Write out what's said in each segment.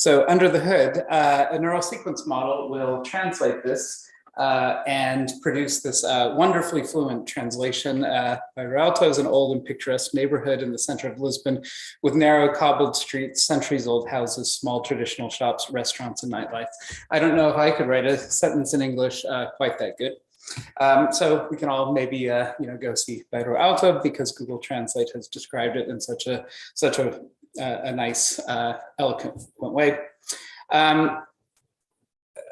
So under the hood, a neural sequence model will translate this and produce this wonderfully fluent translation. Bairro is an old and picturesque neighborhood in the center of Lisbon with narrow cobbled streets, centuries-old houses, small traditional shops, restaurants, and nightlife. I don't know if I could write a sentence in English quite that good. So we can all maybe go see Bairro because Google Translate has described it in such a nice, eloquent way.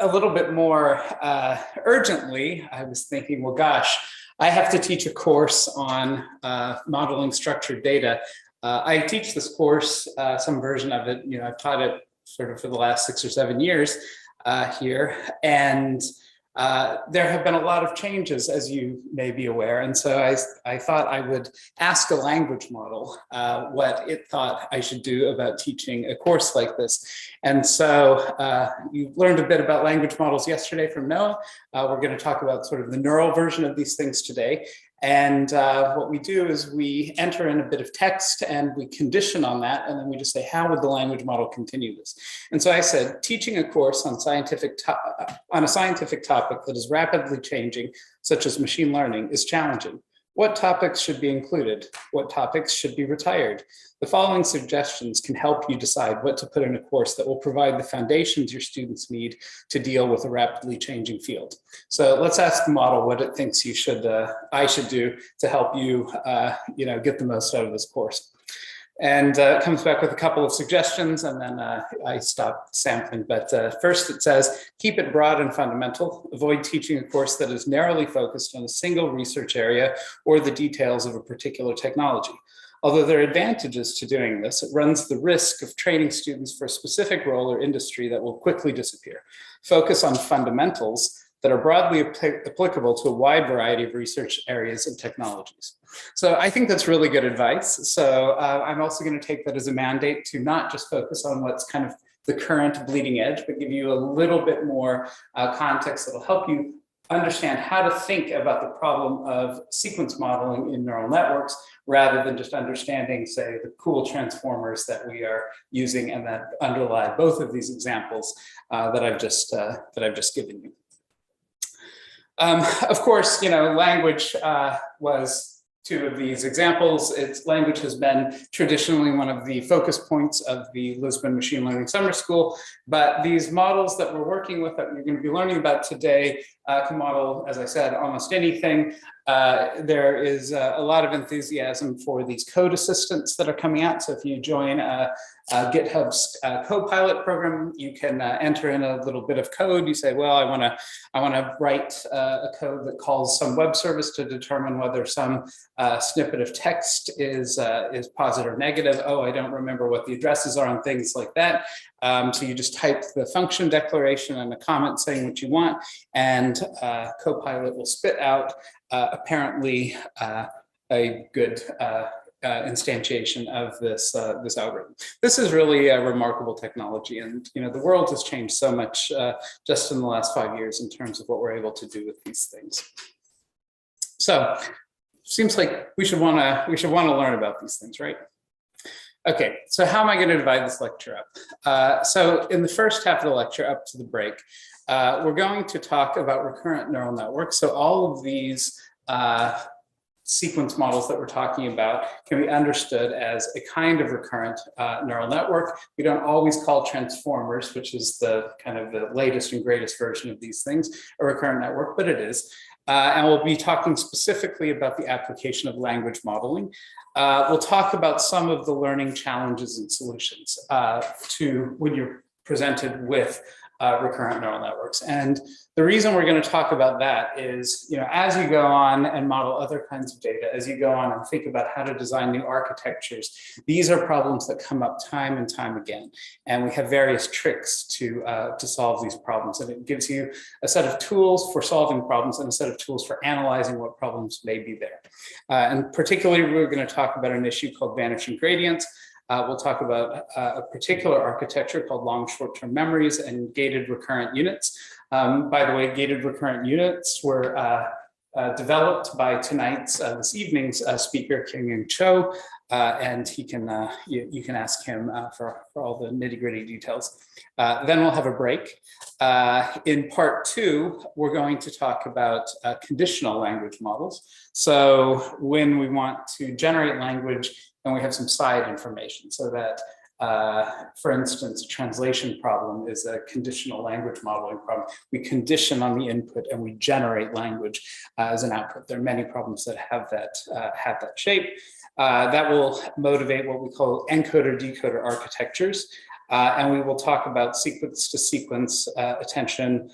A little bit more urgently, I was thinking, well, gosh, I have to teach a course on modeling structured data. I teach this course, some version of it. I've taught it sort of for the last 6 or 7 years here, and there have been a lot of changes, as you may be aware. And so I thought I would ask a language model what it thought I should do about teaching a course like this. And so you learned a bit about language models yesterday from Noah. We're going to talk about sort of the neural version of these things today. And what we do is we enter in a bit of text and we condition on that. And then we just say, how would the language model continue this? And so I said, teaching a course on a scientific topic that is rapidly changing, such as machine learning, is challenging. What topics should be included? What topics should be retired? The following suggestions can help you decide what to put in a course that will provide the foundations your students need to deal with a rapidly changing field. So let's ask the model what it thinks I should do to help you, get the most out of this course. And it comes back with a couple of suggestions, and then I stop sampling. But first it says, keep it broad and fundamental. Avoid teaching a course that is narrowly focused on a single research area or the details of a particular technology. Although there are advantages to doing this, it runs the risk of training students for a specific role or industry that will quickly disappear. Focus on fundamentals that are broadly applicable to a wide variety of research areas and technologies. So I think that's really good advice. So I'm also going to take that as a mandate to not just focus on what's kind of the current bleeding edge, but give you a little bit more context that'll help you understand how to think about the problem of sequence modeling in neural networks, rather than just understanding, say, the cool transformers that we are using and that underlie both of these examples that I've just given you. Of course, language was two of these examples. Language has been traditionally one of the focus points of the Lisbon Machine Learning Summer School, but these models that we're working with that we're going to be learning about today can model, as I said, almost anything. There is a lot of enthusiasm for these code assistants that are coming out. So if you join GitHub's Copilot program, you can enter in a little bit of code. You say, well, I want to write a code that calls some web service to determine whether some snippet of text is positive or negative. Oh, I don't remember what the addresses are on things like that. So you just type the function declaration and a comment saying what you want, and Copilot will spit out apparently a good instantiation of this algorithm. This is really a remarkable technology, and the world has changed so much just in the last 5 years in terms of what we're able to do with these things. So seems like we should want to learn about these things, right? Okay, so how am I going to divide this lecture up? So in the first half of the lecture, up to the break, we're going to talk about recurrent neural networks. So all of these sequence models that we're talking about can be understood as a kind of recurrent neural network. We don't always call transformers, which is the kind of the latest and greatest version of these things, a recurrent network, but it is. And we'll be talking specifically about the application of language modeling. We'll talk about some of the learning challenges and solutions to when you're presented with recurrent neural networks. And the reason we're going to talk about that is, as you go on and model other kinds of data, as you go on and think about how to design new architectures, these are problems that come up time and time again. And we have various tricks to solve these problems. And it gives you a set of tools for solving problems and a set of tools for analyzing what problems may be there. And particularly, we're going to talk about an issue called vanishing gradients. We'll talk about a particular architecture called long short-term memories and gated recurrent units. By the way, gated recurrent units were developed by this evening's speaker, Kyung-Young Cho. and he can you can ask him for all the nitty-gritty details. Then we'll have a break. In part 2, we're going to talk about conditional language models. So when we want to generate language, and we have some side information, so that for instance, a translation problem is a conditional language modeling problem. We condition on the input and we generate language as an output. There are many problems that have that shape. That will motivate what we call encoder-decoder architectures. And we will talk about sequence-to-sequence attention,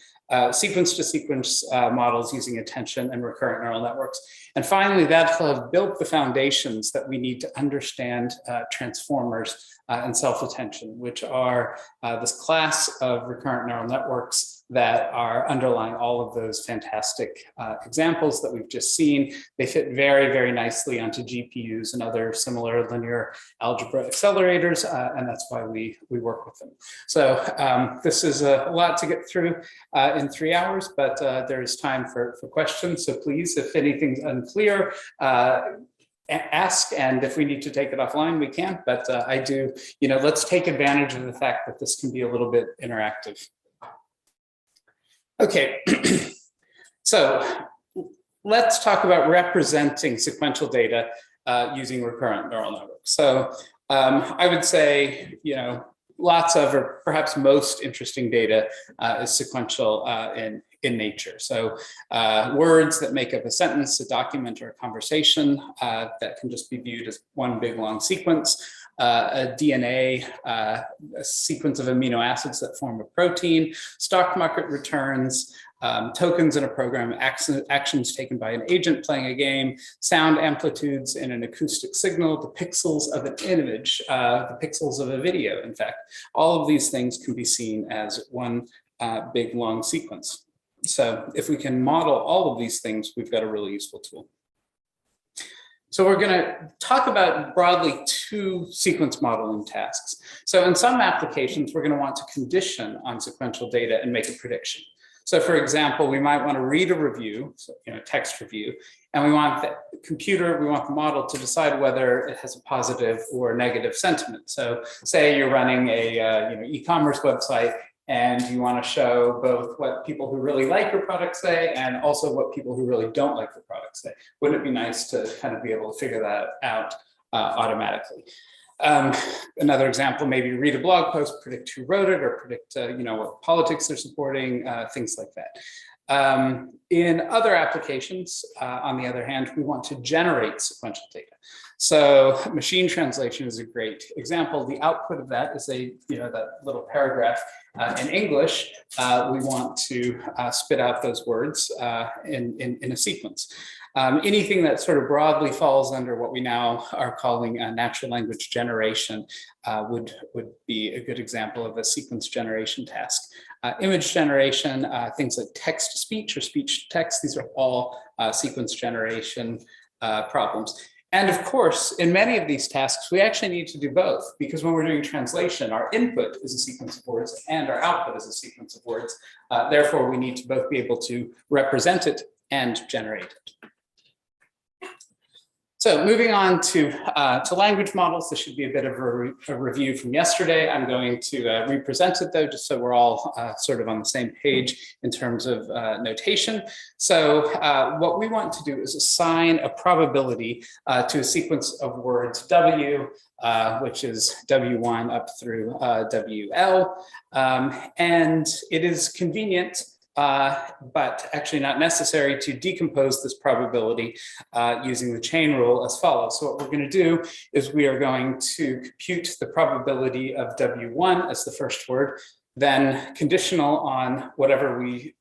sequence-to-sequence models using attention and recurrent neural networks. And finally, that will have built the foundations that we need to understand transformers and self-attention, which are this class of recurrent neural networks that are underlying all of those fantastic examples that we've just seen. They fit very, very nicely onto GPUs and other similar linear algebra accelerators, and that's why we work with them. So this is a lot to get through in 3 hours, but there is time for questions. So please, if anything's unclear, ask, and if we need to take it offline, we can. But I do, let's take advantage of the fact that this can be a little bit interactive. Okay, so let's talk about representing sequential data using recurrent neural networks. So I would say, lots of, or perhaps most interesting data is sequential in nature. So words that make up a sentence, a document, or a conversation that can just be viewed as one big long sequence. A DNA, a sequence of amino acids that form a protein, stock market returns, tokens in a program, actions taken by an agent playing a game, sound amplitudes in an acoustic signal, the pixels of an image, the pixels of a video, in fact. All of these things can be seen as one big long sequence. So if we can model all of these things, we've got a really useful tool. So we're going to talk about broadly 2 sequence modeling tasks. So in some applications, we're going to want to condition on sequential data and make a prediction. So for example, we might want to read a review, so, text review, and we want the model to decide whether it has a positive or negative sentiment. So say you're running a e-commerce website, and you want to show both what people who really like your product say and also what people who really don't like the product say. Wouldn't it be nice to kind of be able to figure that out automatically? Another example, maybe read a blog post, predict who wrote it, or predict what politics they're supporting, things like that. In other applications, on the other hand, we want to generate sequential data. So machine translation is a great example. The output of that is that little paragraph in English. We want to spit out those words in a sequence. Anything that sort of broadly falls under what we now are calling natural language generation would be a good example of a sequence generation task. Image generation, things like text-to-speech or speech-to-text, these are all sequence generation problems. And of course, in many of these tasks, we actually need to do both, because when we're doing translation, our input is a sequence of words and our output is a sequence of words. Therefore, we need to both be able to represent it and generate it. So moving on to language models, this should be a bit of a review from yesterday. I'm going to represent it though, just so we're all sort of on the same page in terms of notation. So what we want to do is assign a probability to a sequence of words W, which is W1 up through WL. And it is convenient, but actually not necessary, to decompose this probability using the chain rule as follows. So what we're going to do is we are going to compute the probability of W1 as the first word, then conditional on whatever we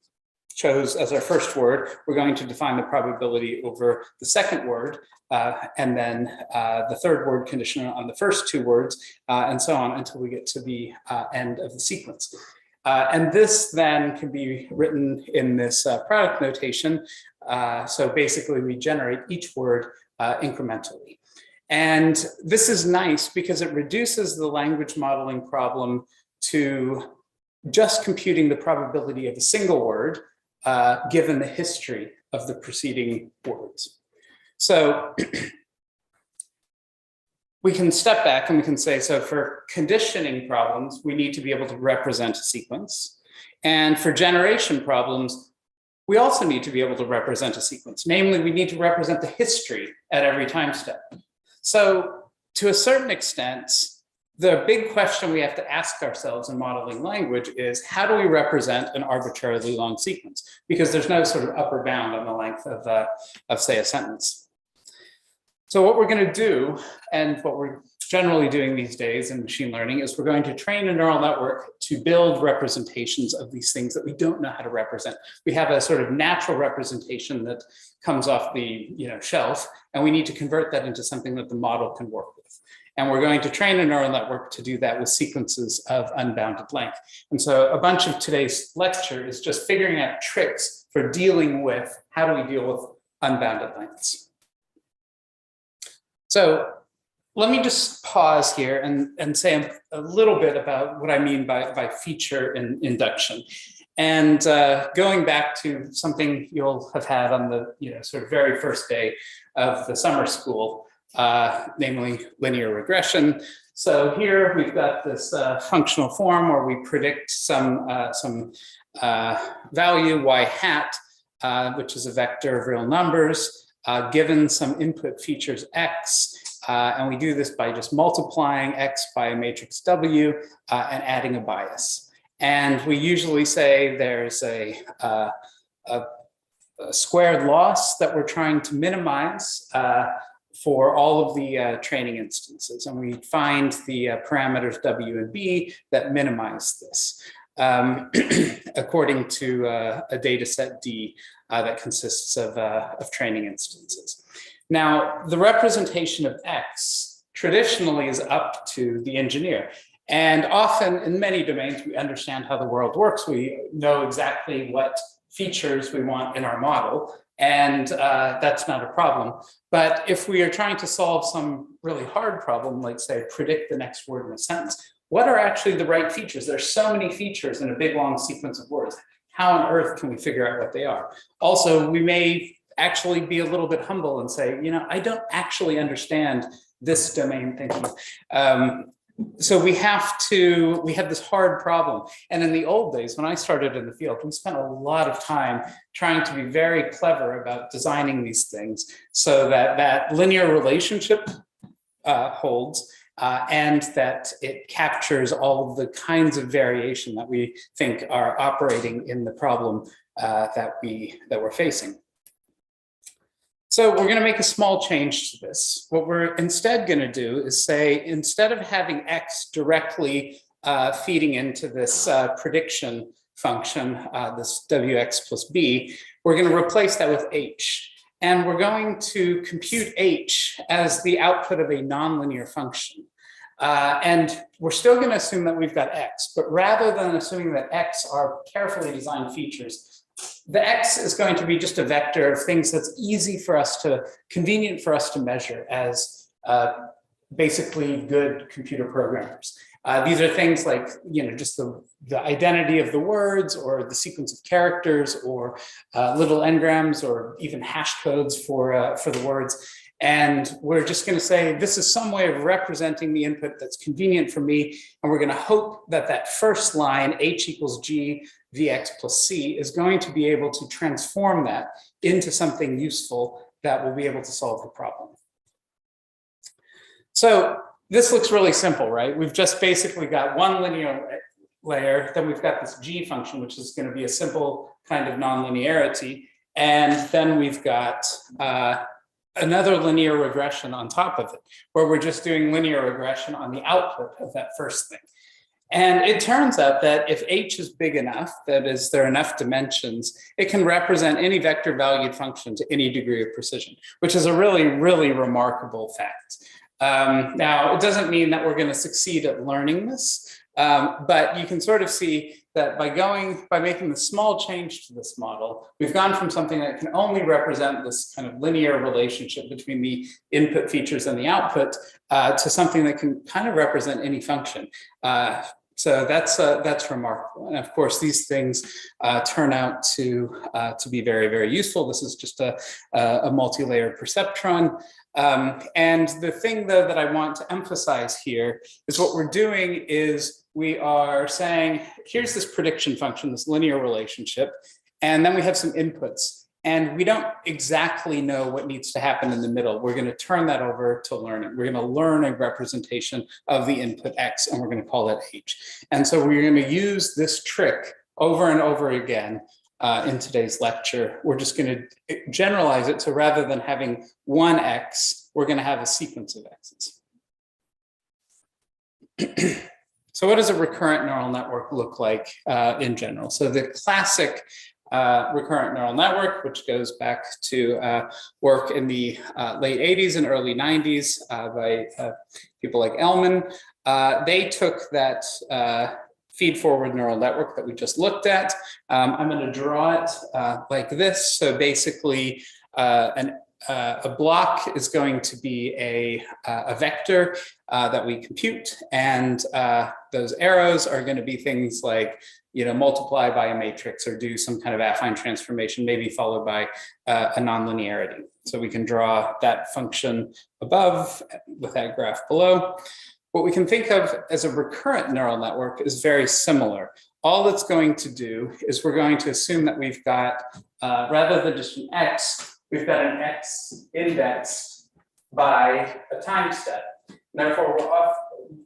chose as our first word, we're going to define the probability over the second word, and then the third word conditional on the first 2 words, and so on until we get to the end of the sequence. And this then can be written in this product notation. So basically, we generate each word incrementally. And this is nice because it reduces the language modeling problem to just computing the probability of a single word, given the history of the preceding words. So we can step back and we can say, so for conditioning problems, we need to be able to represent a sequence. And for generation problems, we also need to be able to represent a sequence. Namely, we need to represent the history at every time step. So to a certain extent, the big question we have to ask ourselves in modeling language is, how do we represent an arbitrarily long sequence? Because there's no sort of upper bound on the length of say, a sentence. So what we're going to do, and what we're generally doing these days in machine learning, is we're going to train a neural network to build representations of these things that we don't know how to represent. We have a sort of natural representation that comes off the shelf, and we need to convert that into something that the model can work with. And we're going to train a neural network to do that with sequences of unbounded length. And so a bunch of today's lecture is just figuring out tricks for dealing with how do we deal with unbounded lengths. So let me just pause here and say a little bit about what I mean by feature induction. And going back to something you'll have had on the sort of very first day of the summer school, namely linear regression. So here we've got this functional form where we predict some value y hat, which is a vector of real numbers, given some input features x, and we do this by just multiplying x by a matrix W and adding a bias. And we usually say there's a squared loss that we're trying to minimize for all of the training instances. And we find the parameters W and B that minimize this according to a data set D that consists of training instances. Now, the representation of X traditionally is up to the engineer. And often in many domains, we understand how the world works. We know exactly what features we want in our model. And that's not a problem. But if we are trying to solve some really hard problem, like say, predict the next word in a sentence, what are actually the right features? There's so many features in a big, long sequence of words. How on earth can we figure out what they are? Also, we may actually be a little bit humble and say, I don't actually understand this domain thinking. So we have this hard problem. And in the old days, when I started in the field, we spent a lot of time trying to be very clever about designing these things so that that linear relationship holds and that it captures all of the kinds of variation that we think are operating in the problem that we're facing. So we're going to make a small change to this. What we're instead going to do is say, instead of having X directly feeding into this prediction function, this Wx plus B, we're going to replace that with H. And we're going to compute H as the output of a nonlinear function. And we're still going to assume that we've got X, but rather than assuming that X are carefully designed features, the X is going to be just a vector of things that's convenient for us to measure as basically good computer programmers. These are things like, just the identity of the words or the sequence of characters or little engrams or even hash codes for the words. And we're just going to say, this is some way of representing the input that's convenient for me. And we're going to hope that that first line, H equals G, Vx plus C, is going to be able to transform that into something useful that will be able to solve the problem. So this looks really simple, right? We've just basically got one linear layer, then we've got this G function, which is going to be a simple kind of nonlinearity. And then we've got another linear regression on top of it, where we're just doing linear regression on the output of that first thing. And it turns out that if H is big enough, that is, there are enough dimensions, it can represent any vector valued function to any degree of precision, which is a really, really remarkable fact. Now, it doesn't mean that we're going to succeed at learning this, but you can sort of see that by making the small change to this model, we've gone from something that can only represent this kind of linear relationship between the input features and the output to something that can kind of represent any function. So that's remarkable. And of course, these things turn out to be very, very useful. This is just a multi-layered perceptron. And the thing, though, that I want to emphasize here is what we're doing is we are saying, here's this prediction function, this linear relationship, and then we have some inputs. And we don't exactly know what needs to happen in the middle. We're going to turn that over to learning. We're going to learn a representation of the input X, and we're going to call it H. And so we're going to use this trick over and over again in today's lecture. We're just going to generalize it. So rather than having one X, we're going to have a sequence of X's. So what does a recurrent neural network look like in general? So the classic recurrent neural network, which goes back to work in the late 80s and early 90s by people like Elman. They took that feed-forward neural network that we just looked at. I'm going to draw it like this. So basically, a block is going to be a vector that we compute, and those arrows are going to be things like, multiply by a matrix or do some kind of affine transformation, maybe followed by a nonlinearity. So we can draw that function above with that graph below. What we can think of as a recurrent neural network is very similar. All it's going to do is we're going to assume that we've got, rather than just an X, we've got an X indexed by a time step. Therefore, we're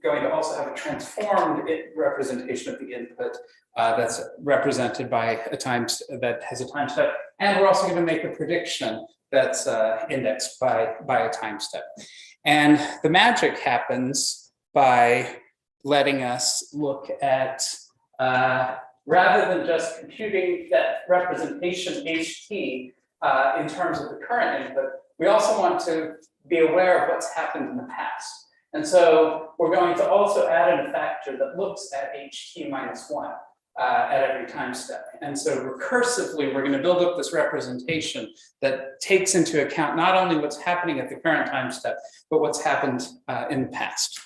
going to also have a transformed representation of the input that's represented by a time that has a time step, and we're also going to make a prediction that's indexed by a time step. And the magic happens by letting us look at rather than just computing that representation HT in terms of the current input, we also want to be aware of what's happened in the past. And so we're going to also add in a factor that looks at HT minus 1 at every time step. And so recursively, we're going to build up this representation that takes into account not only what's happening at the current time step, but what's happened in the past.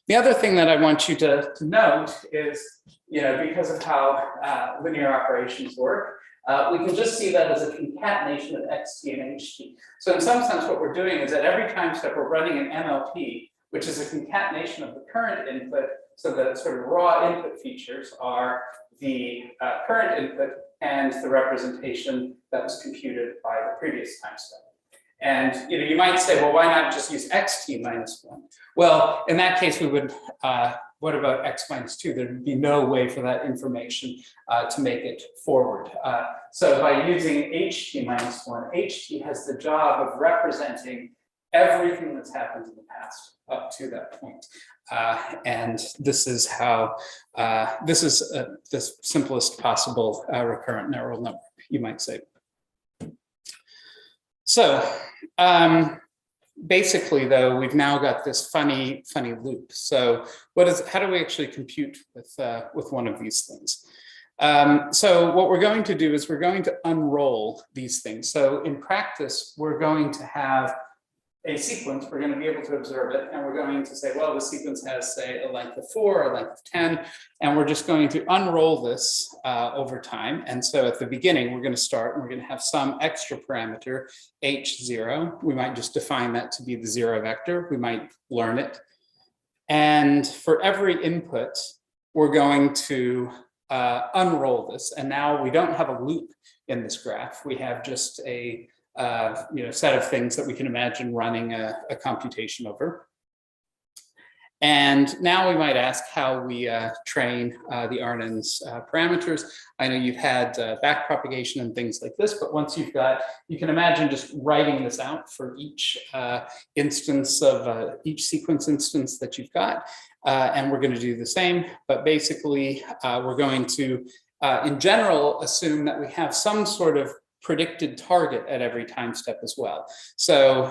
The other thing that I want you to note is, because of how linear operations work, we can just see that as a concatenation of XT and HT. So in some sense, what we're doing is at every time step, we're running an MLP, which is a concatenation of the current input. So the sort of raw input features are the current input and the representation that was computed by the previous time step. And you might say, well, why not just use XT minus 1? Well, in that case, we would, what about X minus 2? There'd be no way for that information to make it forward. So by using HT minus 1, HT has the job of representing everything that's happened in the past up to that point. And this is how, this is the simplest possible recurrent neural network, you might say. So basically, though, we've now got this funny loop. So how do we actually compute with one of these things? So what we're going to do is we're going to unroll these things. So in practice, we're going to have a sequence, we're going to be able to observe it, and we're going to say, well, the sequence has, say, a length of 4, a length of 10, and we're just going to unroll this over time. And so at the beginning, we're going to start, and we're going to have some extra parameter, h0. We might just define that to be the 0 vector. We might learn it. And for every input, we're going to unroll this. And now we don't have a loop in this graph. We have just a set of things that we can imagine running a computation over. And now we might ask how we train the RNN's parameters. I know you've had backpropagation and things like this, but once you've got, you can imagine just writing this out for each instance of each sequence instance that you've got. And we're going to do the same, but basically we're going to, in general, assume that we have some sort of predicted target at every time step as well. So,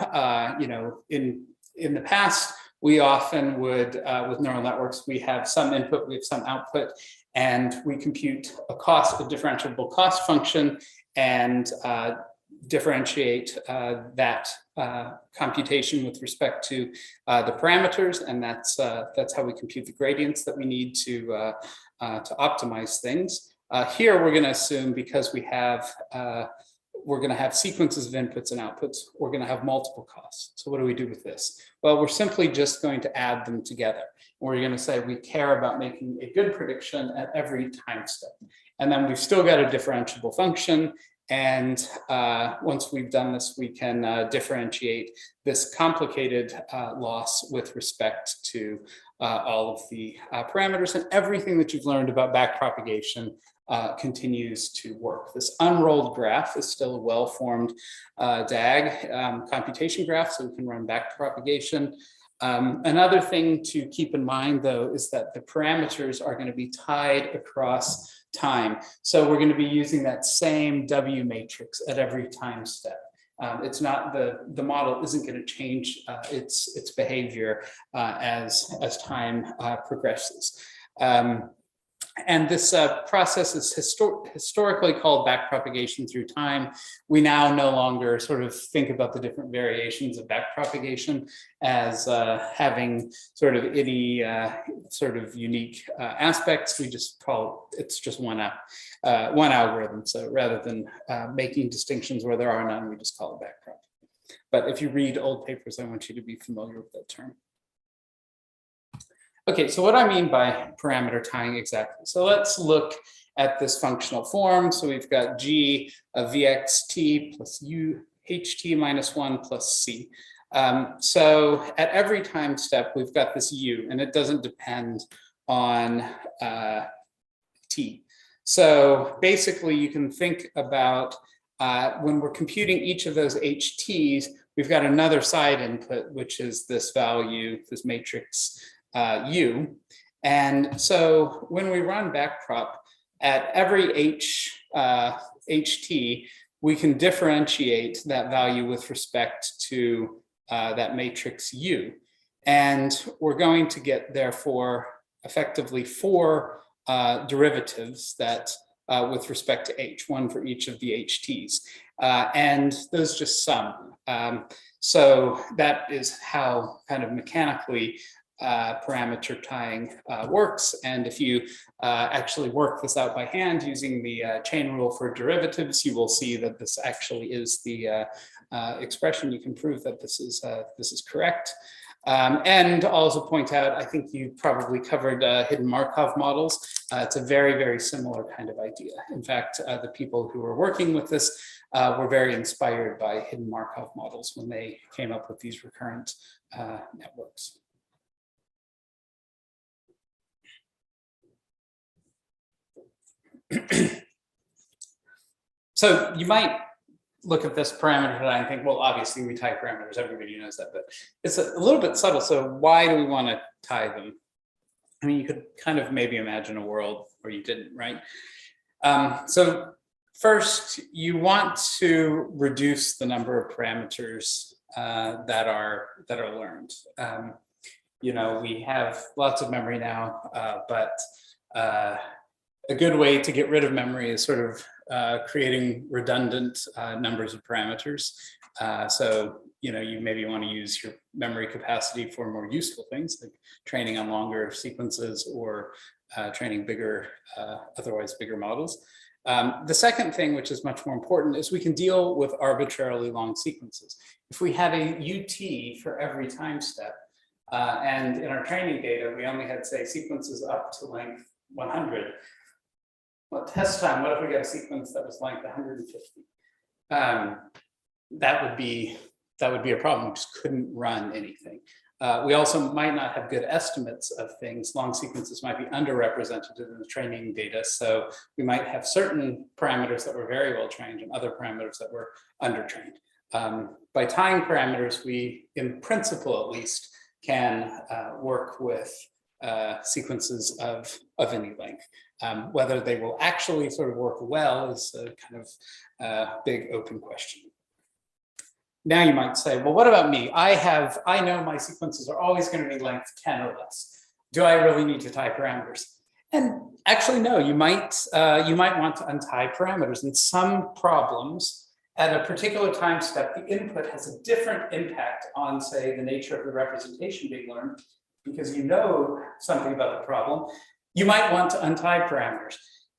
in the past, we often would, with neural networks, we have some input, we have some output, and we compute a differentiable cost function and differentiate that computation with respect to the parameters, and that's how we compute the gradients that we need to optimize things. Here we're going to assume, because we're going to have sequences of inputs and outputs, we're going to have multiple costs. So what do we do with this? Well, we're simply just going to add them together. We're going to say we care about making a good prediction at every time step. And then we've still got a differentiable function. And once we've done this, we can differentiate this complicated loss with respect to all of the parameters, and everything that you've learned about backpropagation continues to work. This unrolled graph is still a well-formed DAG computation graph, so we can run backpropagation. Another thing to keep in mind, though, is that the parameters are going to be tied across time. So we're going to be using that same W matrix at every time step. It's not the model isn't going to change its behavior as time progresses. And this process is historically called backpropagation through time. We now no longer sort of think about the different variations of backpropagation as having sort of any sort of unique aspects. We just call it's just one algorithm. So rather than making distinctions where there are none, we just call it backprop. But if you read old papers, I want you to be familiar with that term. Okay, so what I mean by parameter tying exactly. So let's look at this functional form. So we've got G of Vxt plus U ht minus 1 plus C. So at every time step, we've got this U, and it doesn't depend on T. So basically, you can think about when we're computing each of those HTs, we've got another side input, which is this value, this matrix U. And so when we run backprop at every HT, we can differentiate that value with respect to that matrix U. And we're going to get, therefore, effectively 4 derivatives that with respect to H, one for each of the HTs. And those just sum. So that is how kind of mechanically parameter tying works. And if you actually work this out by hand using the chain rule for derivatives, you will see that this actually is the expression. You can prove that this is correct. And also point out, I think you probably covered hidden Markov models. It's a very, very similar kind of idea. In fact, the people who were working with this were very inspired by hidden Markov models when they came up with these recurrent networks. So you might look at this parameter and think, well, obviously we tie parameters, everybody knows that, but it's a little bit subtle. So why do we want to tie them? I mean, you could kind of maybe imagine a world where you didn't, right? So first, you want to reduce the number of parameters that are learned. You know, we have lots of memory now, but a good way to get rid of memory is sort of creating redundant numbers of parameters. So, you know, you maybe want to use your memory capacity for more useful things like training on longer sequences or training bigger, otherwise bigger models. The second thing, which is much more important, is we can deal with arbitrarily long sequences. If we had a UT for every time step, and in our training data, we only had, say, sequences up to length 100. Well, test time, what if we got a sequence that was length 150? That would be a problem. We just couldn't run anything. We also might not have good estimates of things. Long sequences might be underrepresented in the training data. So we might have certain parameters that were very well trained and other parameters that were undertrained. By tying parameters, we, in principle at least, can work with sequences of any length. Whether they will actually sort of work well is a kind of big open question. Now you might say, well, what about me? I know my sequences are always going to be length 10 or less. Do I really need to tie parameters? And actually, no, you might want to untie parameters. In some problems, at a particular time step, the input has a different impact on, say, the nature of the representation being learned, because you know something about the problem, you might want to untie parameters.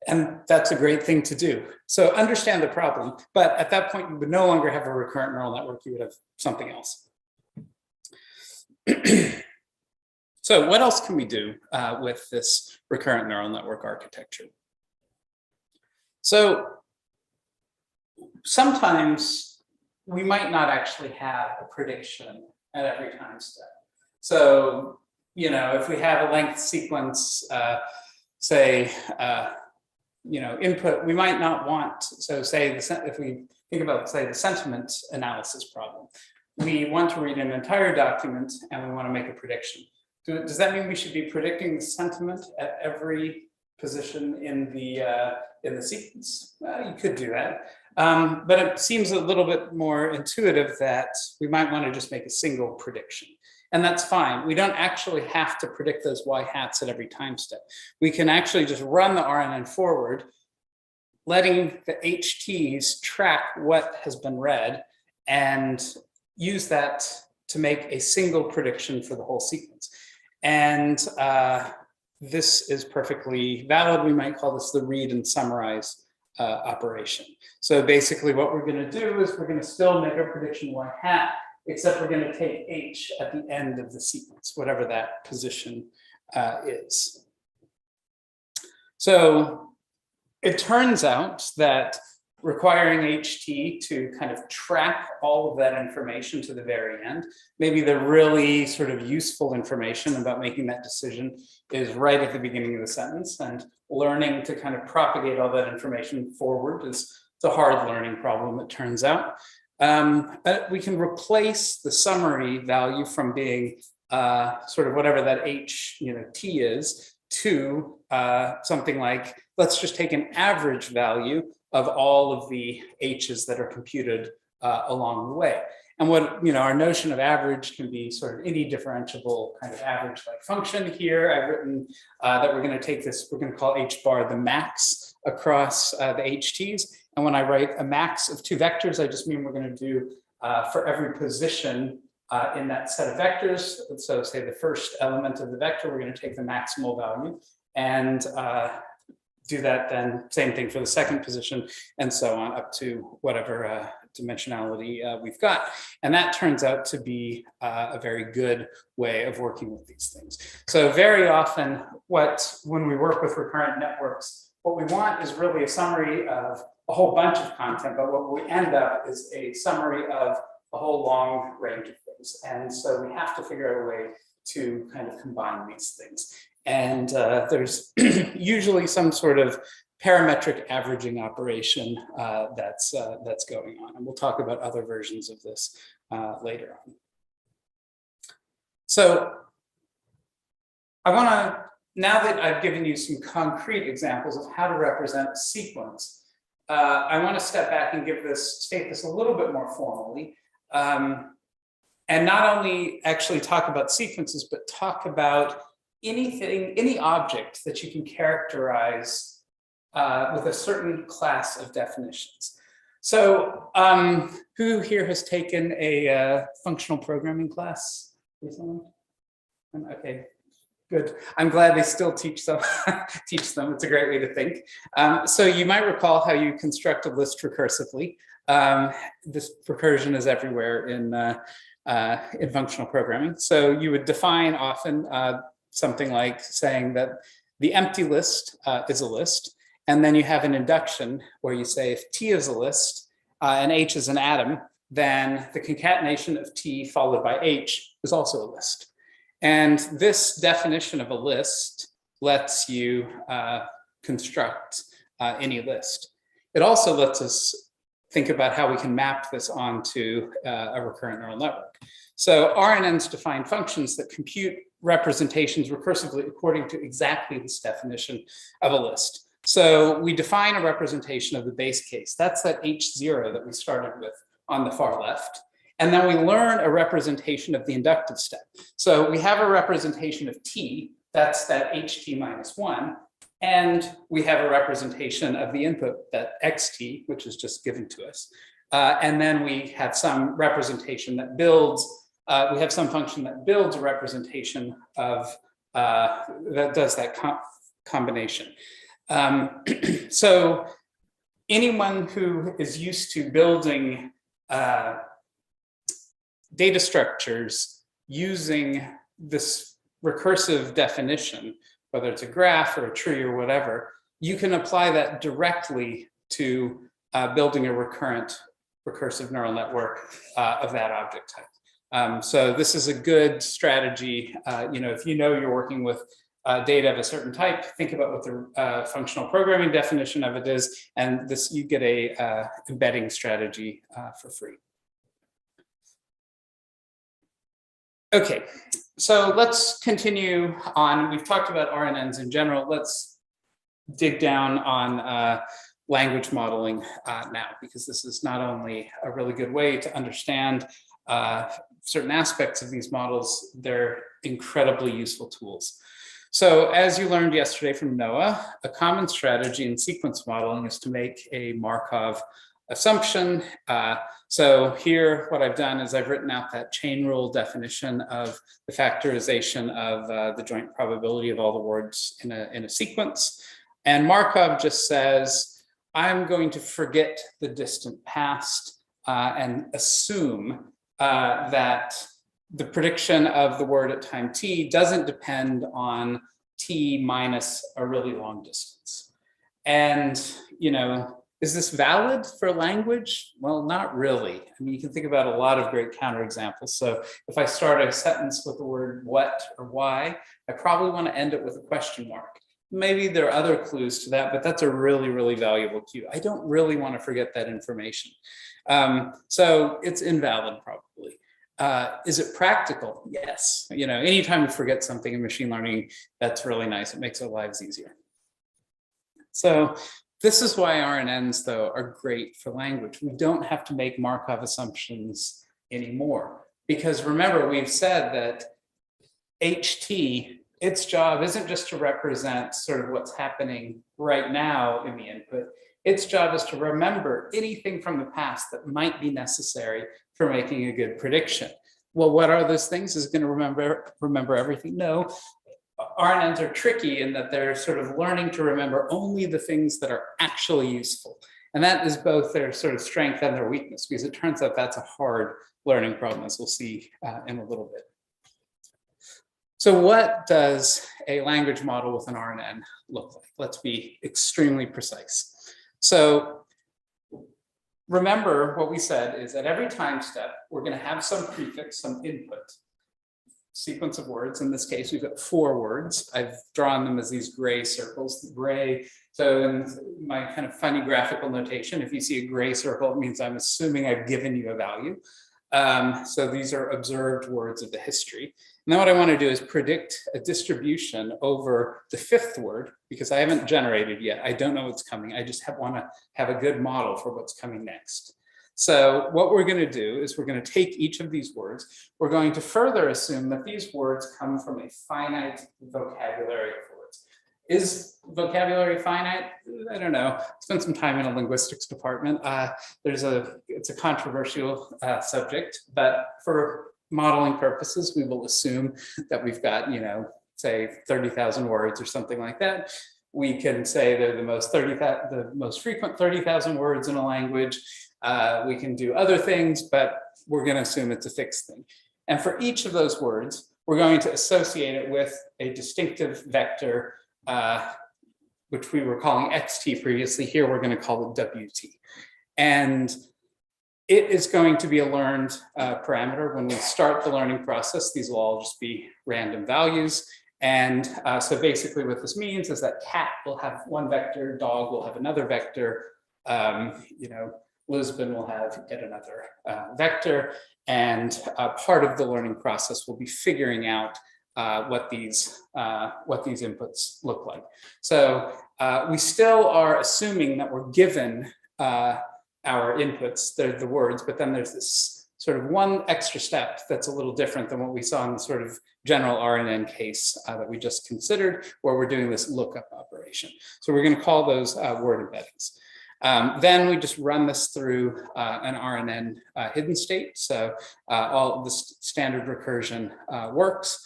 And that's a great thing to do. So understand the problem, but at that point, you would no longer have a recurrent neural network, you would have something else. So what else can we do with this recurrent neural network architecture? So sometimes we might not actually have a prediction at every time step. So, you know, if we have a length sequence, say, you know, input, we might not want, so say, if we think about, say, the sentiment analysis problem, we want to read an entire document and we want to make a prediction. Does that mean we should be predicting the sentiment at every position in the sequence? Well, you could do that. But it seems a little bit more intuitive that we might want to just make a single prediction. And that's fine. We don't actually have to predict those y hats at every time step. We can actually just run the RNN forward, letting the HTs track what has been read and use that to make a single prediction for the whole sequence. And this is perfectly valid. We might call this the read and summarize operation. So basically what we're going to do is we're going to still make a prediction y hat, except we're going to take H at the end of the sequence, whatever that position is. So it turns out that requiring HT to kind of track all of that information to the very end, maybe the really sort of useful information about making that decision is right at the beginning of the sentence, and learning to kind of propagate all that information forward is a hard learning problem, it turns out. But we can replace the summary value from being sort of whatever that H, T is, to something like, let's just take an average value of all of the H's that are computed along the way. And what, our notion of average can be sort of any differentiable kind of average-like function here. I've written that we're going to take this, we're going to call H bar the max across the HTs. And when I write a max of two vectors, I just mean we're going to do for every position in that set of vectors. So say the first element of the vector, we're going to take the maximal value and do that then, same thing for the second position, and so on up to whatever dimensionality we've got. And that turns out to be a very good way of working with these things. So very often, when we work with recurrent networks, what we want is really a summary of a whole bunch of content, but what we end up is a summary of a whole long range of things. And so we have to figure out a way to kind of combine these things. And there's usually some sort of parametric averaging operation that's going on. And we'll talk about other versions of this later on. So I want to, now that I've given you some concrete examples of how to represent a sequence, I want to step back and state this a little bit more formally. And not only actually talk about sequences, but talk about any object that you can characterize with a certain class of definitions. So who here has taken a functional programming class recently? Okay, good. I'm glad they still teach them. It's a great way to think. So you might recall how you construct a list recursively. This recursion is everywhere in functional programming. So you would define often something like saying that the empty list is a list, and then you have an induction where you say if T is a list and H is an atom, then the concatenation of T followed by H is also a list. And this definition of a list lets you construct any list. It also lets us think about how we can map this onto a recurrent neural network. So RNNs define functions that compute representations recursively according to exactly this definition of a list. So we define a representation of the base case. That's that H0 that we started with on the far left. And then we learn a representation of the inductive step. So we have a representation of T, that's that HT minus 1. And we have a representation of the input, that xt, which is just given to us. And then we have some representation that builds, we have some function that builds a representation of, that does that combination. So anyone who is used to building data structures using this recursive definition, whether it's a graph or a tree or whatever, you can apply that directly to building a recursive neural network of that object type. So this is a good strategy. If you know you're working with data of a certain type, think about what the functional programming definition of it is, and this you get a embedding strategy for free. Okay, so let's continue on. We've talked about RNNs in general. Let's dig down on language modeling now, because this is not only a really good way to understand certain aspects of these models, they're incredibly useful tools. So as you learned yesterday from Noah, a common strategy in sequence modeling is to make a Markov assumption. So here, what I've done is I've written out that chain rule definition of the factorization of the joint probability of all the words in a sequence. And Markov just says, I'm going to forget the distant past and assume that the prediction of the word at time t doesn't depend on t minus a really long distance. And, is this valid for language? Well, not really. I mean, you can think about a lot of great counterexamples. So if I start a sentence with the word what or why, I probably want to end it with a question mark. Maybe there are other clues to that, but that's a really, really valuable cue. I don't really want to forget that information. So it's invalid probably. Is it practical? Yes. Anytime we forget something in machine learning, that's really nice. It makes our lives easier. So this is why RNNs, though, are great for language. We don't have to make Markov assumptions anymore. Because remember, we've said that HT, its job isn't just to represent sort of what's happening right now in the input. Its job is to remember anything from the past that might be necessary for making a good prediction. Well, what are those things? Is it going to remember everything? No. RNNs are tricky in that they're sort of learning to remember only the things that are actually useful. And that is both their sort of strength and their weakness, because it turns out that's a hard learning problem, as we'll see in a little bit. So what does a language model with an RNN look like? Let's be extremely precise. So remember what we said is at every time step, we're going to have some prefix, some input, sequence of words. In this case, we've got 4 words. I've drawn them as these gray circles, the gray. So in my kind of funny graphical notation, if you see a gray circle, it means I'm assuming I've given you a value. So these are observed words of the history. And then what I want to do is predict a distribution over the 5th word, because I haven't generated yet. I don't know what's coming. I just want to have a good model for what's coming next. So what we're going to do is we're going to take each of these words. We're going to further assume that these words come from a finite vocabulary of words. Is vocabulary finite? I don't know. Spent some time in a linguistics department. It's a controversial subject, but for modeling purposes, we will assume that we've got, say 30,000 words or something like that. We can say they're the most frequent 30,000 words in a language. We can do other things, but we're going to assume it's a fixed thing. And for each of those words, we're going to associate it with a distinctive vector, which we were calling xt previously. Here, we're going to call it wt. And it is going to be a learned parameter. When we start the learning process, these will all just be random values. And so basically what this means is that cat will have one vector, dog will have another vector, Lisbon will have yet another vector, and part of the learning process will be figuring out what these inputs look like. So we still are assuming that we're given our inputs, they're the words, but then there's this sort of one extra step that's a little different than what we saw in the sort of general RNN case that we just considered, where we're doing this lookup operation. So we're going to call those word embeddings. Then we just run this through an RNN hidden state. So all of the standard recursion works.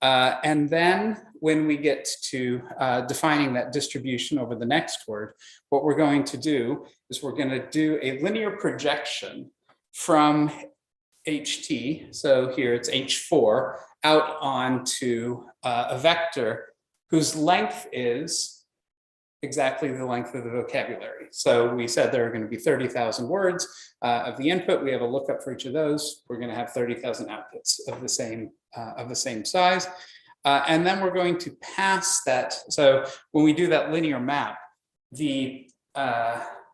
And then when we get to defining that distribution over the next word, what we're going to do is we're going to do a linear projection from HT, so here it's H4, out onto a vector whose length is exactly the length of the vocabulary. So we said there are going to be 30,000 words of the input. We have a lookup for each of those. We're going to have 30,000 outputs of the same size. And then we're going to pass that. So when we do that linear map, the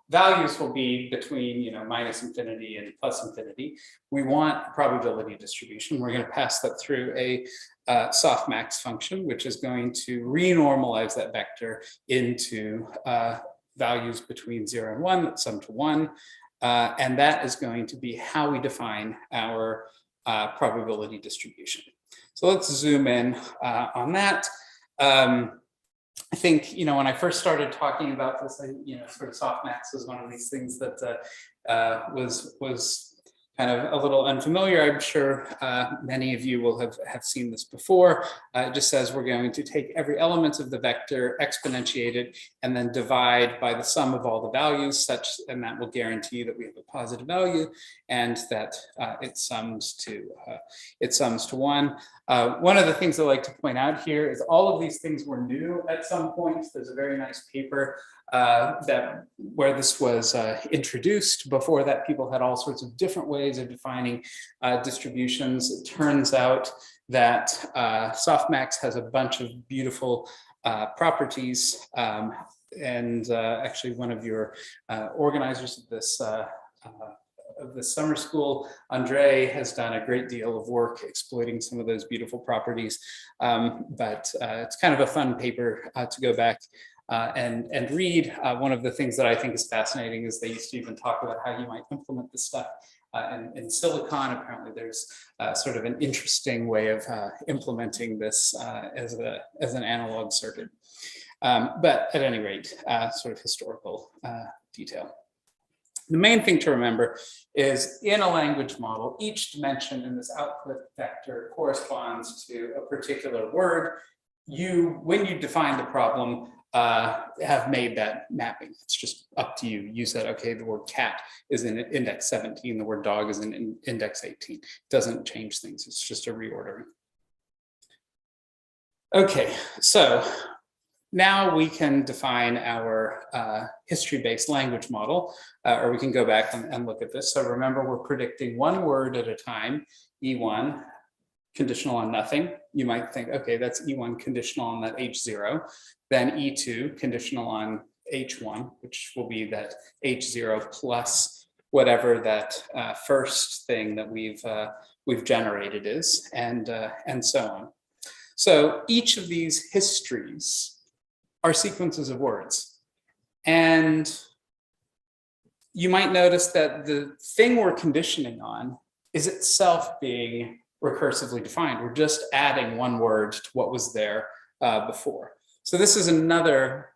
values will be between minus infinity and plus infinity. We want probability distribution. We're going to pass that through a softmax function, which is going to renormalize that vector into values between 0 and 1 that sum to 1. And that is going to be how we define our probability distribution. So let's zoom in on that. I think, when I first started talking about this, sort of softmax was one of these things that was kind of a little unfamiliar. I'm sure many of you will have seen this before. It just says we're going to take every element of the vector, exponentiate it, and then divide by the sum of all the values, and that will guarantee that we have a positive value and that it sums to 1. One of the things I like to point out here is all of these things were new at some point. There's a very nice paper where this was introduced. Before that, people had all sorts of different ways of defining distributions. It turns out that softmax has a bunch of beautiful properties. And actually, one of your organizers of this summer school, Andre, has done a great deal of work exploiting some of those beautiful properties. But it's kind of a fun paper to go back and read. One of the things that I think is fascinating is they used to even talk about how you might implement this stuff in silicon. Apparently there's sort of an interesting way of implementing this as an analog circuit. But at any rate, sort of historical detail. The main thing to remember is in a language model, each dimension in this output vector corresponds to a particular word. When you define the problem, have made that mapping. It's just up to you. You said, okay, the word cat is in index 17, the word dog is in index 18. It doesn't change things, it's just a reordering. Okay, so now we can define our history-based language model, or we can go back and look at this. So remember, we're predicting one word at a time, E1, conditional on nothing. You might think, okay, that's E1 conditional on that H0. Then E2 conditional on H1, which will be that H0 plus whatever that first thing that we've generated is, and so on. So each of these histories are sequences of words. And you might notice that the thing we're conditioning on is itself being recursively defined. We're just adding one word to what was there before. So this is another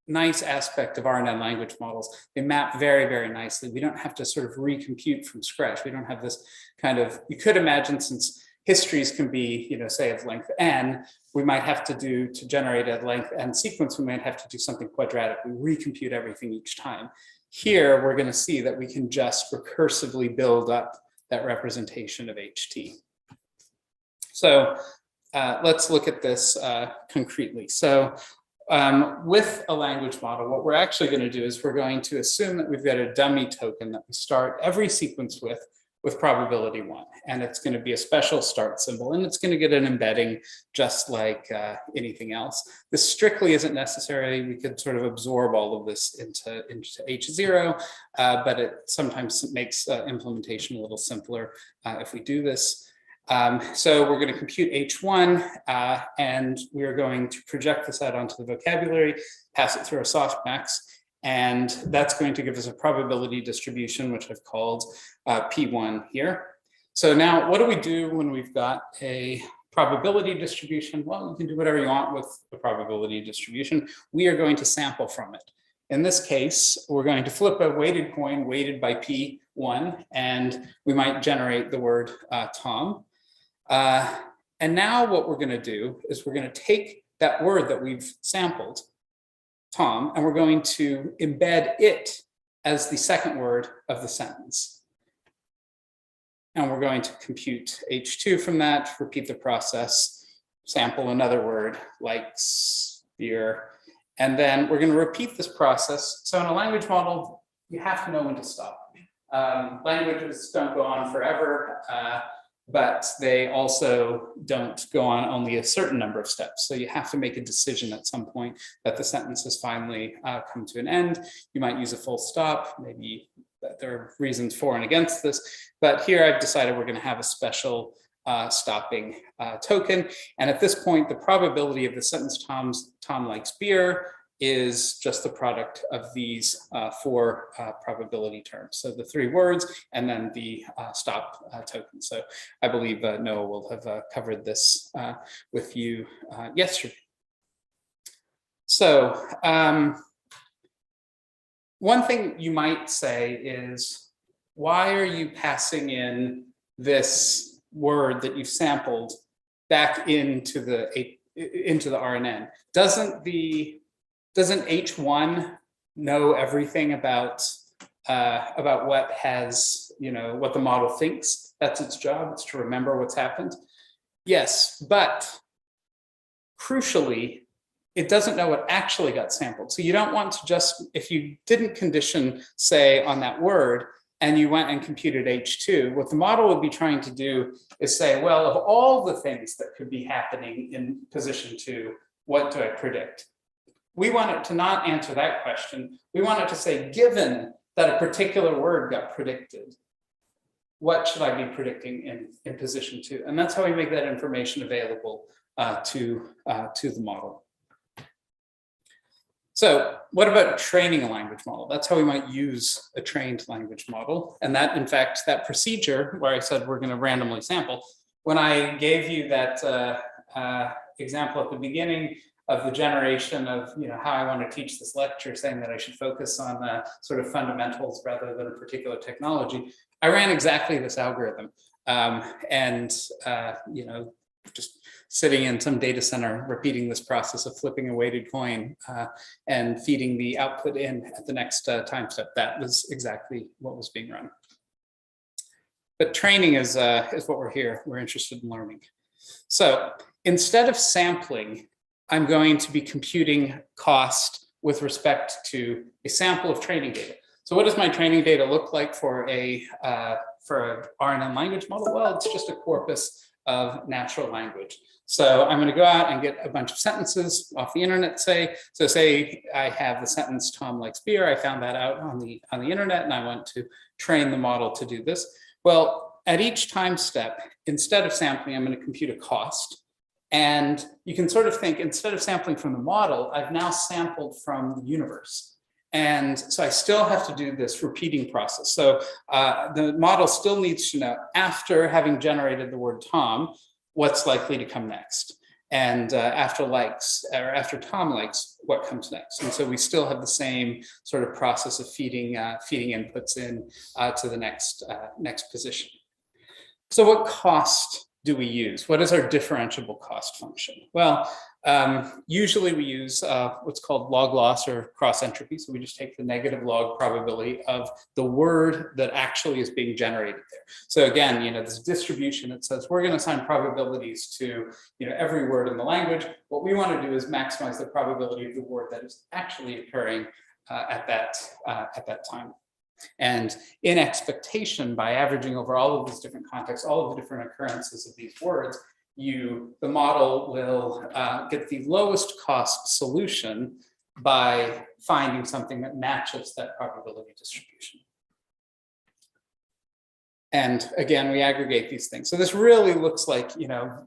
nice aspect of RNN language models. They map very, very nicely. We don't have to sort of recompute from scratch. We don't have this kind of, you could imagine, since histories can be, say of length n, we might have to generate a length n sequence, we might have to do something quadratic. We recompute everything each time. Here, we're going to see that we can just recursively build up that representation of HT. So let's look at this concretely. So with a language model, what we're actually going to do is we're going to assume that we've got a dummy token that we start every sequence with probability 1, and it's going to be a special start symbol, and it's going to get an embedding just like anything else. This strictly isn't necessary. We could sort of absorb all of this into H0, but it sometimes makes implementation a little simpler if we do this. So we're going to compute H1, and we are going to project this out onto the vocabulary, pass it through a softmax, and that's going to give us a probability distribution, which I've called P1 here. So now what do we do when we've got a probability distribution? Well, you can do whatever you want with the probability distribution. We are going to sample from it. In this case, we're going to flip a weighted coin weighted by P1, and we might generate the word Tom. And now what we're going to do is we're going to take that word that we've sampled, Tom, and we're going to embed it as the second word of the sentence. And we're going to compute H2 from that, repeat the process, sample another word like beer, and then we're going to repeat this process. So in a language model, you have to know when to stop. Languages don't go on forever, but they also don't go on only a certain number of steps. So you have to make a decision at some point that the sentence has finally come to an end. You might use a full stop, maybe there are reasons for and against this, but here I've decided we're going to have a special stopping token. And at this point, the probability of the sentence Tom likes beer is just the product of these four probability terms. So the three words and then the stop token. So I believe Noah will have covered this with you yesterday. So one thing you might say is, why are you passing in this word that you've sampled back into the RNN? Doesn't H1 know everything about what has, what the model thinks? That's its job. It's to remember what's happened. Yes, but crucially, it doesn't know what actually got sampled. So you don't want to just, if you didn't condition, say, on that word, and you went and computed H2, what the model would be trying to do is say, well, of all the things that could be happening in position 2, what do I predict? We want it to not answer that question. We want it to say, given that a particular word got predicted, what should I be predicting in position 2? And that's how we make that information available to the model. So what about training a language model? That's how we might use a trained language model. And that, in fact, that procedure where I said we're going to randomly sample, when I gave you that example at the beginning of the generation of how I want to teach this lecture, saying that I should focus on sort of fundamentals rather than a particular technology, I ran exactly this algorithm. Just sitting in some data center, repeating this process of flipping a weighted coin and feeding the output in at the next time step. That was exactly what was being run. But training is what we're interested in learning. So instead of sampling, I'm going to be computing cost with respect to a sample of training data. So what does my training data look like for an RNN language model? Well, it's just a corpus of natural language. So I'm going to go out and get a bunch of sentences off the internet, say. So say I have the sentence, Tom likes beer. I found that out on the internet, and I want to train the model to do this. Well, at each time step, instead of sampling, I'm going to compute a cost. And you can sort of think, instead of sampling from the model, I've now sampled from the universe. And so I still have to do this repeating process. So the model still needs to know, after having generated the word Tom, what's likely to come next. And after Tom likes, what comes next. And so we still have the same sort of process of feeding inputs in to the next position. So what cost do we use? What is our differentiable cost function? Well, usually we use what's called log loss or cross entropy. So we just take the negative log probability of the word that actually is being generated there. So again, this distribution that says we're going to assign probabilities to every word in the language. What we want to do is maximize the probability of the word that is actually occurring at that time. And in expectation, by averaging over all of these different contexts, all of the different occurrences of these words, the model will get the lowest cost solution by finding something that matches that probability distribution. And again, we aggregate these things. So this really looks like,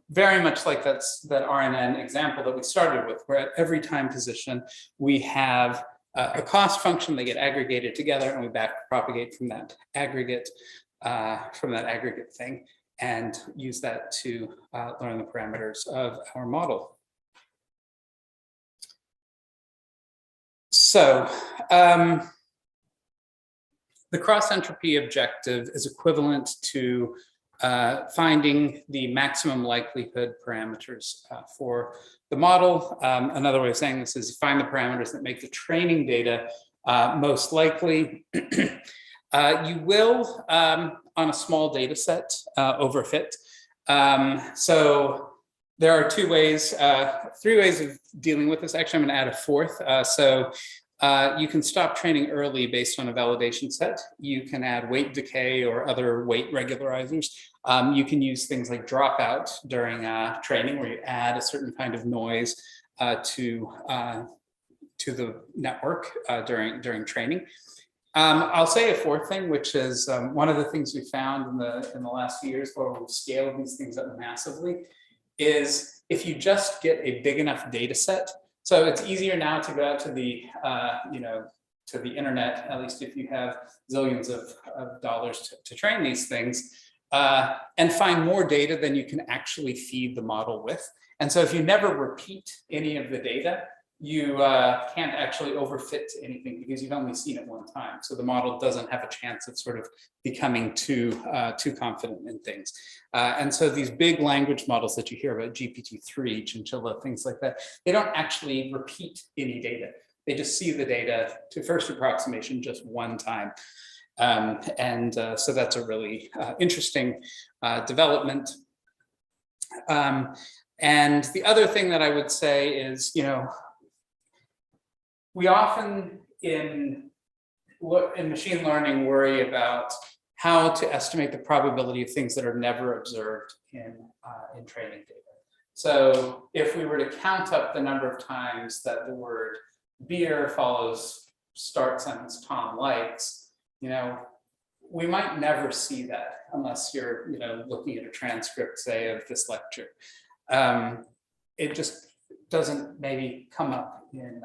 very much like that RNN example that we started with, where at every time position, we have a cost function. They get aggregated together, and we back propagate from that aggregate thing, and use that to learn the parameters of our model. So the cross entropy objective is equivalent to finding the maximum likelihood parameters for the model. Another way of saying this is find the parameters that make the training data most likely. You will, on a small data set, overfit. So there are three ways of dealing with this. Actually, I'm going to add a fourth. You can stop training early based on a validation set. You can add weight decay or other weight regularizers. You can use things like dropout during training, where you add a certain kind of noise to the network during training. I'll say a fourth thing, which is one of the things we found in the last few years where we've scaled these things up massively, is if you just get a big enough data set. So it's easier now to go out to the to the internet, at least if you have zillions of dollars to train these things, and find more data than you can actually feed the model with. And so if you never repeat any of the data, you can't actually overfit to anything because you've only seen it one time. So the model doesn't have a chance of sort of becoming too confident in things. And so these big language models that you hear about, GPT-3, Chinchilla, things like that, they don't actually repeat any data. They just see the data to first approximation just one time. So that's a really interesting development. And the other thing that I would say is, we often in machine learning worry about how to estimate the probability of things that are never observed in training data. So if we were to count up the number of times that the word beer follows start sentence Tom likes, we might never see that unless you're looking at a transcript, say, of this lecture. It just doesn't maybe come up in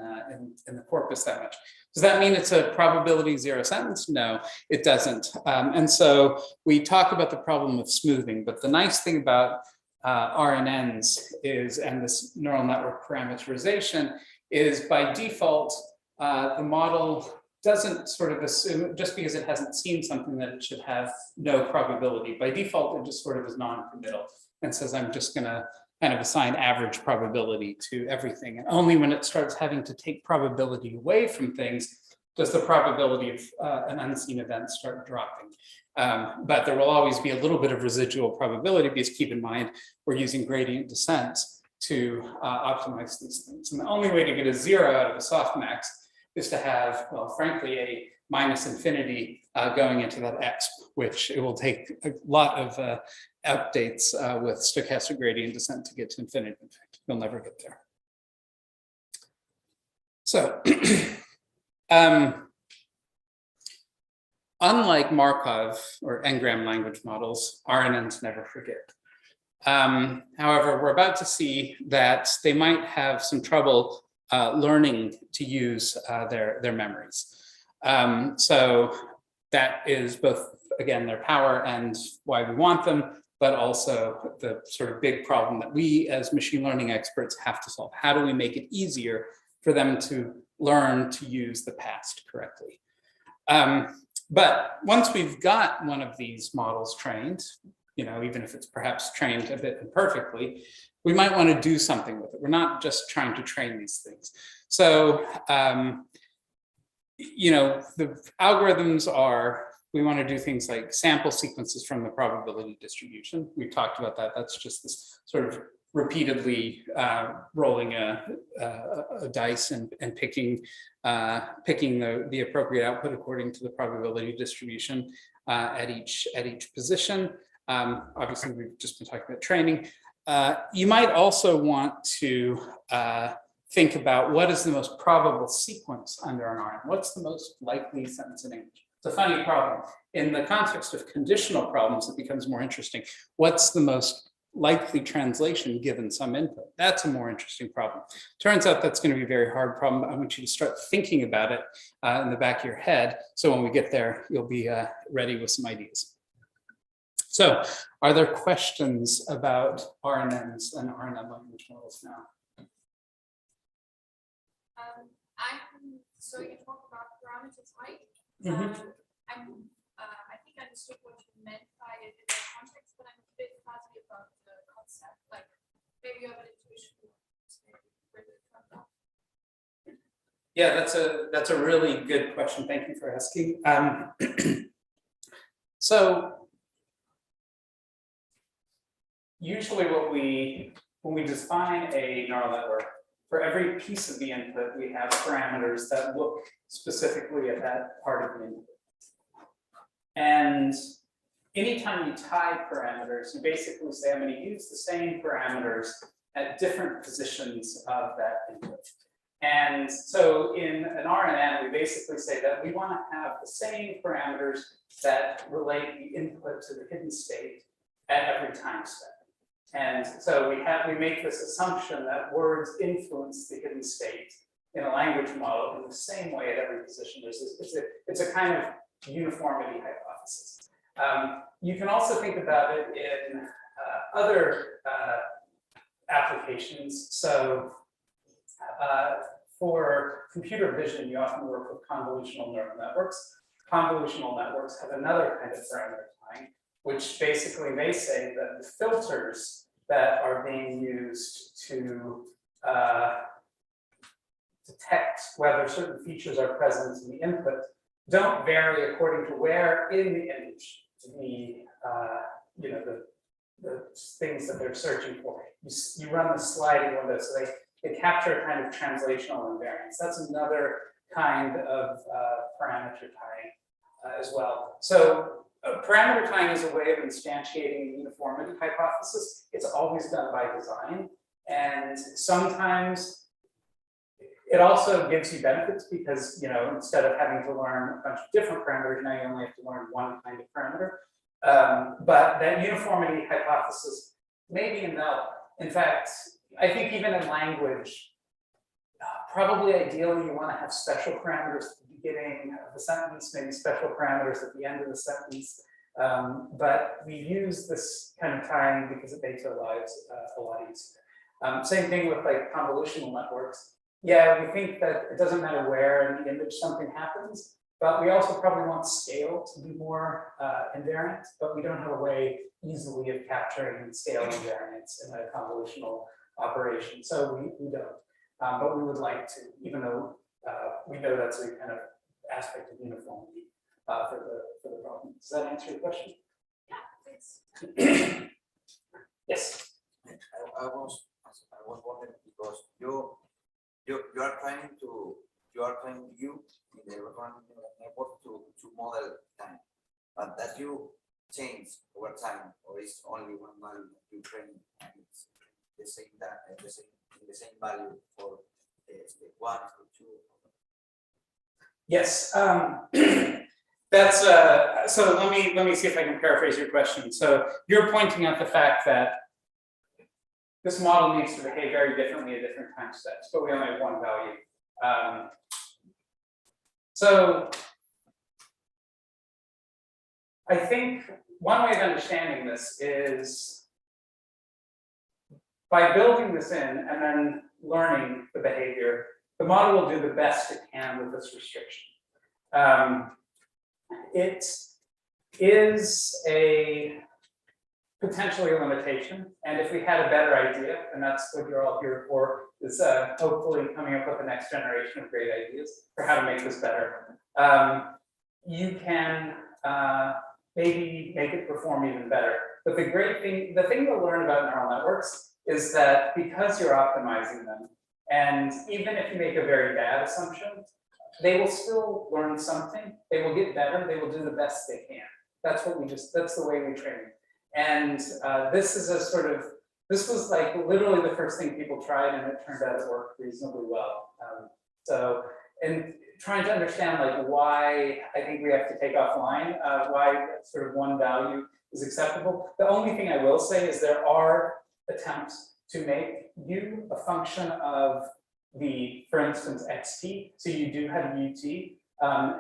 the corpus that much. Does that mean it's a probability zero sentence? No, it doesn't. And so we talk about the problem of smoothing, but the nice thing about RNNs is, and this neural network parameterization, is by default, the model doesn't sort of assume, just because it hasn't seen something, that it should have no probability. By default, it just sort of is non-committal and says, I'm just going to kind of assign average probability to everything. And only when it starts having to take probability away from things does the probability of an unseen event start dropping. But there will always be a little bit of residual probability, because keep in mind, we're using gradient descent to optimize these things. And the only way to get a zero out of a softmax is to have, well, frankly, a minus infinity going into that exp, which it will take a lot of updates with stochastic gradient descent to get to infinity. In fact, you'll never get there. So, unlike Markov or n-gram language models, RNNs never forget. However, we're about to see that they might have some trouble learning to use their memories. So that is both, again, their power and why we want them, but also the sort of big problem that we as machine learning experts have to solve. How do we make it easier for them to learn to use the past correctly? But once we've got one of these models trained, even if it's perhaps trained a bit imperfectly, we might want to do something with it. We're not just trying to train these things. So, the algorithms are, we want to do things like sample sequences from the probability distribution. We've talked about that. That's just this sort of repeatedly rolling a dice and picking the appropriate output according to the probability distribution at each position. Obviously, we've just been talking about training. You might also want to think about what is the most probable sequence under an RNN. What's the most likely sentence in English? It's a funny problem. In the context of conditional problems, it becomes more interesting. What's the most likely translation given some input? That's a more interesting problem. Turns out that's going to be a very hard problem. I want you to start thinking about it in the back of your head. So when we get there, you'll be ready with some ideas. So are there questions about RNNs and RNN language models now? I have So you talk about parameter type. I think I understood what you meant by it in that context, but I'm a bit fuzzy about the concept. Like maybe you have an intuition where it comes up. Yeah, that's a really good question. Thank you for asking. So usually when we define a neural network, for every piece of the input, we have parameters that look specifically at that part of the input. And anytime you tie parameters, you basically say, I'm going to use the same parameters at different positions of that input. And so in an RNN, we basically say that we want to have the same parameters that relate the input to the hidden state at every time step. And so we make this assumption that words influence the hidden state in a language model in the same way at every position. It's a kind of uniformity hypothesis. You can also think about it in other applications. So for computer vision, you often work with convolutional neural networks. Convolutional networks have another kind of parameter tying, which basically they say that the filters that are being used to detect whether certain features are present in the input don't vary according to where in the image the things that they're searching for. You run the sliding window, so they capture a kind of translational invariance. That's another kind of parameter tying as well. So parameter tying is a way of instantiating the uniformity hypothesis. It's always done by design. And sometimes it also gives you benefits because, instead of having to learn a bunch of different parameters, now you only have to learn one kind of parameter. But that uniformity hypothesis may be invalid. In fact, I think even in language, probably ideally you want to have special parameters at the beginning of the sentence, maybe special parameters at the end of the sentence. But we use this kind of tying because it makes our lives a lot easier. Same thing with like convolutional networks. Yeah, we think that it doesn't matter where in the image something happens, but we also probably want scale to be more invariant, but we don't have a way easily of capturing scale invariance in a convolutional operation. So we don't. But we would like to, even though we know that's a kind of aspect of uniformity for the problem. Does that answer your question? Yeah, thanks. Yes. I was wondering because you are trying to in the recurrent network to model time, but that you change over time, or is only one value that you train and it's the same the same value for step 1, step 2. Yes. That's so let me see if I can paraphrase your question. So you're pointing out the fact that this model needs to behave very differently at different time steps, but we only have one value. So I think one way of understanding this is by building this in and then learning the behavior, the model will do the best it can with this restriction. It is a potentially a limitation, and if we had a better idea, and that's what you're all here for, is hopefully coming up with the next generation of great ideas for how to make this better. You can maybe make it perform even better. But the thing to learn about neural networks is that because you're optimizing them, and even if you make a very bad assumption, they will still learn something. They will get better. They will do the best they can. That's the way we train. And this was like literally the first thing people tried, and it turned out it worked reasonably well. And trying to understand like why I think we have to take offline, why sort of one value is acceptable. The only thing I will say is there are attempts to make U a function of the, for instance, xt. So you do have ut,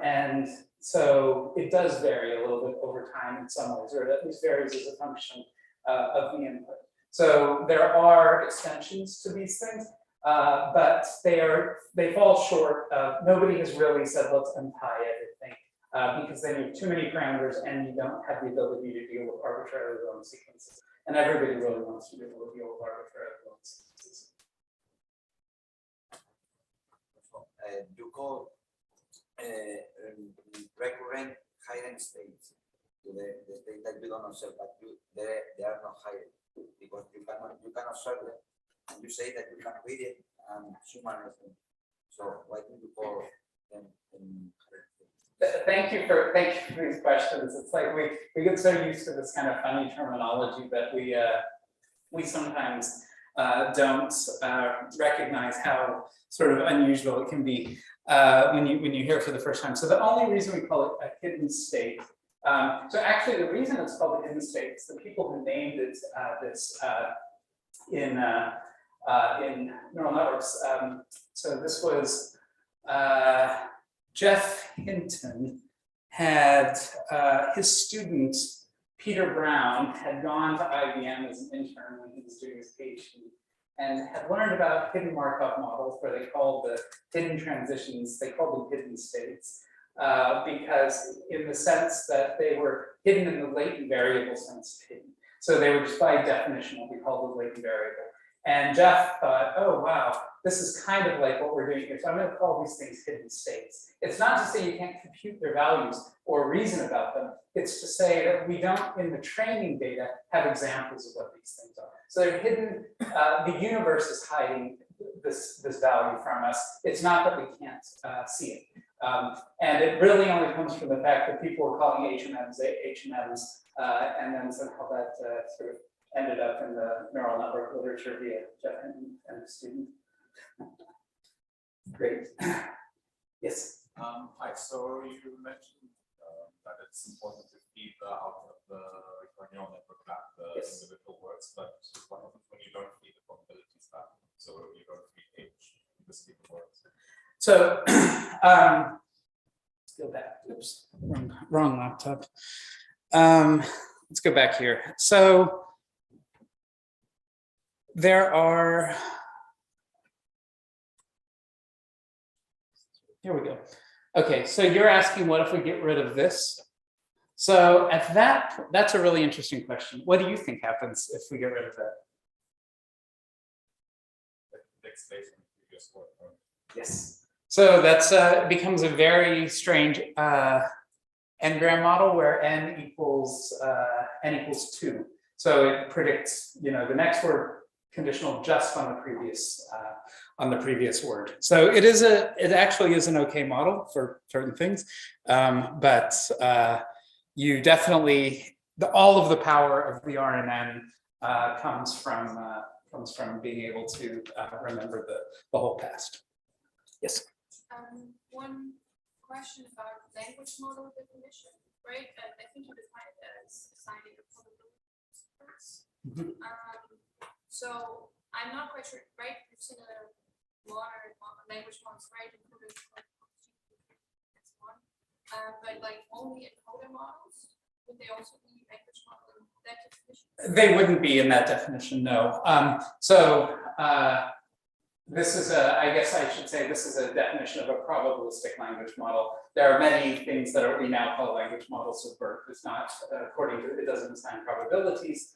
and so it does vary a little bit over time in some ways, or it at least varies as a function of the input. So there are extensions to these things. but they fall short of, nobody has really said, let's untie everything, because then you have too many parameters and you don't have the ability to deal with arbitrarily long sequences. And everybody really wants to be able to deal with arbitrarily long sequences. You call recurrent hidden states to the state that you don't observe, but they are not hidden because you can observe them, and you say that you can read it and summarize them. So why do you call them hidden states? Thank you for these questions. It's like we get so used to this kind of funny terminology that we sometimes don't recognize how sort of unusual it can be when you hear it for the first time. So the only reason we call it a hidden state. So actually, the reason it's called a hidden state is the people who named it this in neural networks. So this was Jeff Hinton had his student Peter Brown had gone to IBM as an intern when he was doing his PhD and had learned about hidden Markov models where they called the hidden transitions, they called them hidden states, because in the sense that they were hidden in the latent variable sense of hidden. So they were just by definition what we call the latent variable. And Jeff thought, oh, wow, this is kind of like what we're doing here. So I'm going to call these things hidden states. It's not to say you can't compute their values or reason about them. It's to say that we don't, in the training data, have examples of what these things are. So they're hidden. The universe is hiding this value from us. It's not that we can't see it. And it really only comes from the fact that people were calling HMMs HMMs, and then somehow that sort of ended up in the neural network literature via Jeff and the student. Great. Yes. Hi. So you mentioned that it's important to keep out of the recurrent neural network map the individual words, but what happens when you don't feed the probabilities back? So you don't feed H, you just feed the words. So let's go back. Oops, wrong laptop. Let's go back here. So there are, here we go. Okay, so you're asking what if we get rid of this? So at that's a really interesting question. What do you think happens if we get rid of that? Next space in the previous word. Yes. So that's becomes a very strange n-gram model where n equals 2. So it predicts, the next word conditional just on the previous word. So it actually is an okay model for certain things, but you definitely all of the power of the RNN comes from being able to remember the whole past. Yes. One question about language model definition, right? I think you define it as assigning a probability. So I'm not quite sure, right? You've seen a modern language models, right? Including one, but like only encoder models, would they also be language model in that definition? They wouldn't be in that definition, no. This is I guess I should say this is a definition of a probabilistic language model. There are many things that we now call language models, so BERT is not, according to it doesn't assign probabilities.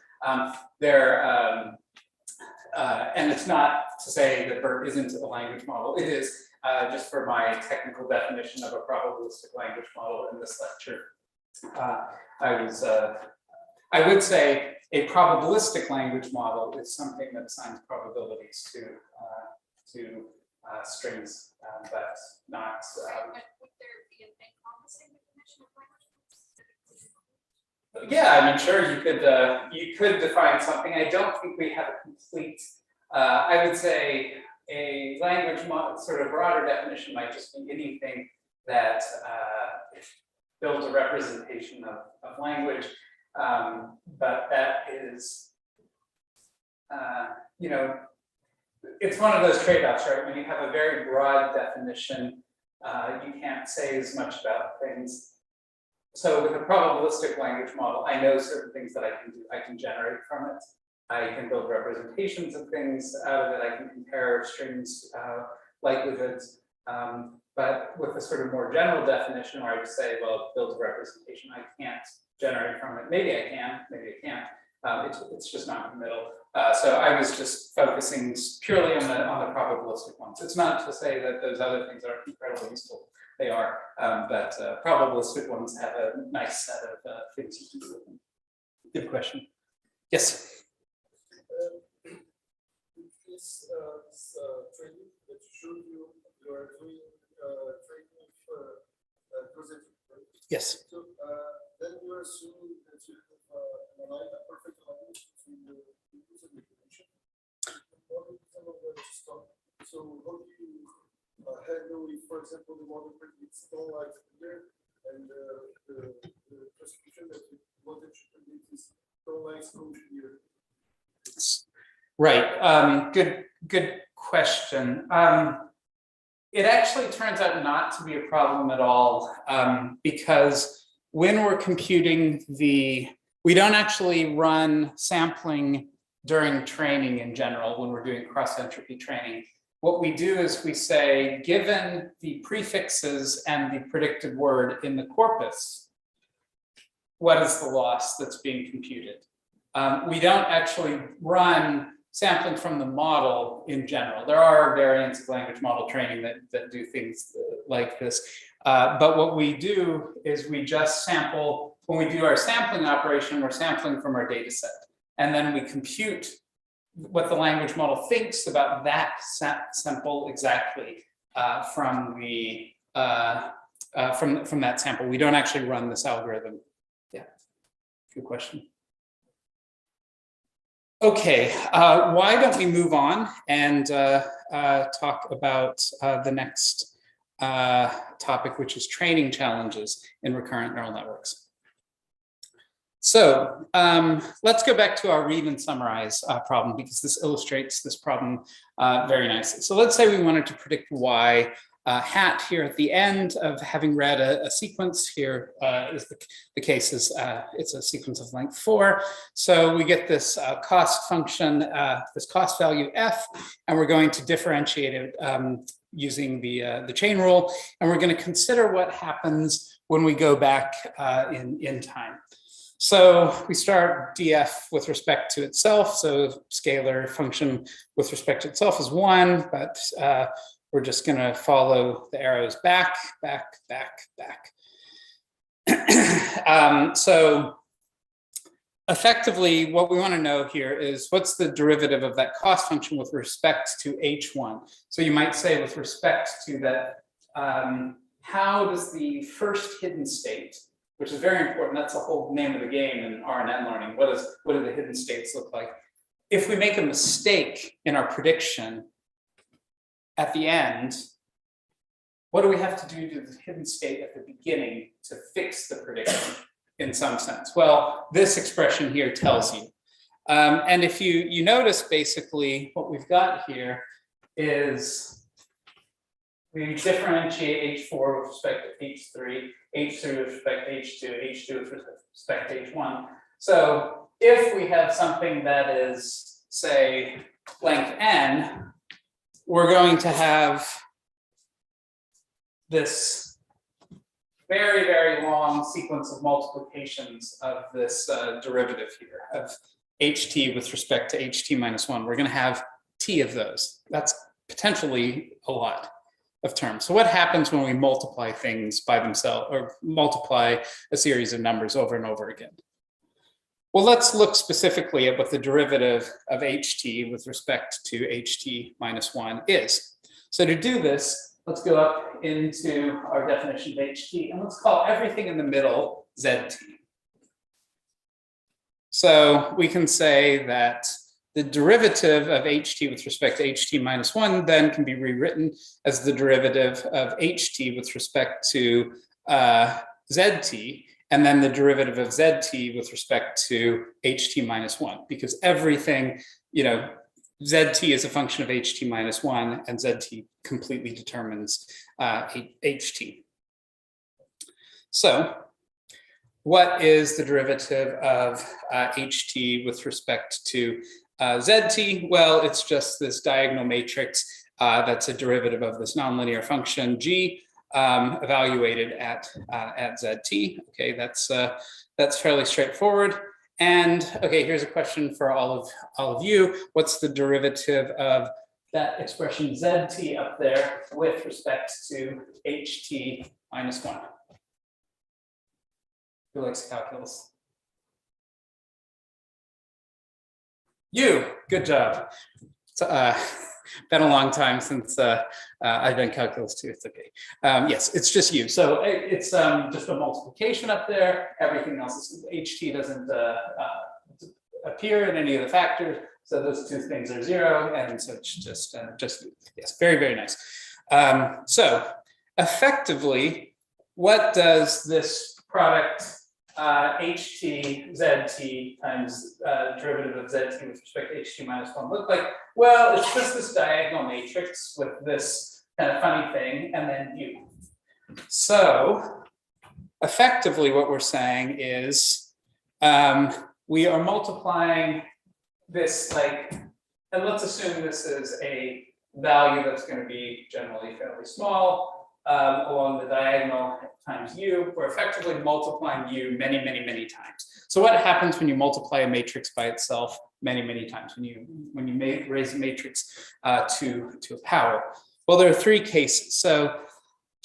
And it's not to say that BERT isn't a language model. It is, just for my technical definition of a probabilistic language model in this lecture. I would say a probabilistic language model is something that assigns probabilities to strings, but not. But would there be an encompassing definition of language? Yeah, I mean, sure, you could define something. I don't think we have a complete. I would say a language model, sort of broader definition, might just be anything that builds a representation of language, but that is, it's one of those trade-offs, right? When you have a very broad definition, you can't say as much about things. So with a probabilistic language model, I know certain things that I can do, I can generate from it. I can build representations of things out of it. I can compare strings, likelihoods. But with a sort of more general definition where I just say, well, build a representation, I can't generate from it. Maybe I can, maybe I can't. It's just not in the middle. So I was just focusing purely on the probabilistic ones. It's not to say that those other things aren't incredibly useful. They are, but probabilistic ones have a nice set of things you can do with them. Good question. Yes. This training that showed you are doing training with causative, right? Yes. So then you are assuming that you have a perfect alignment between the inputs and the information. So how do you handle if, for example, the model predicts don't like here and the prescription that you wanted to predict is don't like here? Right. Good question. It actually turns out not to be a problem at all, because when we're computing we don't actually run sampling during training in general when we're doing cross-entropy training. What we do is we say, given the prefixes and the predicted word in the corpus, what is the loss that's being computed? We don't actually run sampling from the model in general. There are variants of language model training that do things like this. But what we do is we just sample, when we do our sampling operation, we're sampling from our data set. And then we compute what the language model thinks about that sample exactly from that sample. We don't actually run this algorithm. Yeah, good question. Okay, why don't we move on and talk about the next topic, which is training challenges in recurrent neural networks. So let's go back to our read and summarize problem, because this illustrates this problem very nicely. So let's say we wanted to predict y hat here at the end of having read a sequence. Here is the case is it's a sequence of length 4. So we get this cost function, this cost value f, and we're going to differentiate it using the chain rule, and we're going to consider what happens when we go back in time. So we start df with respect to itself. So scalar function with respect to itself is 1, but we're just going to follow the arrows back, back, back, back. So effectively, what we want to know here is what's the derivative of that cost function with respect to h1. So you might say with respect to that, how does the first hidden state, which is very important, that's the whole name of the game in RNN learning, what do the hidden states look like? If we make a mistake in our prediction at the end, what do we have to do to the hidden state at the beginning to fix the prediction in some sense? Well, this expression here tells you. And if you notice, basically, what we've got here is we differentiate h4 with respect to h3, h3 with respect to h2, h2 with respect to h1. So if we have something that is, say, length n, we're going to have this very, very long sequence of multiplications of this derivative here of ht with respect to ht minus 1. We're going to have t of those. That's potentially a lot of terms. So what happens when we multiply things by themselves, or multiply a series of numbers over and over again? Well, let's look specifically at what the derivative of ht with respect to ht minus 1 is. So to do this, let's go up into our definition of ht, and let's call everything in the middle zt. So we can say that the derivative of ht with respect to ht minus 1 then can be rewritten as the derivative of ht with respect to zt, and then the derivative of zt with respect to ht minus 1, because everything, zt is a function of ht minus 1, and zt completely determines ht. So what is the derivative of HT with respect to ZT? Well, it's just this diagonal matrix that's a derivative of this nonlinear function G evaluated at ZT. Okay, that's fairly straightforward. And okay, here's a question for all of you. What's the derivative of that expression ZT up there with respect to HT minus 1? Who likes calculus? You, good job. It's been a long time since I've done calculus too, it's okay. Yes, it's just you. So it's just a multiplication up there. Everything else is, HT doesn't appear in any of the factors. So those two things are 0. And so it's just yes, very, very nice. So effectively, what does this product HT ZT times derivative of ZT with respect to HT minus 1 look like? Well, it's just this diagonal matrix with this kind of funny thing, and then U. So effectively what we're saying is we are multiplying this, like, and let's assume this is a value that's going to be generally fairly small along the diagonal times U. We're effectively multiplying U many, many, many times. So what happens when you multiply a matrix by itself many, many times, when you raise a matrix to a power? Well, there are 3 cases. So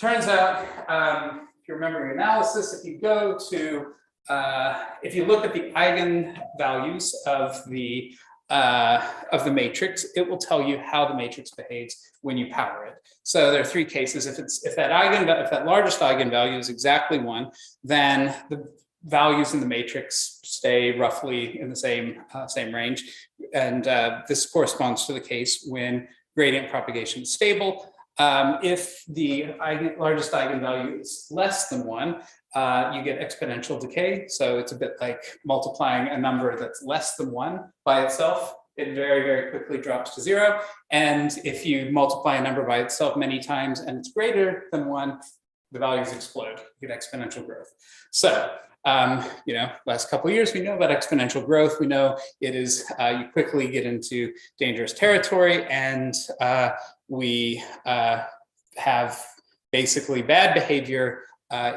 turns out, if you remember your analysis, if you go to if you look at the eigenvalues of the matrix, it will tell you how the matrix behaves when you power it. So there are 3 cases. If that largest eigenvalue is exactly 1, then the values in the matrix stay roughly in the same range, and this corresponds to the case when gradient propagation is stable. If the largest eigenvalue is less than 1, you get exponential decay. So it's a bit like multiplying a number that's less than 1 by itself. It very, very quickly drops to 0. And if you multiply a number by itself many times and it's greater than 1, the values explode. You get exponential growth. So, last couple of years, we know about exponential growth. We know it is, you quickly get into dangerous territory, and we have basically bad behavior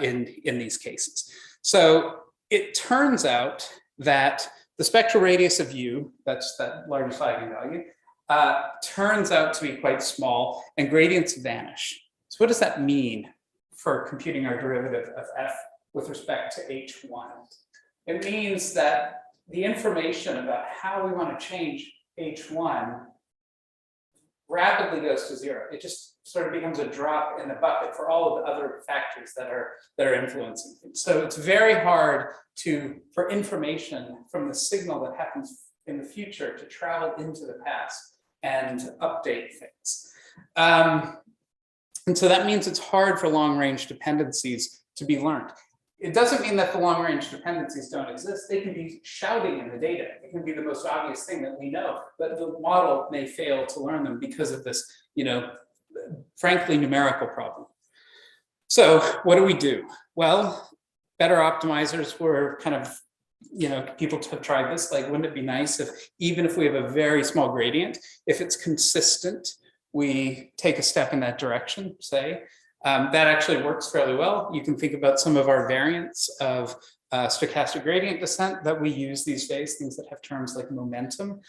in these cases. So it turns out that the spectral radius of U, that's that largest eigenvalue, turns out to be quite small, and gradients vanish. So what does that mean for computing our derivative of F with respect to H1? It means that the information about how we want to change H1 rapidly goes to 0. It just sort of becomes a drop in the bucket for all of the other factors that are influencing things. So it's very hard for information from the signal that happens in the future to travel into the past and update things. And so that means it's hard for long-range dependencies to be learned. It doesn't mean that the long-range dependencies don't exist. They can be shouting in the data. It can be the most obvious thing that we know, but the model may fail to learn them because of this, frankly, numerical problem. So what do? Well, better optimizers were kind of, people have tried this, like, wouldn't it be nice if, even if we have a very small gradient, if it's consistent, we take a step in that direction, say. That actually works fairly well. You can think about some of our variants of stochastic gradient descent that we use these days, things that have terms like momentum.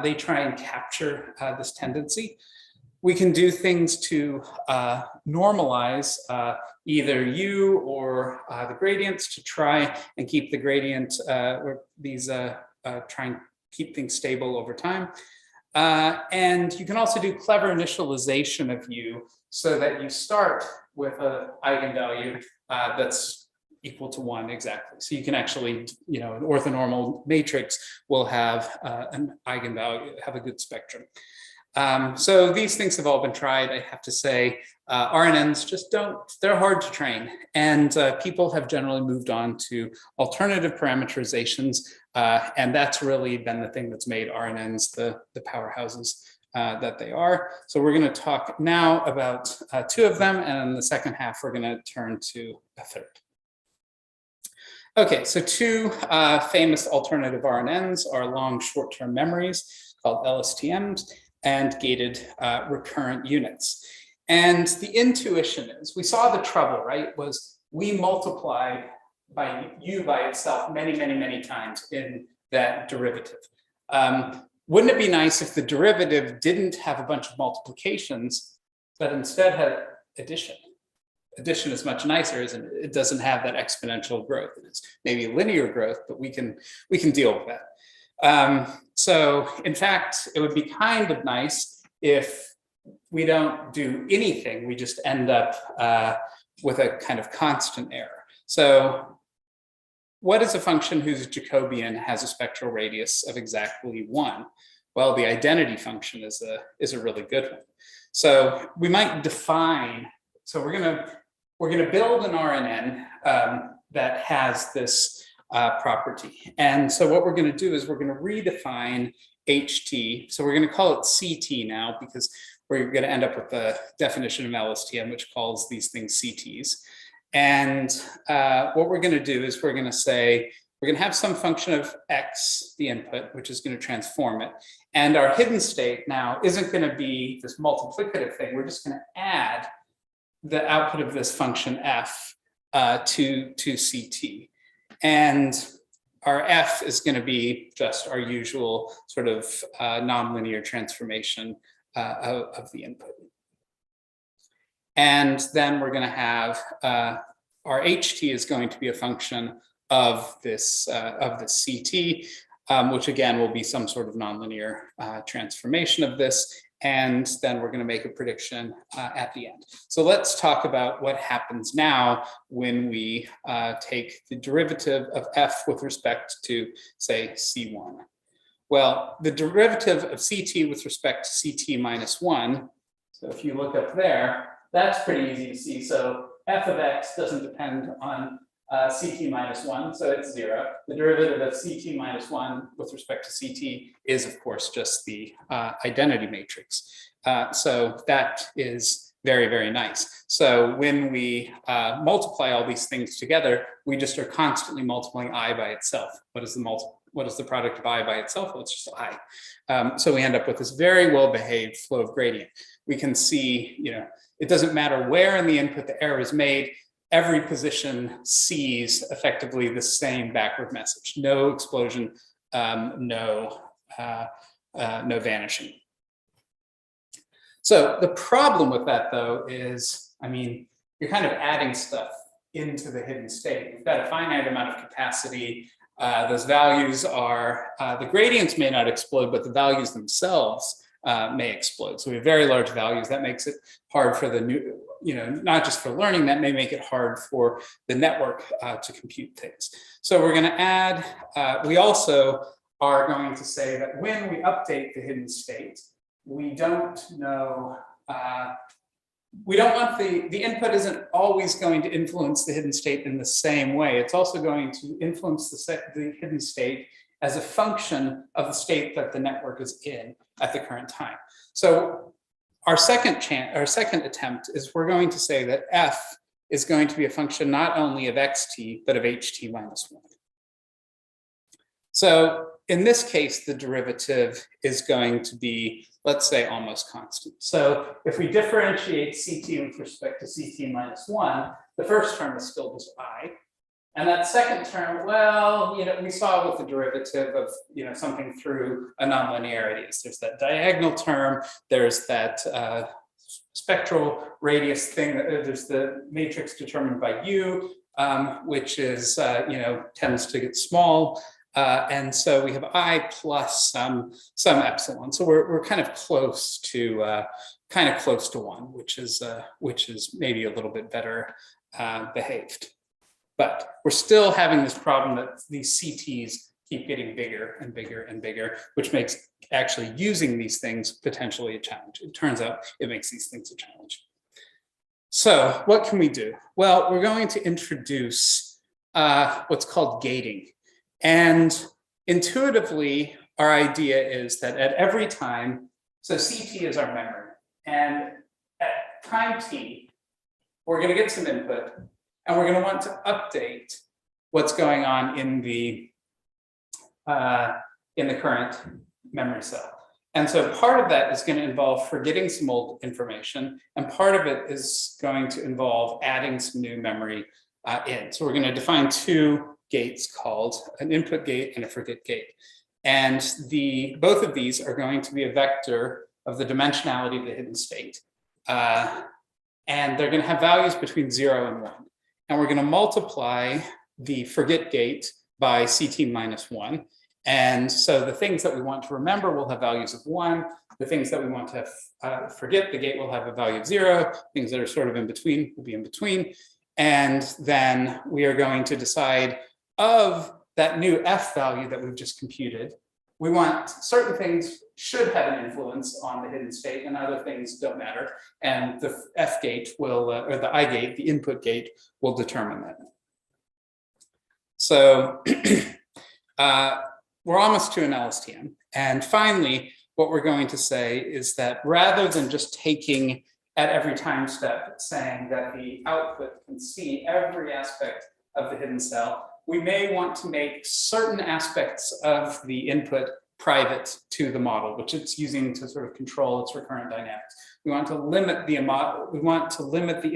They try and capture this tendency. We can do things to normalize either U or the gradients to try and keep the gradient, or these try and keep things stable over time. And you can also do clever initialization of U so that you start with an eigenvalue that's equal to 1 exactly. So you can actually, an orthonormal matrix will have an eigenvalue, have a good spectrum. So these things have all been tried. I have to say, RNNs just they're hard to train. And people have generally moved on to alternative parameterizations. And that's really been the thing that's made RNNs the powerhouses that they are. So we're going to talk now about 2 of them. And in the second half, we're going to turn to a third. Okay, so two famous alternative RNNs are long short-term memories called Lstms and gated recurrent units. And the intuition is, we saw the trouble, right, was we multiplied by u by itself many, many, many times in that derivative. Wouldn't it be nice if the derivative didn't have a bunch of multiplications, but instead had addition? Addition is much nicer, isn't it? It doesn't have that exponential growth. It's maybe linear growth, but we can deal with that. So in fact, it would be kind of nice if we don't do anything, we just end up with a kind of constant error. So what is a function whose Jacobian has a spectral radius of exactly 1? Well, the identity function is a really good one. So we might define, so we're gonna build an RNN that has this property. And so what we're gonna do is we're gonna redefine HT. So we're gonna call it CT now because we're gonna end up with the definition of Lstm, which calls these things CTs. And what we're gonna do is we're gonna say, we're gonna have some function of X, the input, which is gonna transform it. And our hidden state now isn't gonna be this multiplicative thing. We're just gonna add the output of this function f to CT. And our f is going to be just our usual sort of nonlinear transformation of the input. And then we're going to have our HT is going to be a function of this CT, which again will be some sort of nonlinear transformation of this. And then we're going to make a prediction at the end. So let's talk about what happens now when we take the derivative of f with respect to, say, C1. Well, the derivative of CT with respect to CT minus 1, so if you look up there, that's pretty easy to see. So f of x doesn't depend on CT minus 1, so it's 0. The derivative of CT minus 1 with respect to CT is, of course, just the identity matrix. So that is very, very nice. So when we multiply all these things together, we just are constantly multiplying I by itself. What is the product of I by itself? Well, it's just I. So we end up with this very well-behaved flow of gradient. We can see, it doesn't matter where in the input the error is made, every position sees effectively the same backward message. No explosion, no vanishing. So the problem with that, though, is, you're kind of adding stuff into the hidden state. You've got a finite amount of capacity. Those values are, the gradients may not explode, but the values themselves may explode. So we have very large values. That makes it hard for the new, not just for learning, that may make it hard for the network to compute things. So we're going to add, we also are going to say that when we update the hidden state, we don't know, we don't want the input isn't always going to influence the hidden state in the same way. It's also going to influence the hidden state as a function of the state that the network is in at the current time. So our second attempt is we're going to say that f is going to be a function not only of xt, but of ht minus 1. So in this case, the derivative is going to be, let's say, almost constant. So if we differentiate ct with respect to ct minus 1, the first term is still just I. And that second term, well, we saw with the derivative of, something through a nonlinearity is there's that diagonal term, there's that spectral radius thing, there's the matrix determined by u, which is, tends to get small. And so we have I plus some epsilon. So we're kind of close to 1, which is maybe a little bit better behaved. But we're still having this problem that these CTs keep getting bigger and bigger and bigger, which makes actually using these things potentially a challenge. It turns out it makes these things a challenge. So what can we do? Well, we're going to introduce what's called gating. And intuitively, our idea is that at every time, so CT is our memory, and at time t, we're going to get some input, and we're going to want to update what's going on in the current memory cell. And so part of that is going to involve forgetting some old information, and part of it is going to involve adding some new memory in. So we're going to define two gates called an input gate and a forget gate. And both of these are going to be a vector of the dimensionality of the hidden state. And they're going to have values between 0 and 1. And we're going to multiply the forget gate by CT minus 1. And so the things that we want to remember will have values of 1. The things that we want to forget, the gate will have a value of 0. Things that are sort of in between will be in between. And then we are going to decide of that new F value that we've just computed. We want certain things should have an influence on the hidden state and other things don't matter. And the F gate will, or the I gate, the input gate, will determine that. So we're almost to an Lstm. And finally, what we're going to say is that rather than just taking at every time step saying that the output can see every aspect of the hidden cell, we may want to make certain aspects of the input private to the model, which it's using to sort of control its recurrent dynamics. We want to limit the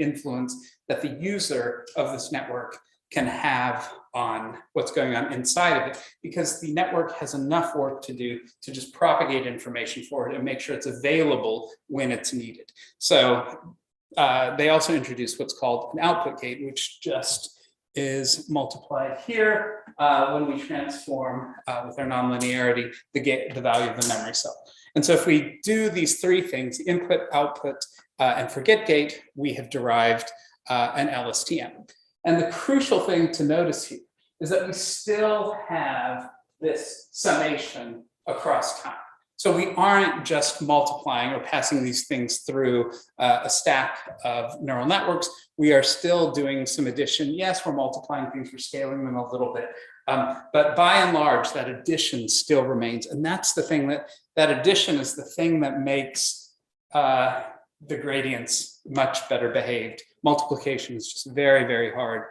influence that the user of this network can have on what's going on inside of it, because the network has enough work to do to just propagate information forward and make sure it's available when it's needed. So they also introduced what's called an output gate, which just is multiplied here when we transform with our nonlinearity the value of the memory cell. And so if we do these three things, input, output, and forget gate, we have derived an Lstm. And the crucial thing to notice here is that we still have this summation across time. So we aren't just multiplying or passing these things through a stack of neural networks. We are still doing some addition. Yes, we're multiplying things, we're scaling them a little bit. But by and large, that addition still remains. And that's the thing that addition is the thing that makes the gradients much better behaved. Multiplication is just very, very hard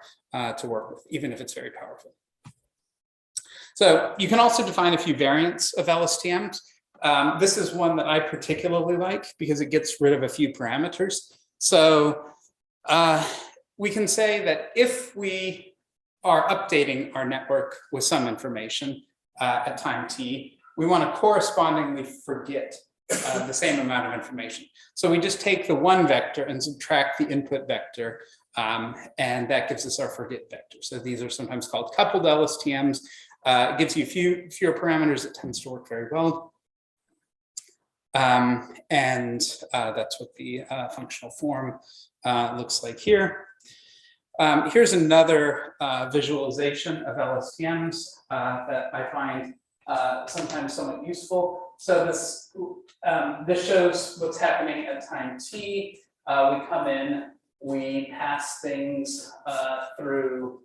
to work with, even if it's very powerful. So you can also define a few variants of Lstms. This is one that I particularly like because it gets rid of a few parameters. So we can say that if we are updating our network with some information at time t, we want to correspondingly forget the same amount of information. So we just take the one vector and subtract the input vector, and that gives us our forget vector. So these are sometimes called coupled Lstms. It gives you fewer parameters. It tends to work very well. And that's what the functional form looks like here. Here's another visualization of Lstms that I find sometimes somewhat useful. So this shows what's happening at time t. We come in, we pass things through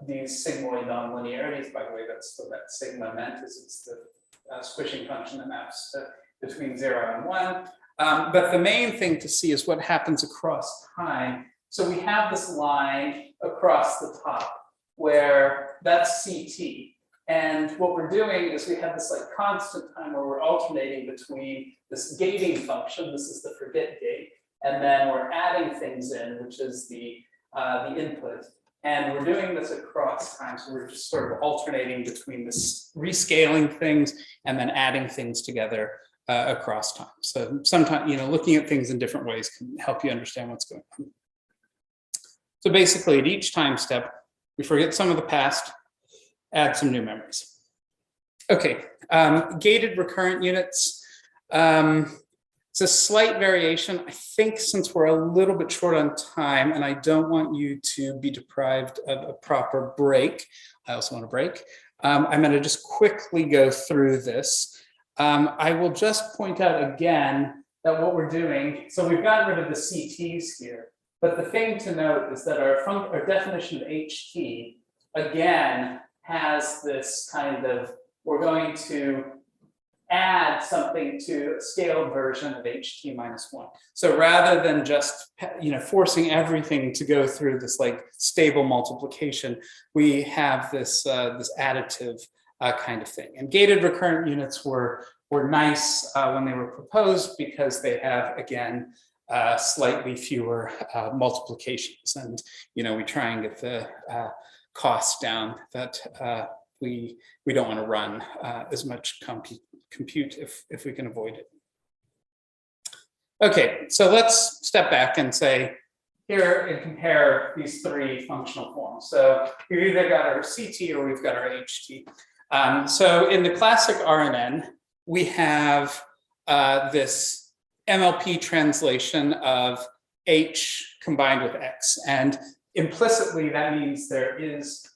these sigmoid nonlinearities. By the way, that's what that sigma meant, is it's the squishing function that maps between 0 and 1. But the main thing to see is what happens across time. So we have this line across the top where that's CT. And what we're doing is we have this like constant time where we're alternating between this gating function, this is the forget gate, and then we're adding things in, which is the input. And we're doing this across time. So we're just sort of alternating between this rescaling things and then adding things together across time. So sometimes, looking at things in different ways can help you understand what's going on. So basically at each time step, we forget some of the past, add some new memories. Okay, gated recurrent units. It's a slight variation. I think since we're a little bit short on time and I don't want you to be deprived of a proper break, I also want a break. I'm going to just quickly go through this. I will just point out again that what we're doing, so we've gotten rid of the CTs here, but the thing to note is that our definition of HT, again, has this kind of, we're going to add something to a scaled version of ht minus 1. So rather than just forcing everything to go through this like stable multiplication, we have this this additive kind of thing. And gated recurrent units were nice when they were proposed because they have, again, slightly fewer multiplications, and we try and get the costs down that we don't want to run as much compute if we can avoid it. Okay, so let's step back and say here and compare these three functional forms. So we've either got our CT or we've got our HT. So in the classic RNN, we have this MLP translation of H combined with X. And implicitly, that means there is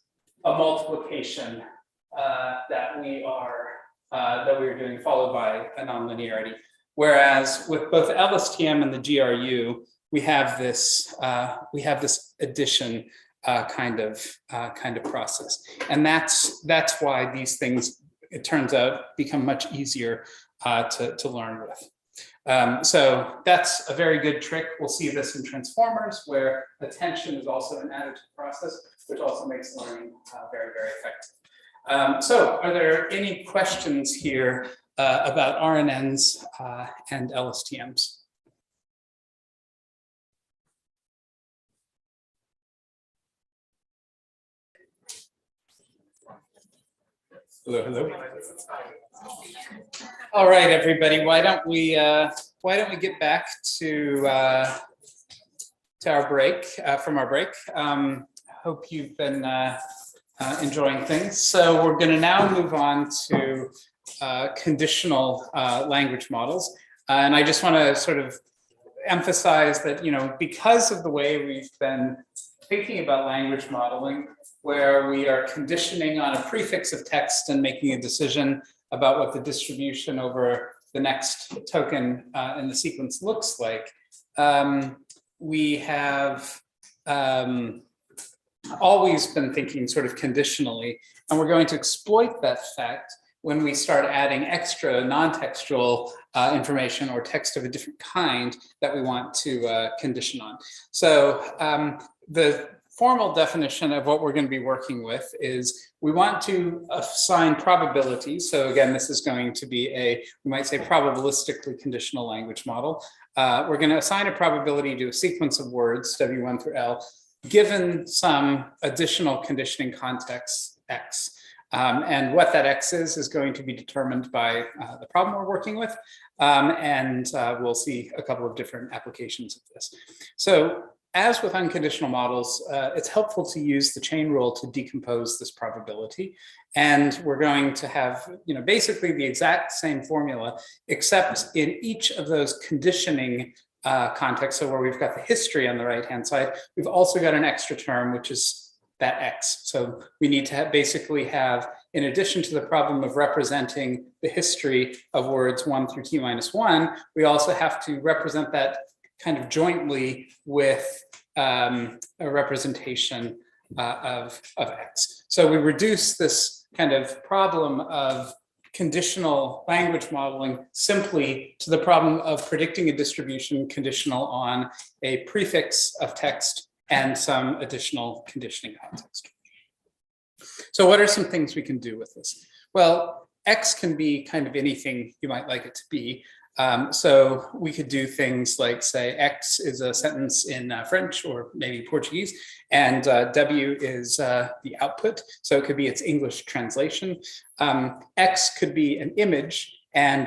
a multiplication that we are doing, followed by a nonlinearity. Whereas with both Lstm and the GRU, we have this addition kind of process, and that's why these things, it turns out, become much easier to learn with. So that's a very good trick. We'll see this in transformers, where attention is also an additive process, which also makes learning very, very effective. So are there any questions here about RNNs and LSTMs? Hello, hello. All right, everybody. Why don't we get back to our break from our break? Hope you've been enjoying things. So we're going to now move on to conditional language models, and I just want to sort of emphasize that because of the way we've been thinking about language modeling, where we are conditioning on a prefix of text and making a decision about what the distribution over the next token in the sequence looks like, we have always been thinking sort of conditionally, and we're going to exploit that fact when we start adding extra non-textual information or text of a different kind that we want to condition on. So the formal definition of what we're going to be working with is we want to assign probabilities. So again, this is going to be we might say, probabilistically conditional language model. We're going to assign a probability to a sequence of words, W1 through L, given some additional conditioning context, X. And what that X is going to be determined by the problem we're working with. And we'll see a couple of different applications of this. So as with unconditional models, it's helpful to use the chain rule to decompose this probability. And we're going to have basically the exact same formula, except in each of those conditioning contexts. So where we've got the history on the right-hand side, we've also got an extra term, which is that X. So we need to basically have, in addition to the problem of representing the history of words 1 through t minus 1, we also have to represent that kind of jointly with a representation of X. So we reduce this kind of problem of conditional language modeling simply to the problem of predicting a distribution conditional on a prefix of text and some additional conditioning context. So what are some things we can do with this? Well, X can be kind of anything you might like it to be. So we could do things like say X is a sentence in French or maybe Portuguese, and W is the output. So it could be its English translation. X could be an image, and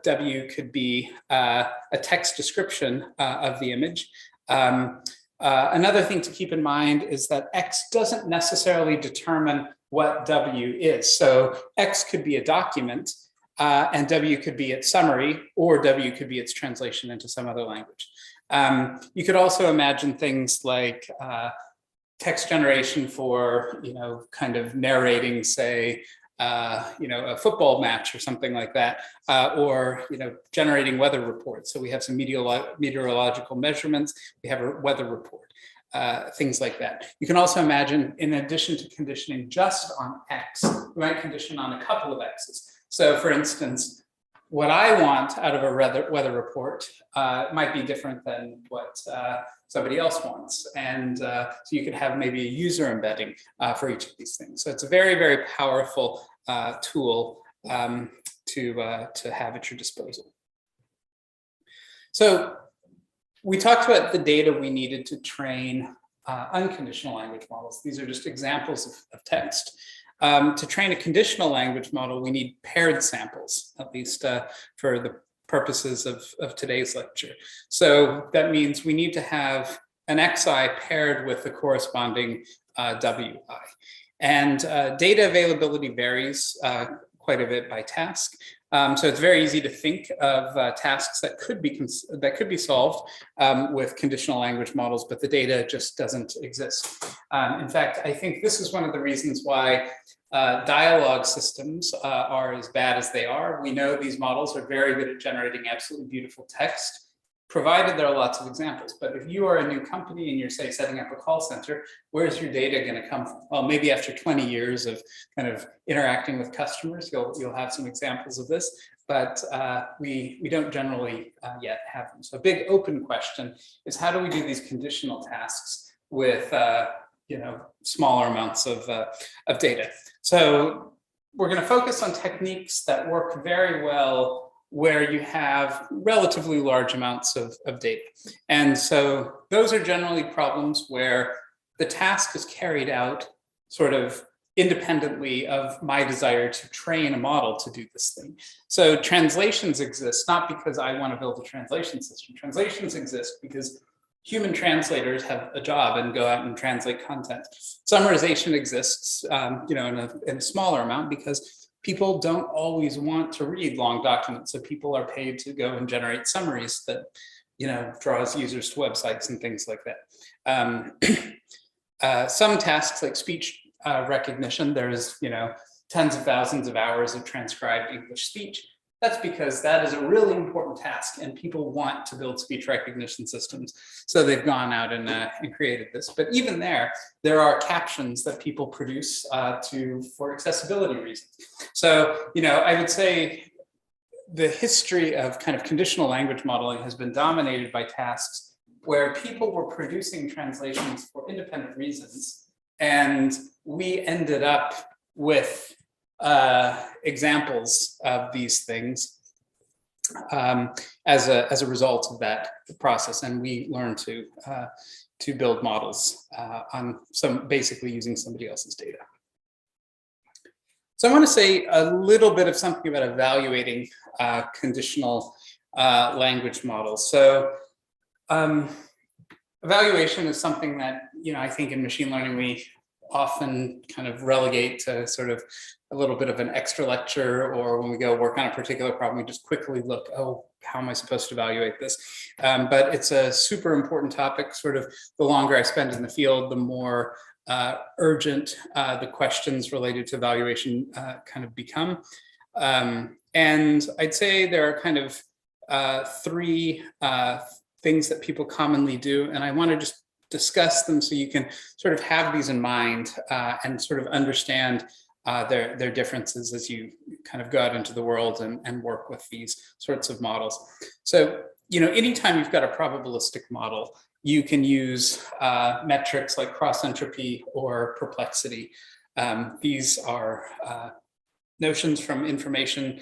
W could be a text description of the image. Another thing to keep in mind is that X doesn't necessarily determine what W is. So X could be a document, and W could be its summary, or W could be its translation into some other language. You could also imagine things like text generation for, kind of narrating, say, a football match or something like that, or generating weather reports. So we have some meteorological measurements, we have a weather report, things like that. You can also imagine, in addition to conditioning just on X, we might condition on a couple of X's. So for instance, what I want out of a weather report might be different than what somebody else wants. And so you could have maybe a user embedding for each of these things. So it's a very, very powerful tool to have at your disposal. So we talked about the data we needed to train unconditional language models. These are just examples of text. To train a conditional language model, we need paired samples, at least for the purposes of today's lecture. So that means we need to have an xi paired with the corresponding wi. And data availability varies quite a bit by task. So it's very easy to think of tasks that could be solved with conditional language models, but the data just doesn't exist. In fact, I think this is one of the reasons why dialogue systems are as bad as they are. We know these models are very good at generating absolutely beautiful text, provided there are lots of examples. But if you are a new company and you're, say, setting up a call center, where's your data going to come from? Well, maybe after 20 years of kind of interacting with customers, you'll have some examples of this, but we don't generally yet have them. So a big open question is, how do we do these conditional tasks with smaller amounts of data? So we're going to focus on techniques that work very well where you have relatively large amounts of data. And so those are generally problems where the task is carried out sort of independently of my desire to train a model to do this thing. So translations exist not because I want to build a translation system. Translations exist because human translators have a job and go out and translate content. Summarization exists, in a smaller amount because people don't always want to read long documents. So people are paid to go and generate summaries that, draws users to websites and things like that. Some tasks like speech recognition, there's, tens of thousands of hours of transcribed English speech. That's because that is a really important task and people want to build speech recognition systems. So they've gone out and created this. But even there are captions that people produce for accessibility reasons. So, I would say the history of kind of conditional language modeling has been dominated by tasks where people were producing translations for independent reasons. And we ended up with examples of these things as a result of that process, and we learned to build models on basically using somebody else's data. So I want to say a little bit of something about evaluating conditional language models. So evaluation is something that I think in machine learning we often kind of relegate to sort of a little bit of an extra lecture, or when we go work on a particular problem, we just quickly look, oh, how am I supposed to evaluate this? But it's a super important topic. Sort of the longer I spend in the field, the more urgent the questions related to evaluation kind of become. And I'd say there are kind of three things that people commonly do, and I want to just discuss them so you can sort of have these in mind and sort of understand their differences as you kind of go out into the world and work with these sorts of models. So, anytime you've got a probabilistic model, you can use metrics like cross entropy or perplexity. These are notions from information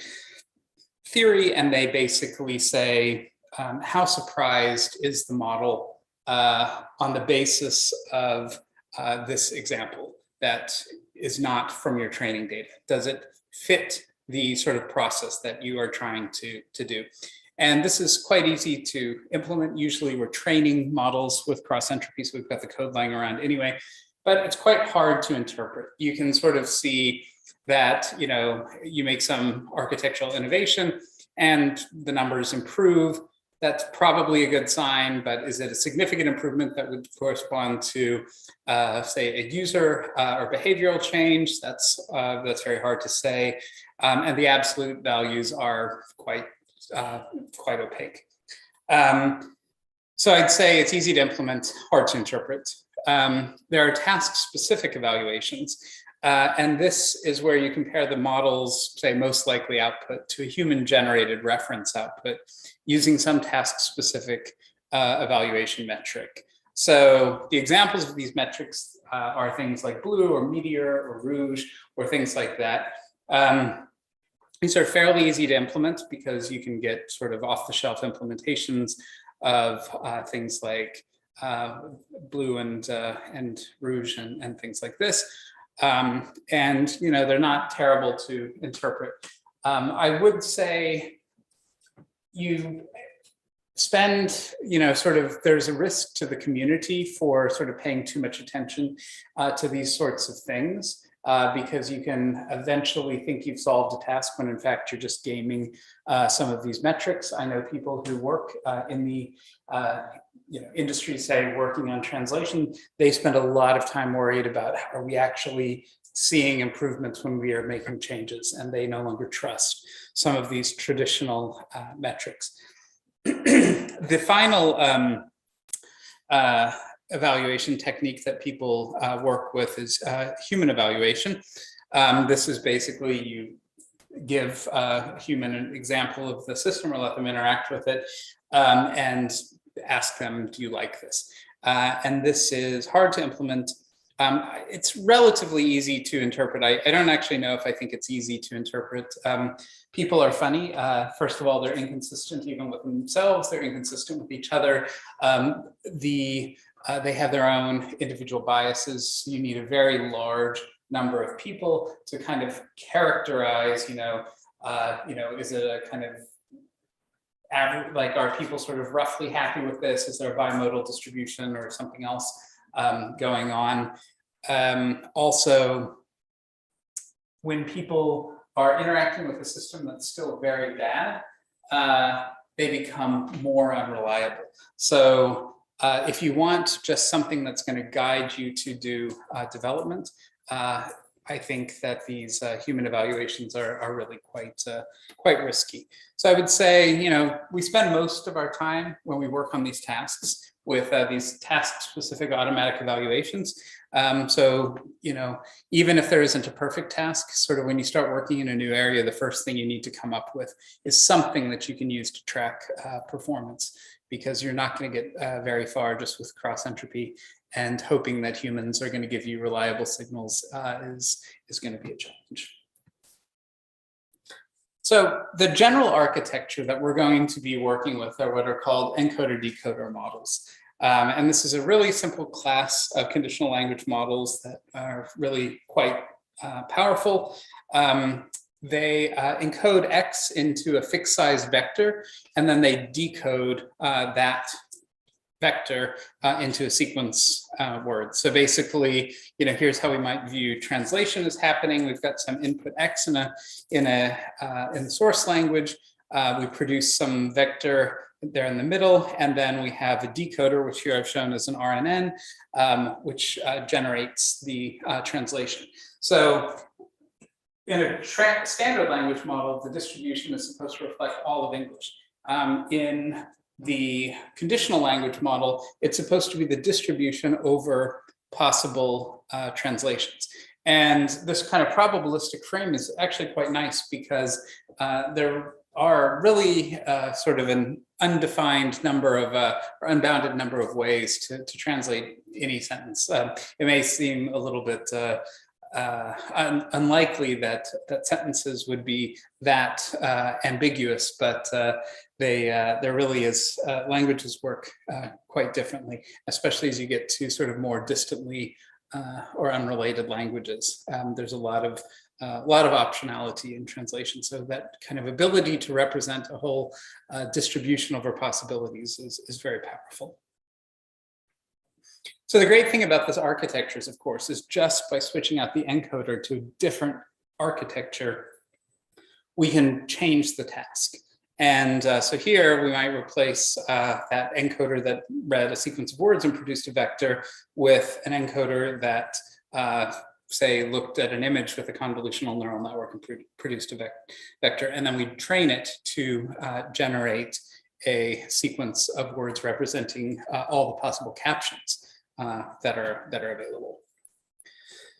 theory, and they basically say, how surprised is the model on the basis of this example that is not from your training data? Does it fit the sort of process that you are trying to do? And this is quite easy to implement. Usually we're training models with cross entropy, so we've got the code lying around anyway, but it's quite hard to interpret. You can sort of see that, you make some architectural innovation and the numbers improve. That's probably a good sign, but is it a significant improvement that would correspond to, say, a user or behavioral change? That's very hard to say, and the absolute values are quite opaque. So I'd say it's easy to implement, hard to interpret. There are task-specific evaluations. And this is where you compare the model's, say, most likely output to a human-generated reference output using some task-specific evaluation metric. So the examples of these metrics are things like blue or meteor or rouge or things like that. These are fairly easy to implement because you can get sort of off-the-shelf implementations of things like blue and rouge and things like this. And you know, they're not terrible to interpret. I would say you spend, you know, sort of, there's a risk to the community for sort of paying too much attention to these sorts of things. Because you can eventually think you've solved a task when in fact you're just gaming some of these metrics. I know people who work in the industry, say working on translation, they spend a lot of time worried about, are we actually seeing improvements when we are making changes, and they no longer trust some of these traditional metrics. The final evaluation technique that people work with is human evaluation. This is basically you give a human an example of the system or let them interact with it and ask them, do you like this? And this is hard to implement. It's relatively easy to interpret. I don't actually know if I think it's easy to interpret. People are funny. First of all, they're inconsistent even with themselves. They're inconsistent with each other. They have their own individual biases. You need a very large number of people to kind of characterize, is it a kind of average, like, are people sort of roughly happy with this? Is there a bimodal distribution or something else going on? Also, when people are interacting with a system that's still very bad, they become more unreliable. So if you want just something that's going to guide you to do development, I think that these human evaluations are really quite risky. So I would say, we spend most of our time when we work on these tasks with these task-specific automatic evaluations. So, even if there isn't a perfect task, sort of when you start working in a new area, the first thing you need to come up with is something that you can use to track performance, because you're not going to get very far just with cross entropy, and hoping that humans are going to give you reliable signals is going to be a challenge. So the general architecture that we're going to be working with are what are called encoder-decoder models. And this is a really simple class of conditional language models that are really quite powerful. They encode X into a fixed size vector, and then they decode that vector into a sequence word. So basically, here's how we might view translation as happening. We've got some input X in the source language. We produce some vector there in the middle, and then we have a decoder, which here I've shown as an RNN, which generates the translation. So in a standard language model, the distribution is supposed to reflect all of English. In the conditional language model, it's supposed to be the distribution over possible translations. And this kind of probabilistic frame is actually quite nice, because there are really sort of an undefined number of, or unbounded number of ways to translate any sentence. It may seem a little bit unlikely that sentences would be that ambiguous, but there really is, languages work quite differently, especially as you get to sort of more distantly or unrelated languages. There's a lot of optionality in translation, so that kind of ability to represent a whole distribution over possibilities is very powerful. So the great thing about this architecture, of course, is just by switching out the encoder to a different architecture, we can change the task. And so here we might replace that encoder that read a sequence of words and produced a vector with an encoder that, say, looked at an image with a convolutional neural network and produced a vector. And then we train it to generate a sequence of words representing all the possible captions that are available.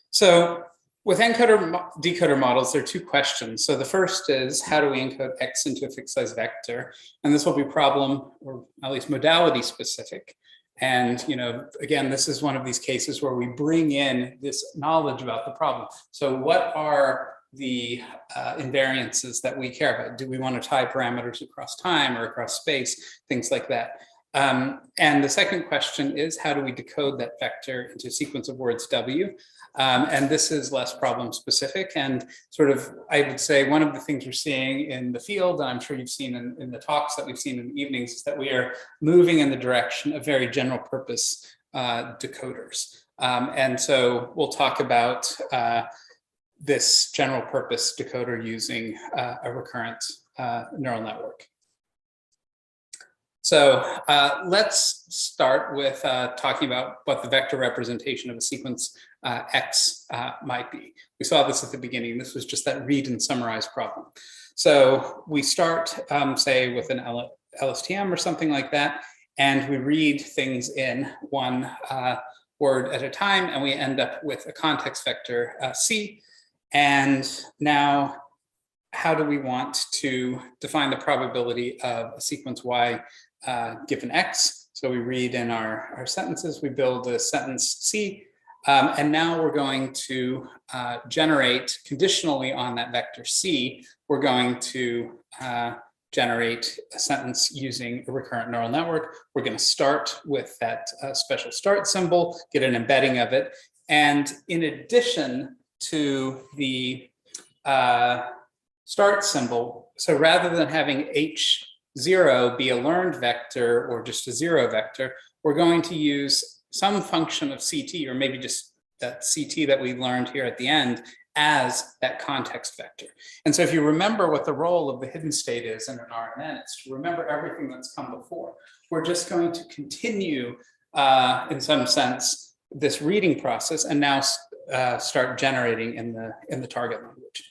So With encoder decoder models, there are two questions. So the first is, how do we encode X into a fixed size vector? And this will be problem, or at least modality specific. And, again, this is one of these cases where we bring in this knowledge about the problem. So what are the invariances that we care about? Do we want to tie parameters across time or across space, things like that? And the second question is, how do we decode that vector into a sequence of words W? And this is less problem specific. And sort of, I would say, one of the things we're seeing in the field, and I'm sure you've seen in the talks that we've seen in the evenings, is that we are moving in the direction of very general purpose decoders. And so we'll talk about this general purpose decoder using a recurrent neural network. So let's start with talking about what the vector representation of a sequence X might be. We saw this at the beginning. This was just that read and summarize problem. So we start, say, with an Lstm or something like that, and we read things in one word at a time, and we end up with a context vector C. And now, how do we want to define the probability of a sequence Y given X? So we read in our sentences, we build a sentence C, and now we're going to generate, conditionally on that vector C, we're going to generate a sentence using a recurrent neural network. We're going to start with that special start symbol, get an embedding of it, and in addition to the start symbol, so rather than having H0 be a learned vector or just a zero vector, we're going to use some function of CT, or maybe just that CT that we learned here at the end, as that context vector. And so if you remember what the role of the hidden state is in an RNN, it's to remember everything that's come before. We're just going to continue, in some sense, this reading process and now start generating in the target language.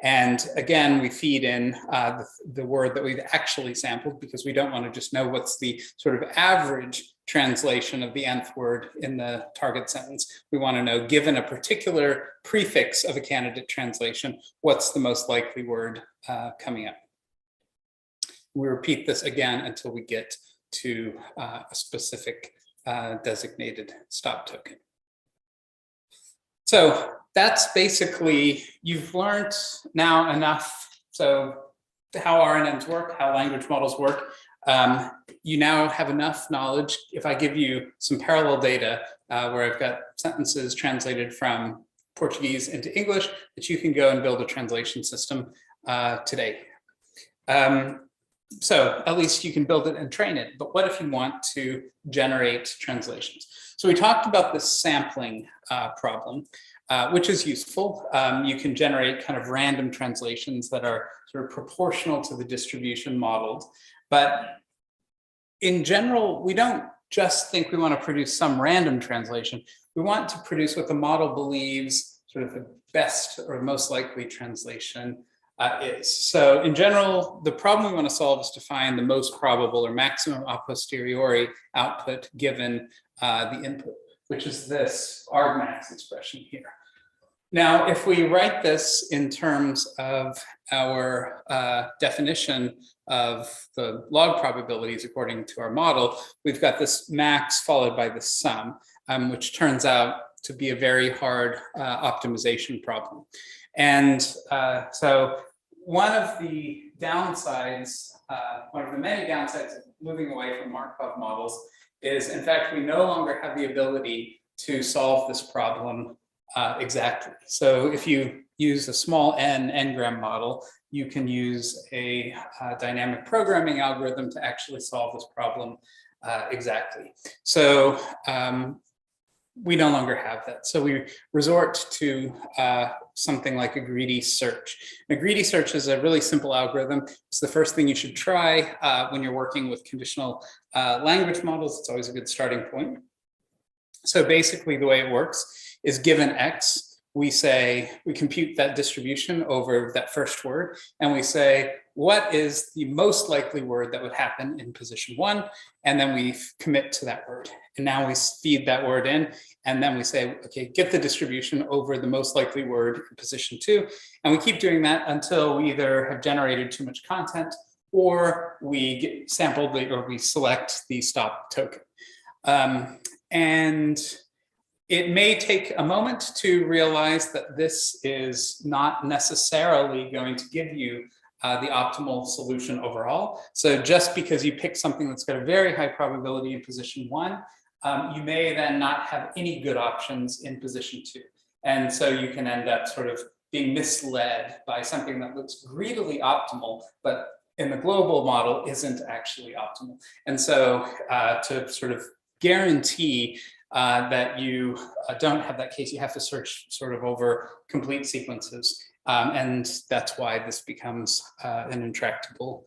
And again, we feed in the word that we've actually sampled, because we don't want to just know what's the sort of average translation of the nth word in the target sentence. We want to know, given a particular prefix of a candidate translation, what's the most likely word coming up. We repeat this again until we get to a specific designated stop token. So that's basically, you've learned now enough. So how RNNs work, how language models work. You now have enough knowledge. If I give you some parallel data where I've got sentences translated from Portuguese into English, that you can go and build a translation system today. So at least you can build it and train it. But what if you want to generate translations? So we talked about the sampling problem, which is useful. You can generate kind of random translations that are sort of proportional to the distribution modeled. But in general, we don't just think we want to produce some random translation. We want to produce what the model believes sort of the best or most likely translation is. So in general, the problem we want to solve is to find the most probable or maximum a posteriori output given the input, which is this argmax expression here. Now, if we write this in terms of our definition of the log probabilities according to our model, we've got this max followed by the sum, which turns out to be a very hard optimization problem. And so one of the downsides, one of the many downsides of moving away from Markov models is, in fact, we no longer have the ability to solve this problem exactly. So if you use a small n-gram model, you can use a dynamic programming algorithm to actually solve this problem exactly. So we no longer have that. So we resort to something like a greedy search. A greedy search is a really simple algorithm. It's the first thing you should try when you're working with conditional language models. It's always a good starting point. So basically the way it works is, given X, we compute that distribution over that first word, and we say, what is the most likely word that would happen in position 1? And then we commit to that word. And now we feed that word in, and then we say, okay, get the distribution over the most likely word in position 2. And we keep doing that until we either have generated too much content, or we get sampled, or we select the stop token. And it may take a moment to realize that this is not necessarily going to give you the optimal solution overall. So just because you pick something that's got a very high probability in position 1, you may then not have any good options in position 2. And so you can end up sort of being misled by something that looks greedily optimal, but in the global model isn't actually optimal. And so to sort of guarantee that you don't have that case, you have to search sort of over complete sequences. And that's why this becomes an intractable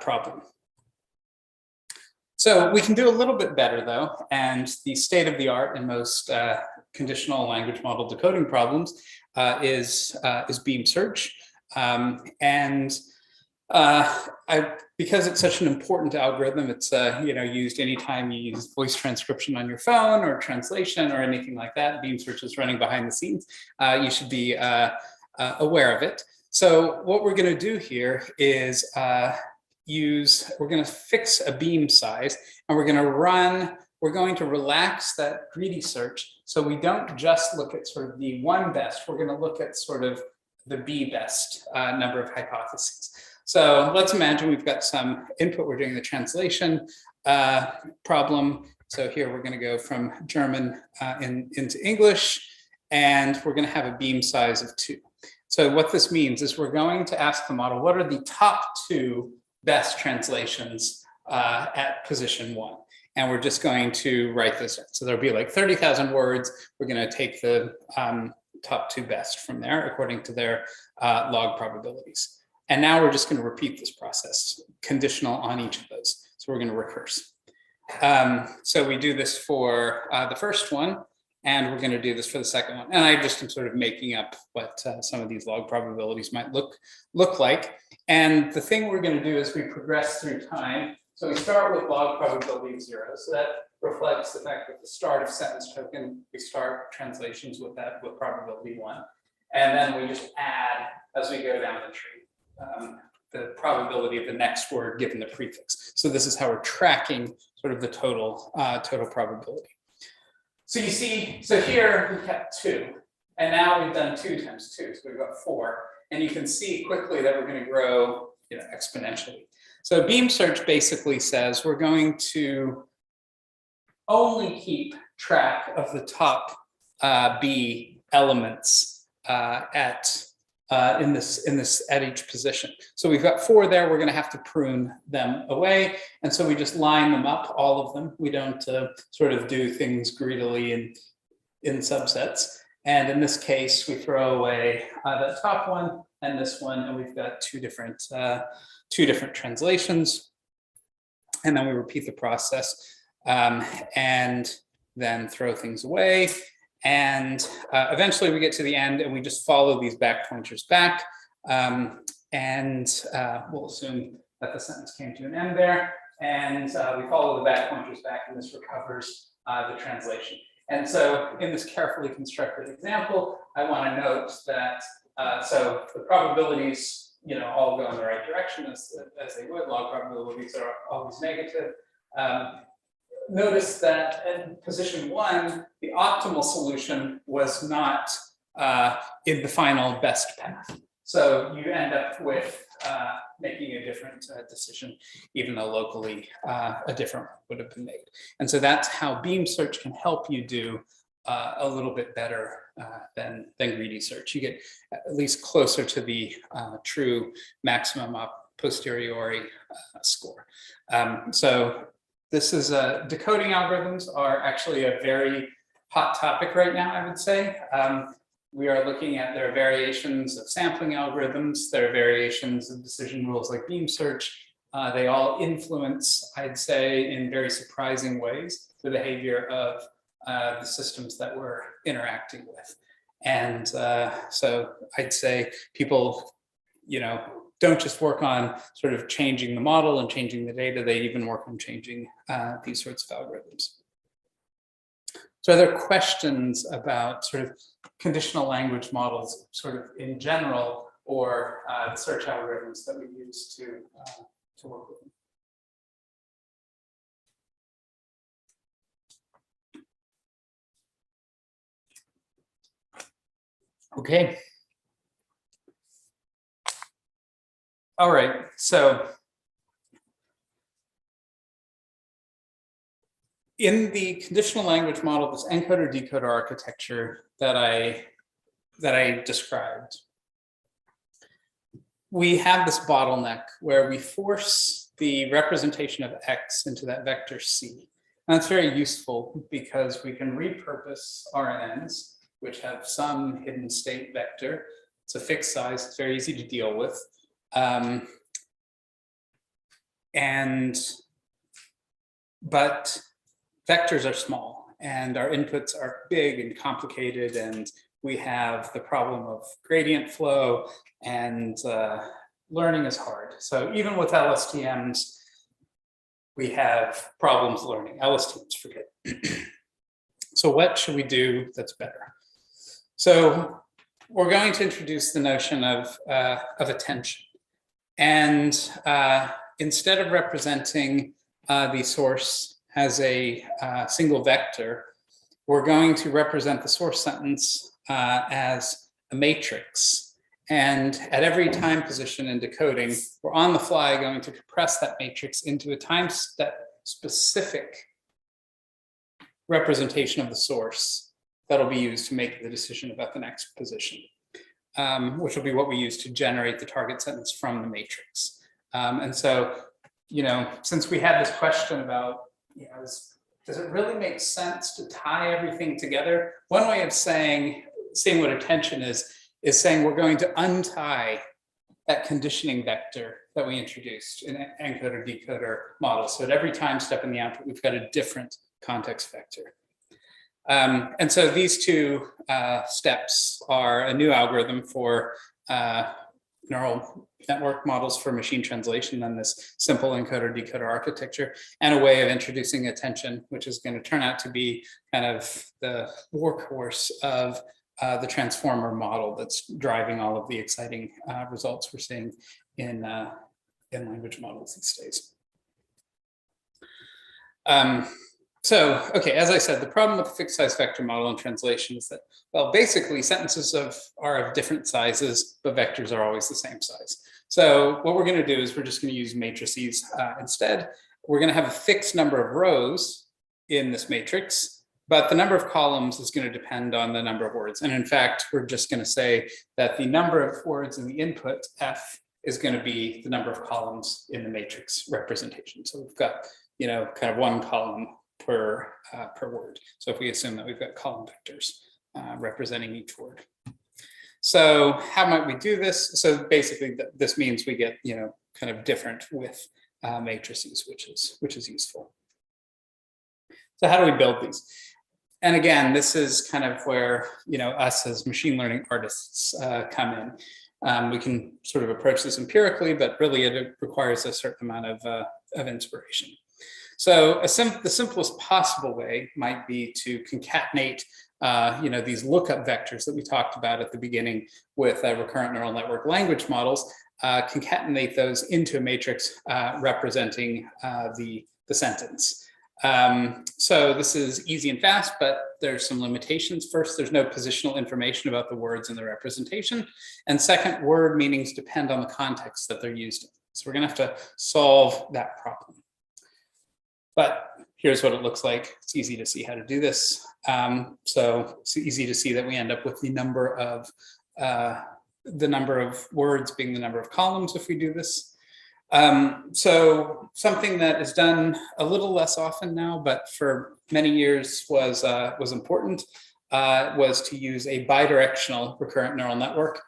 problem. So we can do a little bit better though, and the state of the art in most conditional language model decoding problems is beam search. Because it's such an important algorithm, it's used anytime you use voice transcription on your phone or translation or anything like that. Beam search is running behind the scenes. You should be aware of it. So what we're going to do here is we're going to fix a beam size, and we're going to relax that greedy search. So we don't just look at sort of the 1 best, we're going to look at sort of the B best number of hypotheses. So let's imagine we've got some input, we're doing the translation problem. So here we're going to go from German into English, and we're going to have a beam size of 2. So what this means is we're going to ask the model, what are the top 2 best translations at position 1? And we're just going to write this in. So there'll be like 30,000 words. We're going to take the top 2 best from there according to their log probabilities. And now we're just going to repeat this process, conditional on each of those. So we're going to recurse. So we do this for the first one, and we're going to do this for the second one. And I just am sort of making up what some of these log probabilities might look like. And the thing we're going to do is we progress through time. So we start with log probability of 0. So that reflects the fact that the start of sentence token, we start translations with probability 1. And then we just add, as we go down the tree, the probability of the next word given the prefix. So this is how we're tracking sort of the total probability. So you see, so here we kept 2, and now we've done 2 times 2, so we've got 4. And you can see quickly that we're going to grow exponentially. So beam search basically says we're going to only keep track of the top B elements in this at each position. So we've got 4 there. We're going to have to prune them away, and so we just line them up, all of them. We don't sort of do things greedily in subsets. And in this case, we throw away that top one and this one, and we've got two different translations. And then we repeat the process and then throw things away. And eventually we get to the end and we just follow these back pointers back. We'll assume that the sentence came to an end there. And we follow the back pointers back, and this recovers the translation. And so in this carefully constructed example, I want to note that, so the probabilities, all go in the right direction as they would. Log probabilities are always negative. Notice that in position 1, the optimal solution was not in the final best path. So you end up with making a different decision, even though locally a different one would have been made. And so that's how beam search can help you do a little bit better than greedy search. You get at least closer to the true maximum a posteriori score. So this is decoding algorithms are actually a very hot topic right now, I would say. We are looking at their variations of sampling algorithms, their variations of decision rules like beam search. They all influence, I'd say, in very surprising ways, the behavior of the systems that we're interacting with. And so I'd say people, don't just work on sort of changing the model and changing the data, they even work on changing these sorts of algorithms. So are there questions about sort of conditional language models sort of in general, or the search algorithms that we use to work with them? Okay. All right, so in the conditional language model, this encoder decoder architecture that I described, we have this bottleneck where we force the representation of X into that vector C. And that's very useful because we can repurpose RNNs, which have some hidden state vector. It's a fixed size, it's very easy to deal with. But vectors are small and our inputs are big and complicated, and we have the problem of gradient flow, and learning is hard. So even with Lstms, we have problems learning. Lstms, forget. So what should we do that's better? So we're going to introduce the notion of attention. And instead of representing the source as a single vector, we're going to represent the source sentence as a matrix. And at every time position in decoding, we're on the fly going to compress that matrix into a time step specific representation of the source that'll be used to make the decision about the next position, which will be what we use to generate the target sentence from the matrix. And so, since we had this question about, does it really make sense to tie everything together? One way of seeing what attention is saying we're going to untie that conditioning vector that we introduced in encoder decoder model. So at every time step in the output, we've got a different context vector. And so these two steps are a new algorithm for neural network models for machine translation and this simple encoder decoder architecture, and a way of introducing attention, which is going to turn out to be kind of the workhorse of the transformer model that's driving all of the exciting results we're seeing in language models these days. So, okay, as I said, the problem with the fixed size vector model in translation is that, well, basically sentences are of different sizes, but vectors are always the same size. So what we're going to do is we're just going to use matrices instead. We're going to have a fixed number of rows in this matrix, but the number of columns is going to depend on the number of words. And in fact, we're just going to say that the number of words in the input F is going to be the number of columns in the matrix representation. So we've got, kind of one column per word. So if we assume that we've got column vectors representing each word. So how might we do this? So basically this means we get, kind of different with matrices, which is useful. So how do we build these? And again, this is kind of where, us as machine learning artists come in. We can sort of approach this empirically, but really it requires a certain amount of inspiration. So the simplest possible way might be to concatenate, these lookup vectors that we talked about at the beginning with recurrent neural network language models, concatenate those into a matrix representing the sentence. So this is easy and fast, but there's some limitations. First, there's no positional information about the words in the representation. And second, word meanings depend on the context that they're used in. So we're going to have to solve that problem. But here's what it looks like. It's easy to see how to do this. So it's easy to see that we end up with the number of words being the number of columns if we do this. So something that is done a little less often now, but for many years was important, was to use a bidirectional recurrent neural network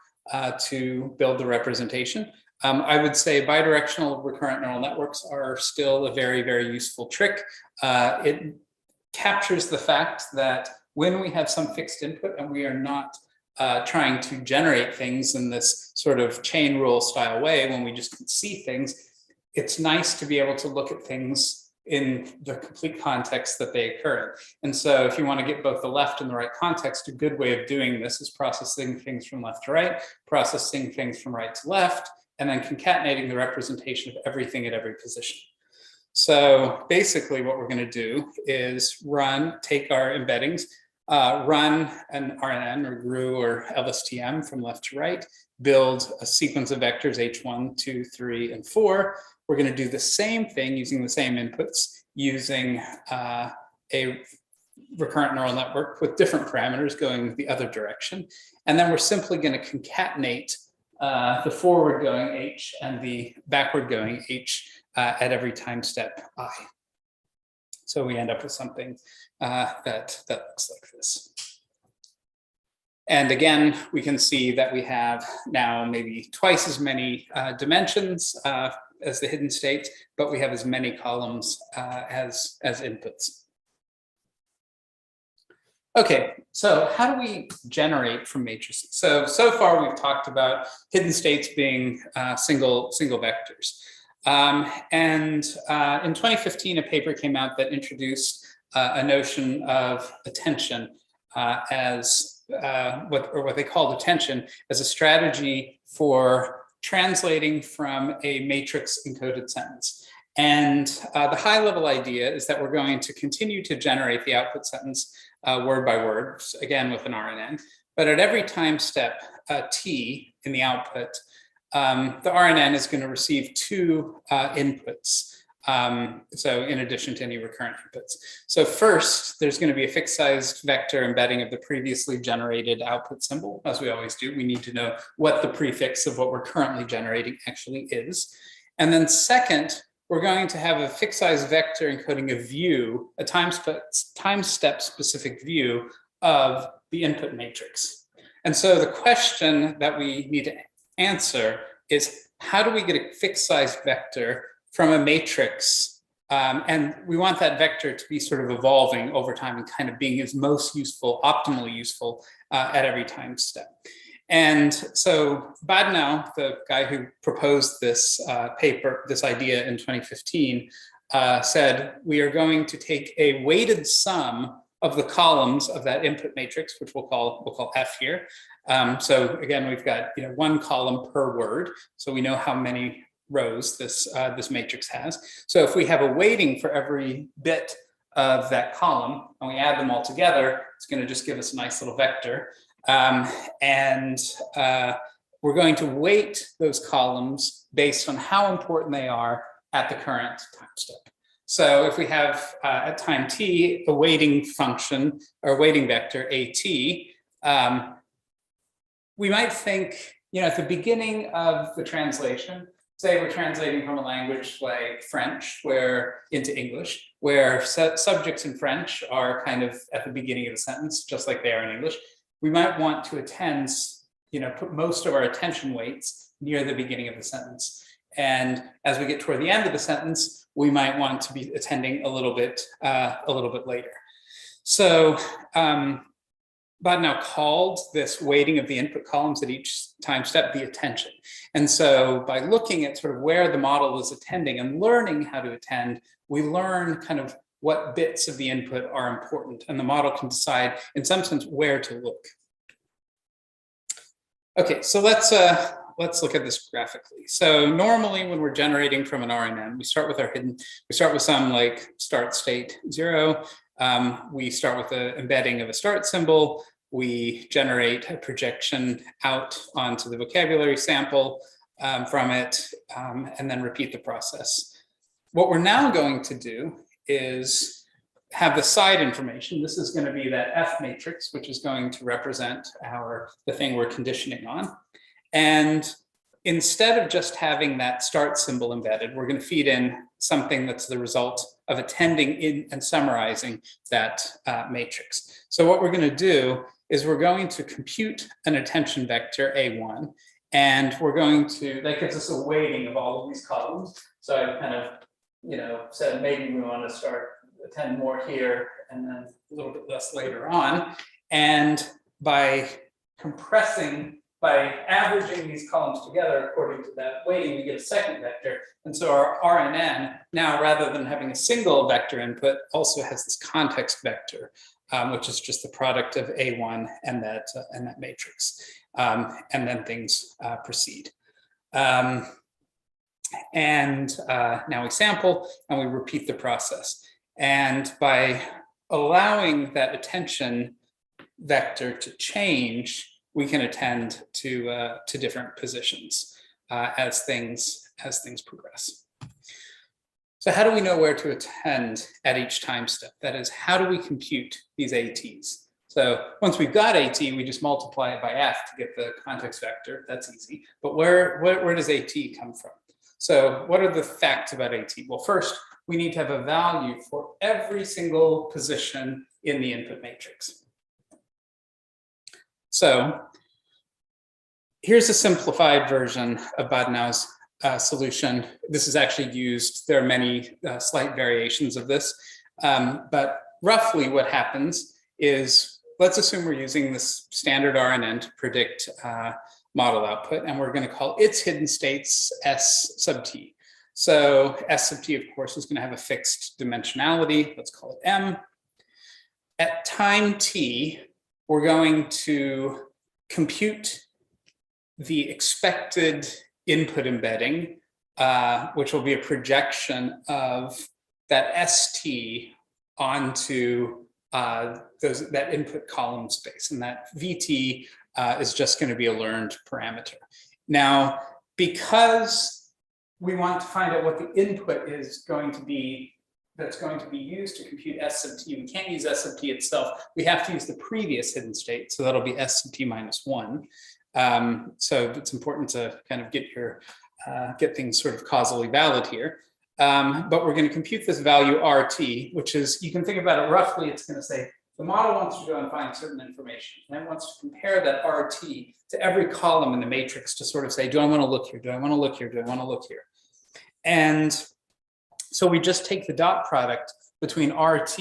to build the representation. I would say bidirectional recurrent neural networks are still a very, very useful trick. It captures the fact that when we have some fixed input and we are not trying to generate things in this sort of chain rule style way, when we just can see things, it's nice to be able to look at things in the complete context that they occur in. And so if you want to get both the left and the right context, a good way of doing this is processing things from left to right, processing things from right to left, and then concatenating the representation of everything at every position. So basically what we're going to do is take our embeddings, run an RNN or GRU or Lstm from left to right, build a sequence of vectors h1, 2, 3, and 4. We're going to do the same thing using the same inputs, using a recurrent neural network with different parameters going the other direction. And then we're simply going to concatenate the forward going h and the backward going h at every time step I. So we end up with something that looks like this. And again, we can see that we have now maybe twice as many dimensions as the hidden states, but we have as many columns as inputs. Okay, so how do we generate from matrices? So far we've talked about hidden states being single vectors. In 2015, a paper came out that introduced a notion of attention as what they called attention as a strategy for translating from a matrix encoded sentence. And the high level idea is that we're going to continue to generate the output sentence word by word, again with an RNN, but at every time step t in the output, the RNN is going to receive two inputs. So in addition to any recurrent inputs. So first, there's going to be a fixed sized vector embedding of the previously generated output symbol. As we always do, we need to know what the prefix of what we're currently generating actually is. And then second, we're going to have a fixed size vector encoding a view, a time step specific view of the input matrix. And so the question that we need to answer is, how do we get a fixed size vector from a matrix? And we want that vector to be sort of evolving over time and kind of being as most useful, optimally useful at every time step. And so Badnow, the guy who proposed this paper, this idea in 2015, said, we are going to take a weighted sum of the columns of that input matrix, which we'll call F here. So again, we've got one column per word, so we know how many rows this matrix has. So if we have a weighting for every bit of that column and we add them all together, it's going to just give us a nice little vector. We're going to weight those columns based on how important they are at the current time step. So if we have at time t a weighting function or weighting vector at, we might think, at the beginning of the translation, say we're translating from a language like French into English, where subjects in French are kind of at the beginning of the sentence, just like they are in English. We might want to attend, put most of our attention weights near the beginning of the sentence. And as we get toward the end of the sentence, we might want to be attending a little bit later. So Badnow called this weighting of the input columns at each time step the attention. And so by looking at sort of where the model is attending and learning how to attend, we learn kind of what bits of the input are important, and the model can decide in some sense where to look. Okay, so let's look at this graphically. So normally when we're generating from an RNN, we start with some like start state 0. We start with the embedding of a start symbol. We generate a projection out onto the vocabulary sample from it, and then repeat the process. What we're now going to do is have the side information. This is going to be that F matrix, which is going to represent the thing we're conditioning on. And instead of just having that start symbol embedded, we're going to feed in something that's the result of attending in and summarizing that matrix. So what we're going to do is we're going to compute an attention vector A1, and that gives us a weighting of all of these columns. So I kind of, said maybe we want to attend more here and then a little bit less later on. And by compressing by averaging these columns together according to that weighting, we get a second vector. And so our RNN now, rather than having a single vector input, also has this context vector, which is just the product of A1 and that matrix. And then things proceed. Now we sample and we repeat the process. And by allowing that attention vector to change, we can attend to different positions as things progress. So how do we know where to attend at each time step? That is, how do we compute these ATs? So once we've got AT, we just multiply it by F to get the context vector. That's easy. But where does AT come from? So what are the facts about AT? Well, first, we need to have a value for every single position in the input matrix. So here's a simplified version of Badenau's solution. This is actually used. There are many slight variations of this. But roughly what happens is, let's assume we're using this standard RNN to predict model output, and we're going to call its hidden states S sub t. So S sub t, of course, is going to have a fixed dimensionality. Let's call it M. At time t, we're going to compute the expected input embedding, which will be a projection of that ST onto that input column space. And that VT is just going to be a learned parameter. Now, because we want to find out what the input is going to be that's going to be used to compute S sub t, we can't use S sub t itself. We have to use the previous hidden state. So that'll be S sub t minus 1. So it's important to kind of get things sort of causally valid here. But we're going to compute this value RT, which is, you can think about it roughly, it's going to say the model wants to go and find certain information, and it wants to compare that RT to every column in the matrix to sort of say, do I want to look here? Do I want to look here? Do I want to look here? And so we just take the dot product between RT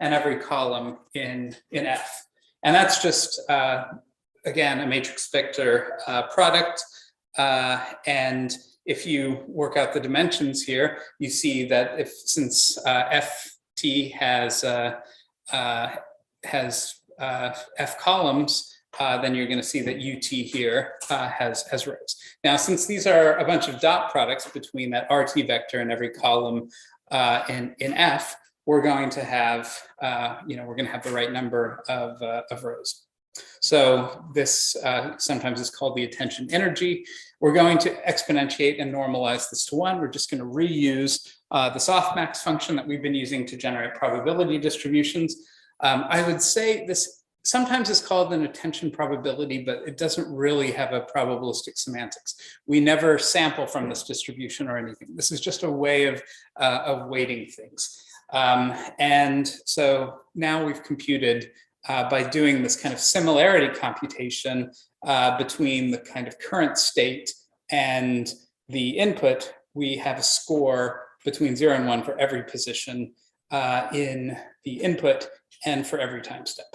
and every column in F. And that's just, again, a matrix vector product. And if you work out the dimensions here, you see that since FT has F columns, then you're going to see that UT here has rows. Now, since these are a bunch of dot products between that RT vector and every column in F, we're going to have the right number of rows. So this sometimes is called the attention energy. We're going to exponentiate and normalize this to 1. We're just going to reuse the softmax function that we've been using to generate probability distributions. I would say this sometimes is called an attention probability, but it doesn't really have a probabilistic semantics. We never sample from this distribution or anything. This is just a way of weighting things. And so now we've computed by doing this kind of similarity computation between the kind of current state and the input, we have a score between 0 and 1 for every position in the input and for every time step.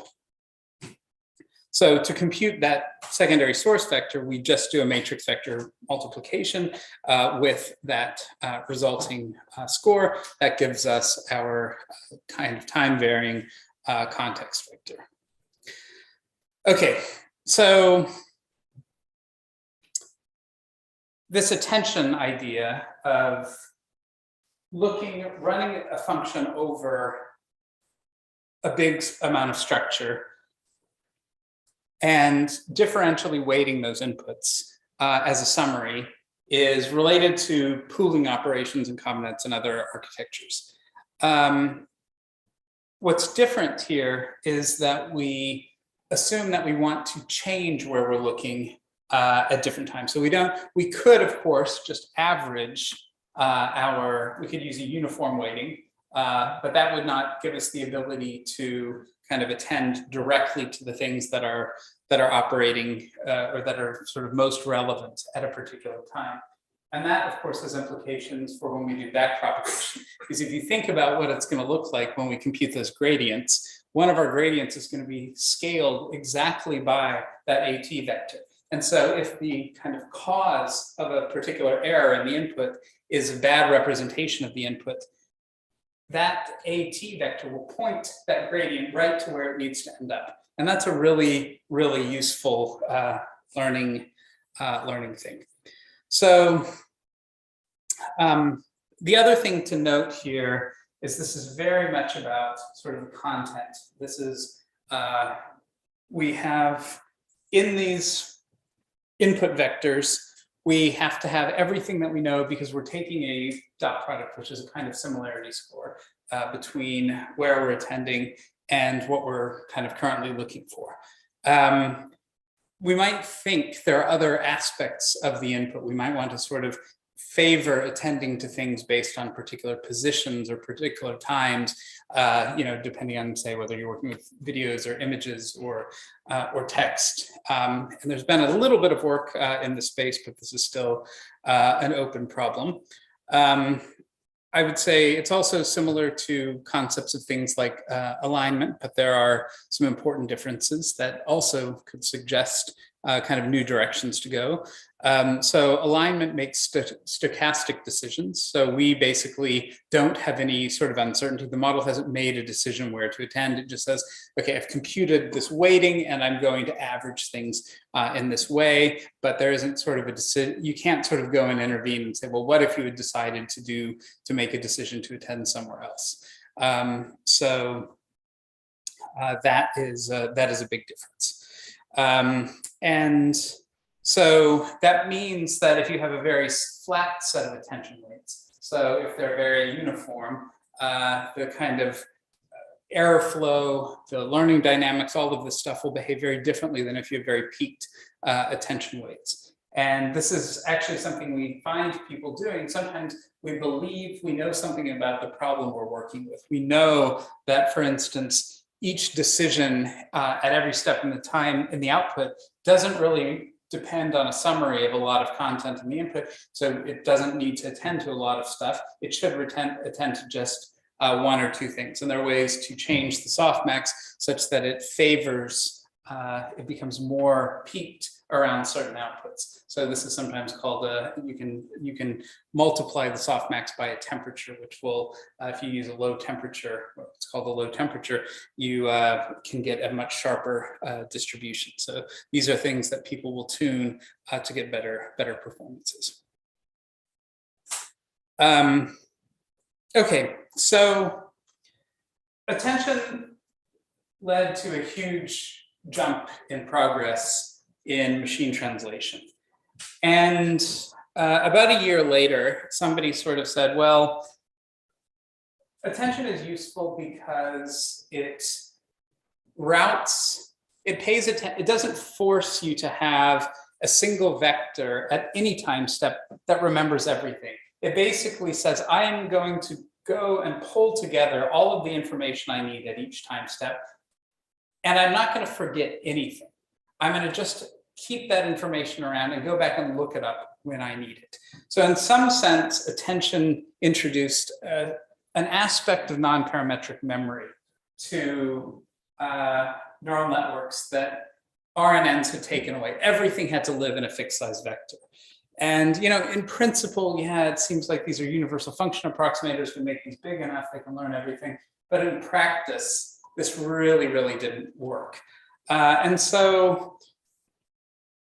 So to compute that secondary source vector, we just do a matrix vector multiplication with that resulting score. That gives us our kind of time varying context vector. Okay, so this attention idea of running a function over a big amount of structure and differentially weighting those inputs as a summary is related to pooling operations and combinates and other architectures. What's different here is that we assume that we want to change where we're looking at different times. So we could, of course, just average we could use a uniform weighting, but that would not give us the ability to kind of attend directly to the things that are operating or that are sort of most relevant at a particular time. And that, of course, has implications for when we do backpropagation. Because if you think about what it's going to look like when we compute those gradients, one of our gradients is going to be scaled exactly by that AT vector. And so if the kind of cause of a particular error in the input is a bad representation of the input, that AT vector will point that gradient right to where it needs to end up. And that's a really, really useful learning thing. So the other thing to note here is this is very much about sort of content. This is, we have in these input vectors, we have to have everything that we know because we're taking a dot product, which is a kind of similarity score between where we're attending and what we're kind of currently looking for. We might think there are other aspects of the input. We might want to sort of favor attending to things based on particular positions or particular times, you know, depending on, say, whether you're working with videos or images or text. And there's been a little bit of work in the space, but this is still an open problem. I would say it's also similar to concepts of things like alignment, but there are some important differences that also could suggest kind of new directions to go. So alignment makes stochastic decisions. So we basically don't have any sort of uncertainty. The model hasn't made a decision where to attend. It just says, okay, I've computed this weighting and I'm going to average things in this way, but there isn't sort of a decision. You can't sort of go and intervene and say, well, what if you had decided to make a decision to attend somewhere else? That is a big difference. And so that means that if you have a very flat set of attention weights, so if they're very uniform, the kind of error flow, the learning dynamics, all of this stuff will behave very differently than if you have very peaked attention weights. And this is actually something we find people doing. Sometimes we believe we know something about the problem we're working with. We know that, for instance, each decision at every step in the output doesn't really depend on a summary of a lot of content in the input. So it doesn't need to attend to a lot of stuff. It should attend to just one or two things. And there are ways to change the softmax such that it favors, it becomes more peaked around certain outputs. So this is sometimes called you can multiply the softmax by a temperature, which will, if you use a low temperature, it's called a low temperature, you can get a much sharper distribution. So these are things that people will tune to get better performances. Okay, so attention led to a huge jump in progress in machine translation. And about a year later, somebody sort of said, well, attention is useful because it routes, it pays attention, it doesn't force you to have a single vector at any time step that remembers everything. It basically says, I am going to go and pull together all of the information I need at each time step, and I'm not going to forget anything. I'm going to just keep that information around and go back and look it up when I need it. So in some sense, attention introduced an aspect of non-parametric memory to neural networks that RNNs had taken away. Everything had to live in a fixed size vector. And, you know, in principle, yeah, it seems like these are universal function approximators. We make these big enough, they can learn everything. But in practice, this really, really didn't work. And so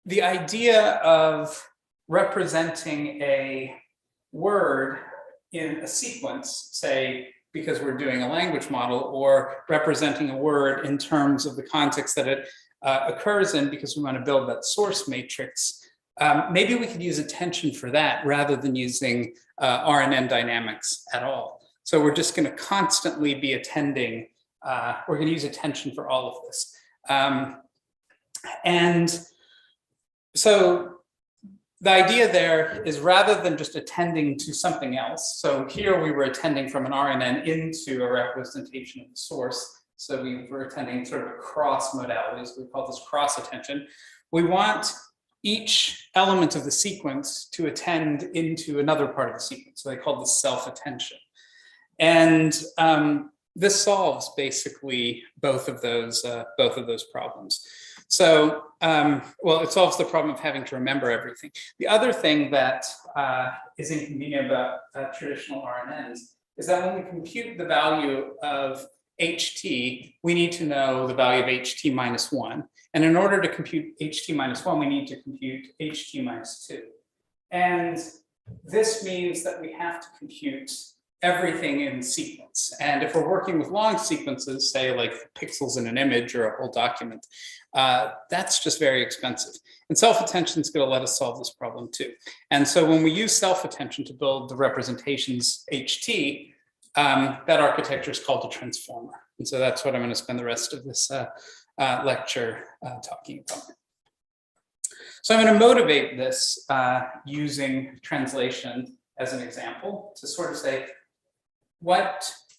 the idea of representing a word in a sequence, say, because we're doing a language model, or representing a word in terms of the context that it occurs in because we want to build that source matrix, maybe we could use attention for that rather than using RNN dynamics at all. So we're just going to constantly be attending, we're going to use attention for all of this. And so the idea there is rather than just attending to something else, so here we were attending from an RNN into a representation of the source. So we were attending sort of across modalities. We call this cross attention. We want each element of the sequence to attend into another part of the sequence. So they call this self-attention. And this solves basically both of those problems. So, well, it solves the problem of having to remember everything. The other thing that is inconvenient about traditional RNNs is that when we compute the value of HT, we need to know the value of HT minus 1. And in order to compute HT minus 1, we need to compute HT minus 2. And this means that we have to compute everything in sequence. And if we're working with long sequences, say like pixels in an image or a whole document, that's just very expensive. And self-attention is going to let us solve this problem too. And so when we use self-attention to build the representations HT, that architecture is called a transformer. And so that's what I'm going to spend the rest of this lecture talking about. So I'm going to motivate this using translation as an example to sort of say,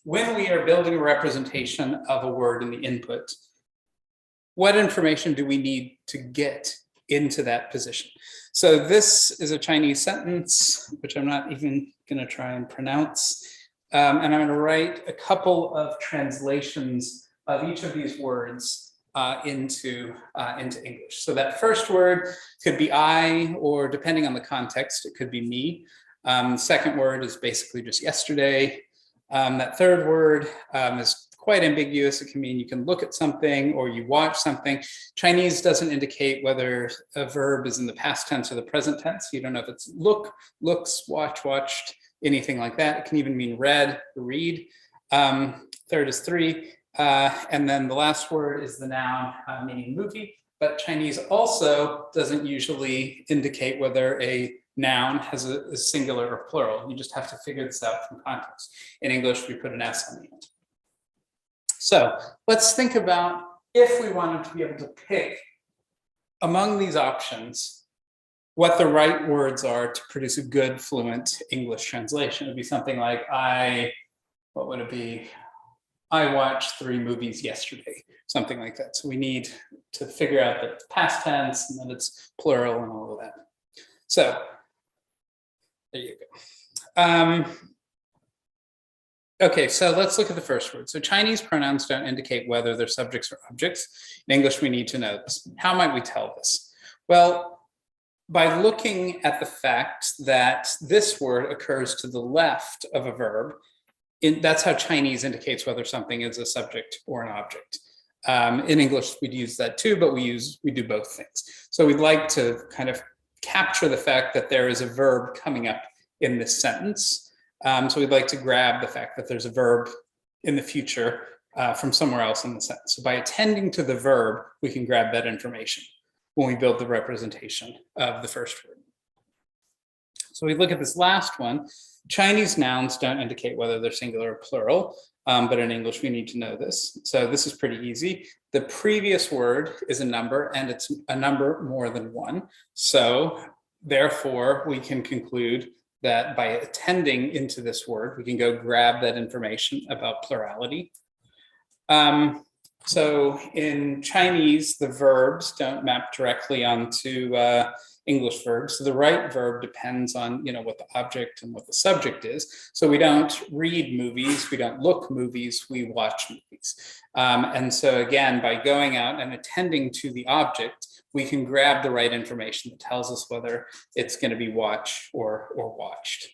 when we are building a representation of a word in the input, what information do we need to get into that position? So this is a Chinese sentence, which I'm not even going to try and pronounce. And I'm going to write a couple of translations of each of these words into English. So that first word could be I, or depending on the context, it could be me. Second word is basically just yesterday. That third word is quite ambiguous. It can mean you can look at something or you watch something. Chinese doesn't indicate whether a verb is in the past tense or the present tense. You don't know if it's look, looks, watch, watched, anything like that. It can even mean read, read. Third is three. And then the last word is the noun meaning movie. But Chinese also doesn't usually indicate whether a noun has a singular or plural. You just have to figure this out from context. In English, we put an S on the end. So let's think about if we wanted to be able to pick among these options what the right words are to produce a good, fluent English translation. It would be something like what would it be? I watched 3 movies yesterday, something like that. So we need to figure out that it's past tense and that it's plural and all of that. So there you go. Okay, so let's look at the first word. So Chinese pronouns don't indicate whether they're subjects or objects. In English, we need to know this. How might we tell this? Well, by looking at the fact that this word occurs to the left of a verb, that's how Chinese indicates whether something is a subject or an object. In English, we'd use that too, but we do both things. So we'd like to kind of capture the fact that there is a verb coming up in this sentence. So we'd like to grab the fact that there's a verb in the future from somewhere else in the sentence. So by attending to the verb, we can grab that information when we build the representation of the first word. So we look at this last one. Chinese nouns don't indicate whether they're singular or plural, but in English, we need to know this. So this is pretty easy. The previous word is a number, and it's a number more than 1. So therefore, we can conclude that by attending into this word, we can go grab that information about plurality. So in Chinese, the verbs don't map directly onto English verbs. So the right verb depends on what the object and what the subject is. So we don't read movies, we don't look movies, we watch movies. And so again, by going out and attending to the object, we can grab the right information that tells us whether it's going to be watch or watched.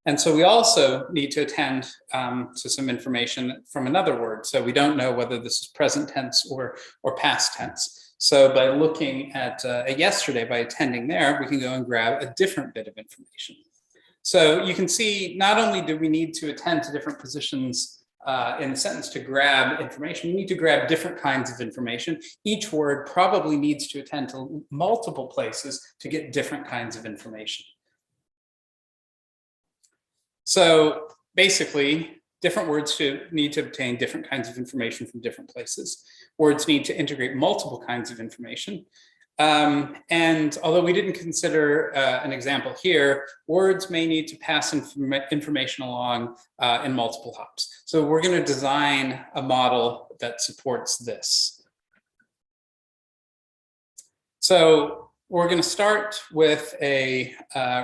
And so we also need to attend to some information from another word. So we don't know whether this is present tense or past tense. So by looking at yesterday, by attending there, we can go and grab a different bit of information. So you can see, not only do we need to attend to different positions in the sentence to grab information, we need to grab different kinds of information. Each word probably needs to attend to multiple places to get different kinds of information. So basically, different words need to obtain different kinds of information from different places. Words need to integrate multiple kinds of information. And although we didn't consider an example here, words may need to pass information along in multiple hops. So we're going to design a model that supports this. So we're going to start with a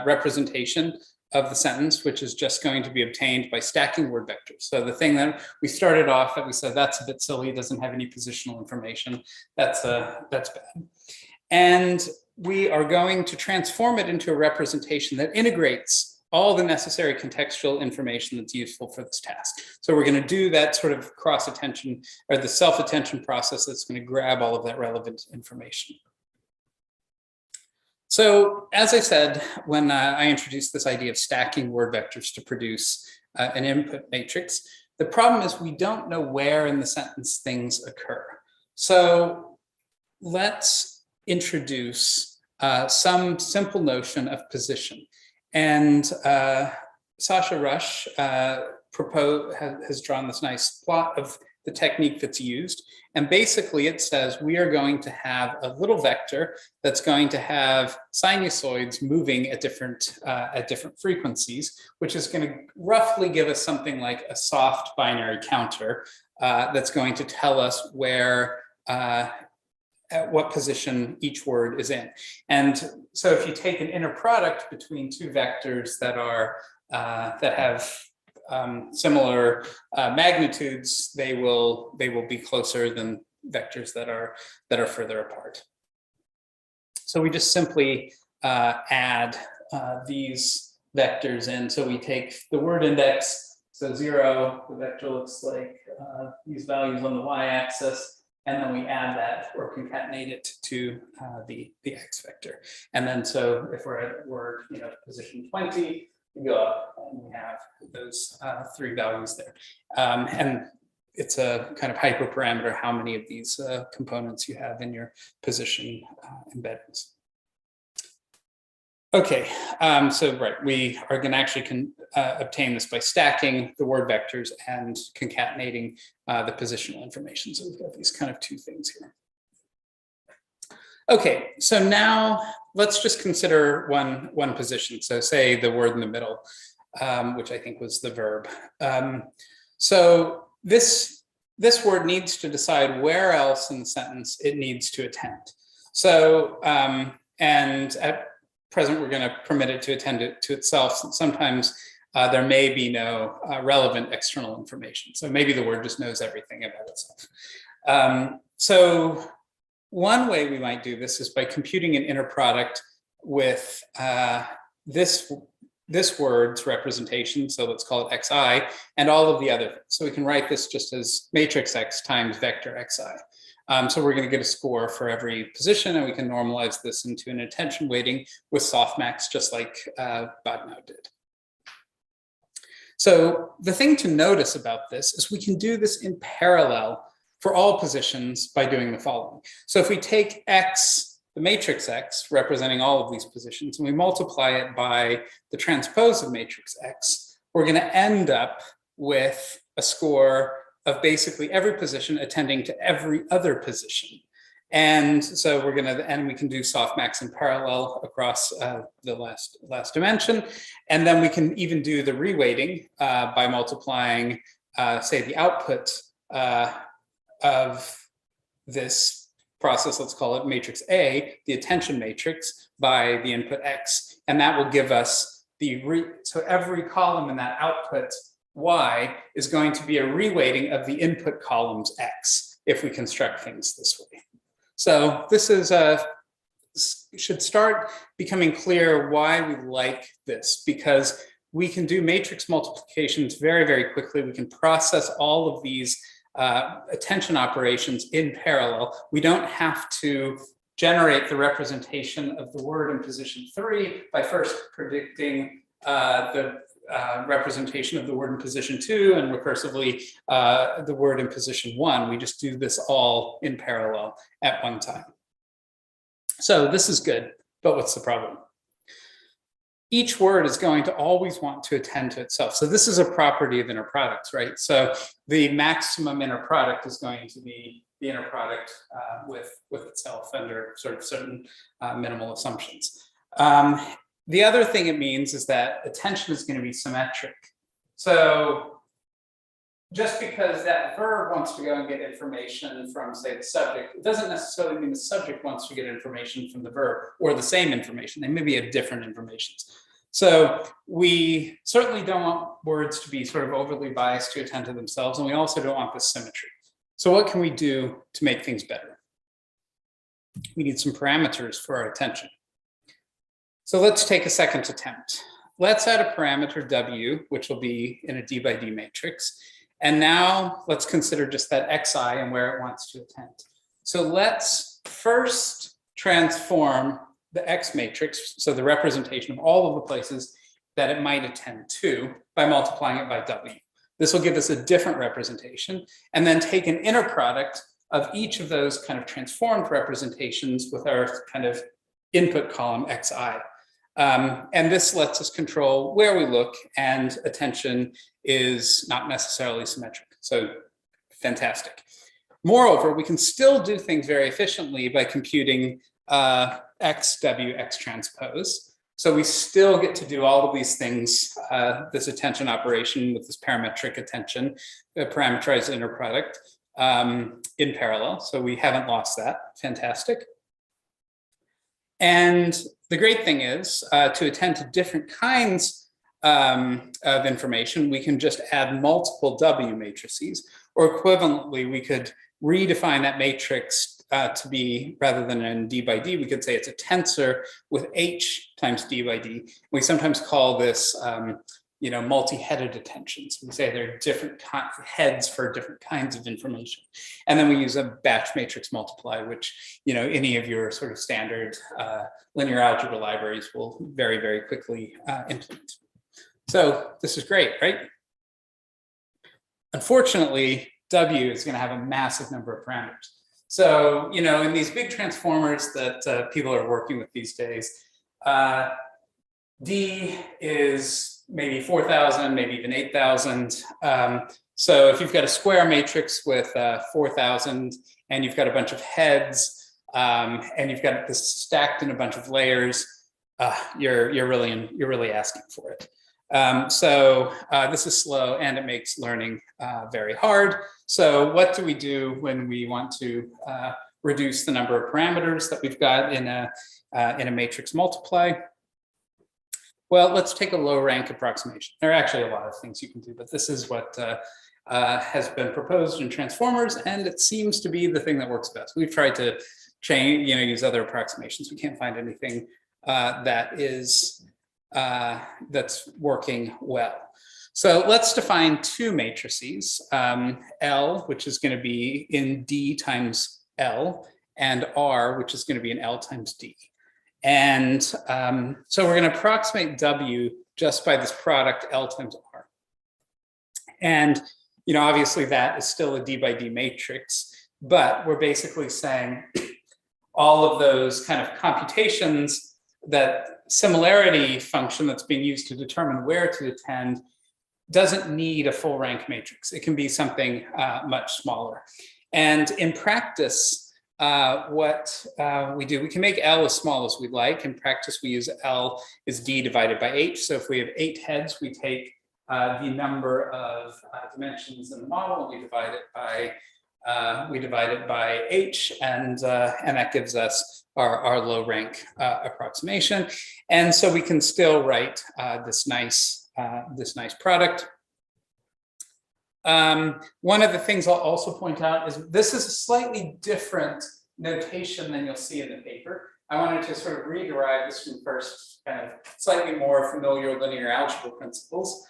representation of the sentence, which is just going to be obtained by stacking word vectors. So the thing that we started off that we said, that's a bit silly, doesn't have any positional information. That's bad. And we are going to transform it into a representation that integrates all the necessary contextual information that's useful for this task. So we're going to do that sort of cross-attention or the self-attention process that's going to grab all of that relevant information. So as I said, when I introduced this idea of stacking word vectors to produce an input matrix, the problem is we don't know where in the sentence things occur. So let's introduce some simple notion of position. And Sasha Rush has drawn this nice plot of the technique that's used. And basically it says we are going to have a little vector that's going to have sinusoids moving at different frequencies, which is going to roughly give us something like a soft binary counter that's going to tell us where, at what position each word is in. And so if you take an inner product between two vectors that are that have similar magnitudes, they will be closer than vectors that are further apart. So we just simply add these vectors in. So we take the word index, so 0, the vector looks like these values on the y-axis, and then we add that or concatenate it to the x vector. And then so if we're at word, position 20, we go up and we have those 3 values there. And it's a kind of hyperparameter how many of these components you have in your position embeddings. Okay, so right, we are going to actually obtain this by stacking the word vectors and concatenating the positional information. So we've got these kind of 2 things here. Okay, so now let's just consider one position. So say the word in the middle, which I think was the verb. So this word needs to decide where else in the sentence it needs to attend. So, and at present, we're going to permit it to attend it to itself. Sometimes there may be no relevant external information. So maybe the word just knows everything about itself. So one way we might do this is by computing an inner product with this word's representation. So let's call it xi and all of the other things. So we can write this just as matrix x times vector xi. So we're going to get a score for every position, and we can normalize this into an attention weighting with softmax, just like Badenow did. So the thing to notice about this is we can do this in parallel for all positions by doing the following. So if we take x, the matrix x, representing all of these positions, and we multiply it by the transpose of matrix x, we're going to end up with a score of basically every position attending to every other position. And so we're going to, and we can do softmax in parallel across the last dimension. And then we can even do the reweighting by multiplying, say, the output of this process, let's call it matrix A, the attention matrix, by the input X. And that will give us so every column in that output Y is going to be a reweighting of the input columns X if we construct things this way. So this is should start becoming clear why we like this, because we can do matrix multiplications very, very quickly. We can process all of these attention operations in parallel. We don't have to generate the representation of the word in position 3 by first predicting the representation of the word in position 2 and recursively the word in position 1. We just do this all in parallel at one time. So this is good, but what's the problem? Each word is going to always want to attend to itself. So this is a property of inner products, right? So the maximum inner product is going to be the inner product with itself under sort of certain minimal assumptions. The other thing it means is that attention is going to be symmetric. So just because that verb wants to go and get information from, say, the subject, it doesn't necessarily mean the subject wants to get information from the verb or the same information. They may be have different informations. So we certainly don't want words to be sort of overly biased to attend to themselves, and we also don't want this symmetry. So what can we do to make things better? We need some parameters for our attention. So let's take a second attempt. Let's add a parameter W, which will be in a D by D matrix. And now let's consider just that xi and where it wants to attend. So let's first transform the X matrix, so the representation of all of the places that it might attend to, by multiplying it by W. This will give us a different representation, and then take an inner product of each of those kind of transformed representations with our kind of input column xi. And this lets us control where we look, and attention is not necessarily symmetric. So fantastic. Moreover, we can still do things very efficiently by computing XW, X transpose. So we still get to do all of these things, this attention operation with this parametric attention, the parameterized inner product in parallel. So we haven't lost that. Fantastic. And the great thing is to attend to different kinds of information, we can just add multiple W matrices, or equivalently, we could redefine that matrix to be, rather than in D by D, we could say it's a tensor with H times D by D. We sometimes call this, multi-headed attention. So we say there are different heads for different kinds of information. And then we use a batch matrix multiply, which, any of your sort of standard linear algebra libraries will very, very quickly implement. So this is great, right? Unfortunately, W is going to have a massive number of parameters. So, in these big transformers that people are working with these days, D is maybe 4,000, maybe even 8,000. So if you've got a square matrix with 4,000 and you've got a bunch of heads and you've got this stacked in a bunch of layers, you're really asking for it. So this is slow and it makes learning very hard. So what do we do when we want to reduce the number of parameters that we've got in a matrix multiply? Well, let's take a low rank approximation. There are actually a lot of things you can do, but this is what has been proposed in transformers, and it seems to be the thing that works best. We've tried to change, use other approximations. We can't find anything that's working well. So let's define two matrices, L, which is going to be in D times L, and R, which is going to be in L times D. And so we're going to approximate W just by this product L times R. And, obviously that is still a D by D matrix, but we're basically saying all of those kind of computations, that similarity function that's being used to determine where to attend doesn't need a full rank matrix. It can be something much smaller. And in practice, what we do, we can make L as small as we'd like. In practice, we use L is D divided by H. So if we have 8 heads, we take the number of dimensions in the model, and we divide it by H, and that gives us our low rank approximation. And so we can still write this nice product. One of the things I'll also point out is this is a slightly different notation than you'll see in the paper. I wanted to sort of rederive this from first kind of slightly more familiar linear algebra principles,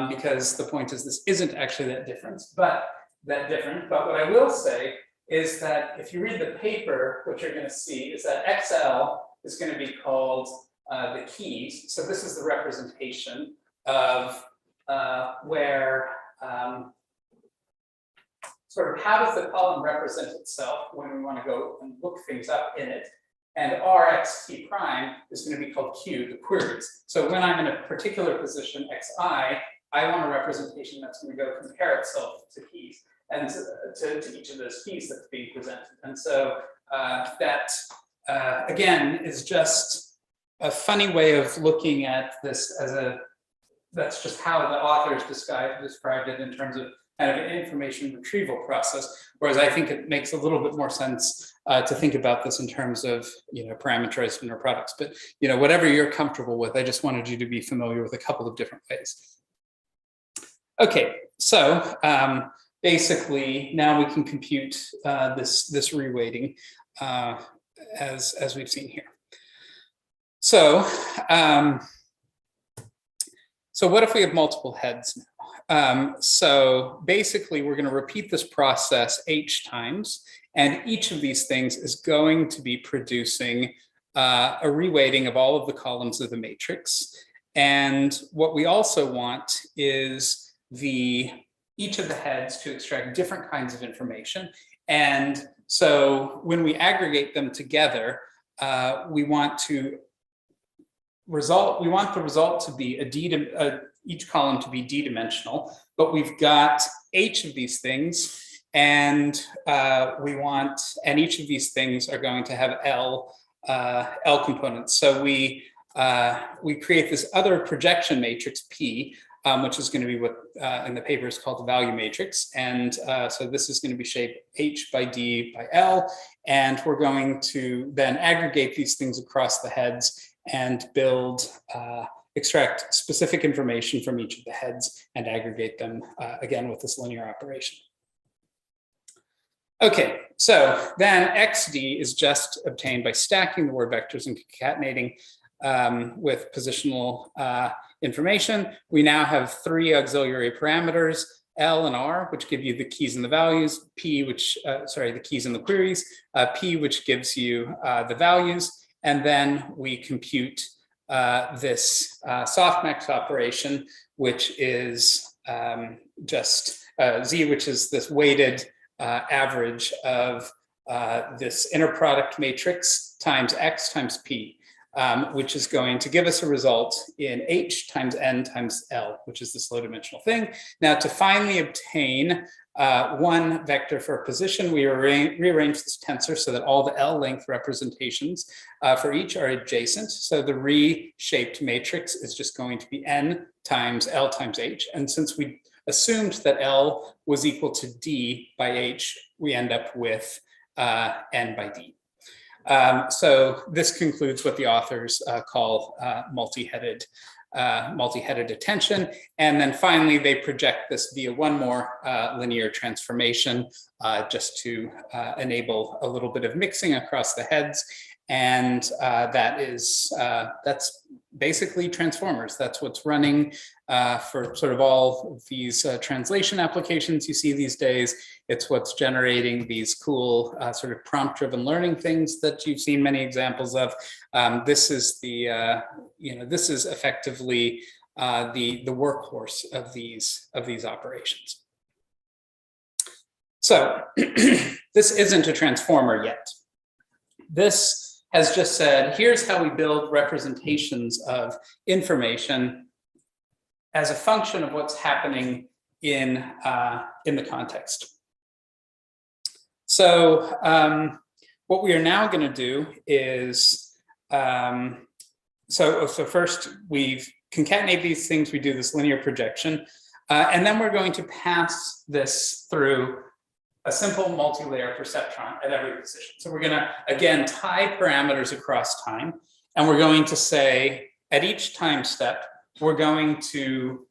because the point is this isn't actually that different. But what I will say is that if you read the paper, what you're going to see is that XL is going to be called the keys. So this is the representation of where sort of how does the column represent itself when we want to go and look things up in it. And RXT prime is going to be called Q, the queries. So when I'm in a particular position, XI, I want a representation that's going to go compare itself to keys and to each of those keys that's being presented. And so that, again, is just a funny way of looking at this as that's just how the authors described it in terms of kind of an information retrieval process, whereas I think it makes a little bit more sense to think about this in terms of, parameterized inner products. But, whatever you're comfortable with, I just wanted you to be familiar with a couple of different ways. Okay, so basically now we can compute this reweighting as we've seen here. So, so what if we have multiple heads now? So basically, we're going to repeat this process h times, and each of these things is going to be producing a reweighting of all of the columns of the matrix. And what we also want is each of the heads to extract different kinds of information. And so when we aggregate them together, we want the result to be each column to be d-dimensional, but we've got h of these things, and each of these things are going to have L components. So we create this other projection matrix P, which is going to be what in the paper is called the value matrix. And so this is going to be shaped H by D by L. And we're going to then aggregate these things across the heads and extract specific information from each of the heads and aggregate them again with this linear operation. Okay, so then XD is just obtained by stacking the word vectors and concatenating with positional information. We now have 3 auxiliary parameters, L and R, which give you the keys and the values, P, the keys and the queries, P, which gives you the values, and then we compute this softmax operation, which is just Z, which is this weighted average of this inner product matrix times X times P, which is going to give us a result in H times N times L, which is this low dimensional thing. Now, to finally obtain one vector for a position, we rearrange this tensor so that all the L length representations for each are adjacent. So the reshaped matrix is just going to be N times L times H. And since we assumed that L was equal to D by H, we end up with N by D. So this concludes what the authors call multi-headed attention. And then finally, they project this via one more linear transformation just to enable a little bit of mixing across the heads. And that's basically transformers. That's what's running for sort of all of these translation applications you see these days. It's what's generating these cool sort of prompt-driven learning things that you've seen many examples of. This is this is effectively the workhorse of these operations. So this isn't a transformer yet. This has just said, here's how we build representations of information as a function of what's happening in the context. So what we are now going to do is, so first we've concatenated these things, we do this linear projection, and then we're going to pass this through a simple multi-layer perceptron at every position. So we're going to, again, tie parameters across time, and we're going to say, at each time step, we're going to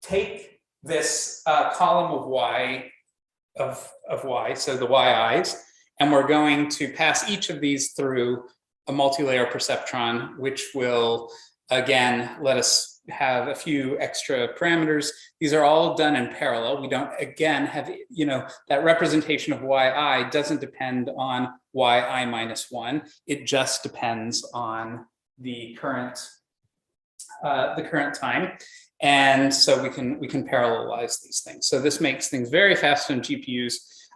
take this column of Y, so the yi's, and we're going to pass each of these through a multi-layer perceptron, which will, again, let us have a few extra parameters. These are all done in parallel. We don't, again, have, that representation of yi doesn't depend on yi minus 1. It just depends on the current time. And so we can parallelize these things. So this makes things very fast on GPUs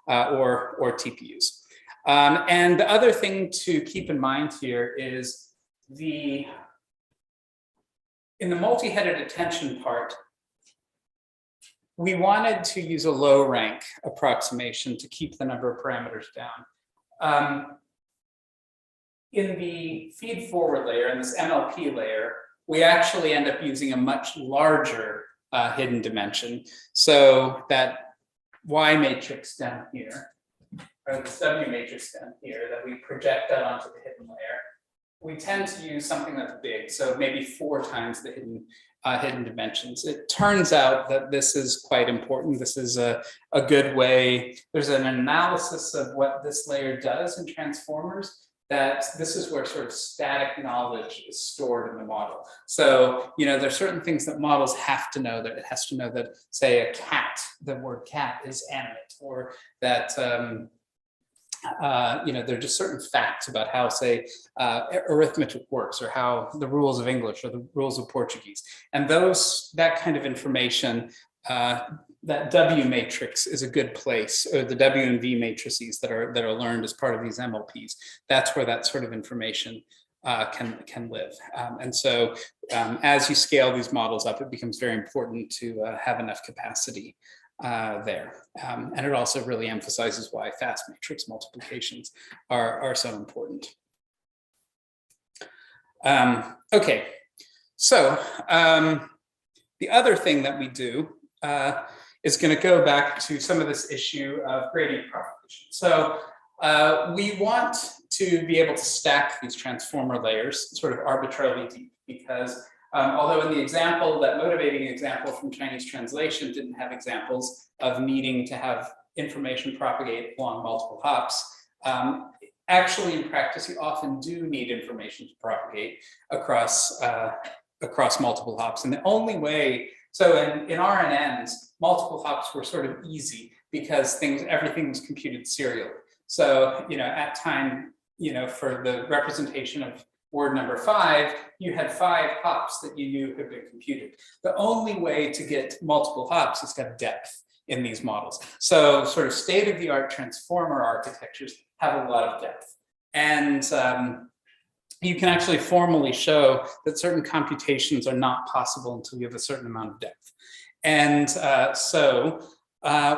or TPUs. And the other thing to keep in mind here is in the multi-headed attention part, we wanted to use a low rank approximation to keep the number of parameters down. In the feed forward layer, in this MLP layer, we actually end up using a much larger hidden dimension. So that Y matrix down here or this W matrix down here that we project out onto the hidden layer, we tend to use something that's big, so maybe 4 times the hidden dimensions. It turns out that this is quite important. This is a good way. There's an analysis of what this layer does in transformers, that this is where sort of static knowledge is stored in the model. So, there's certain things that models have to know. That it has to know that, say, a cat, the word cat is animate, or that there are just certain facts about how, say, arithmetic works, or how the rules of English or the rules of Portuguese. And that kind of information, that W matrix is a good place, or the W and V matrices that are learned as part of these MLPs. That's where that sort of information can live. And so as you scale these models up, it becomes very important to have enough capacity there. And it also really emphasizes why fast matrix multiplications are so important. Okay, so the other thing that we do is going to go back to some of this issue of gradient propagation. So we want to be able to stack these transformer layers sort of arbitrarily deep, because although in the example, that motivating example from Chinese translation didn't have examples of needing to have information propagate along multiple hops, actually in practice, you often do need information to propagate across multiple hops. And the only way, so in RNNs, multiple hops were sort of easy because everything was computed serially. So, at time, for the representation of word number 5, you had 5 hops that you knew had been computed. The only way to get multiple hops is to have depth in these models. So sort of state-of-the-art transformer architectures have a lot of depth. And you can actually formally show that certain computations are not possible until you have a certain amount of depth. And so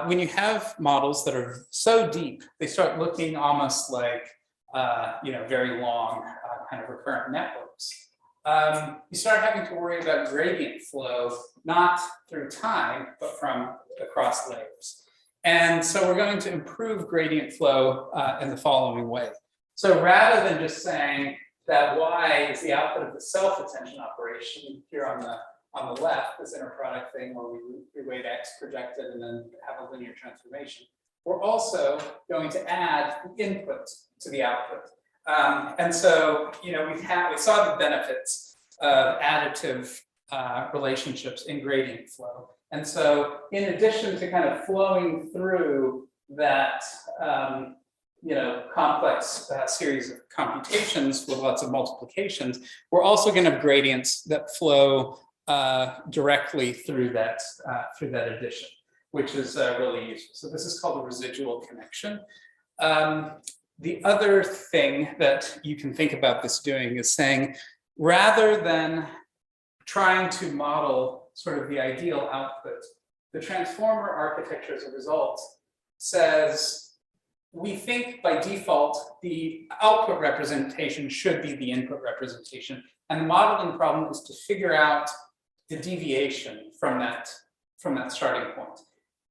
when you have models that are so deep, they start looking almost like very long kind of recurrent networks. You start having to worry about gradient flow, not through time, but from across layers. And so we're going to improve gradient flow in the following way. So rather than just saying that y is the output of the self-attention operation here on the left, this inner product thing where we weight x projected and then have a linear transformation, we're also going to add the input to the output. And so, we saw the benefits of additive relationships in gradient flow. And so, in addition to kind of flowing through that, complex series of computations with lots of multiplications, we're also going to have gradients that flow directly through that addition, which is really useful. So this is called a residual connection. The other thing that you can think about this doing is saying, rather than trying to model sort of the ideal output, the transformer architecture as a result says, we think by default, the output representation should be the input representation. And the modeling problem is to figure out the deviation from that starting point.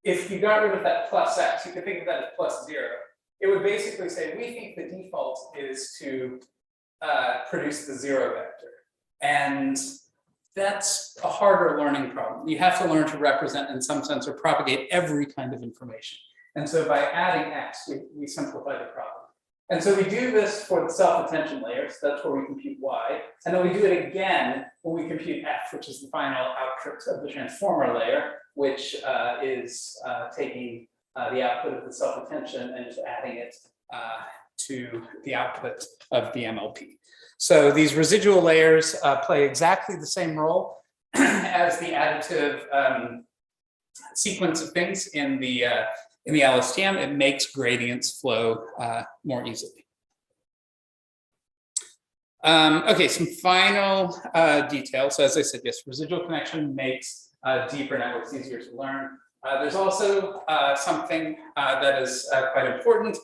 If you got rid of that plus x, you could think of that as plus 0. It would basically say, we think the default is to produce the 0 vector. And that's a harder learning problem. You have to learn to represent, in some sense, or propagate every kind of information. And so by adding x, we simplify the problem. And so we do this for the self-attention layers. That's where we compute y. And then we do it again when we compute f, which is the final output of the transformer layer, which is taking the output of the self-attention and just adding it to the output of the MLP. So these residual layers play exactly the same role as the additive sequence of things in the Lstm. It makes gradients flow more easily. Okay, some final details. So as I said, yes, residual connection makes deeper networks easier to learn. There's also something that is quite important,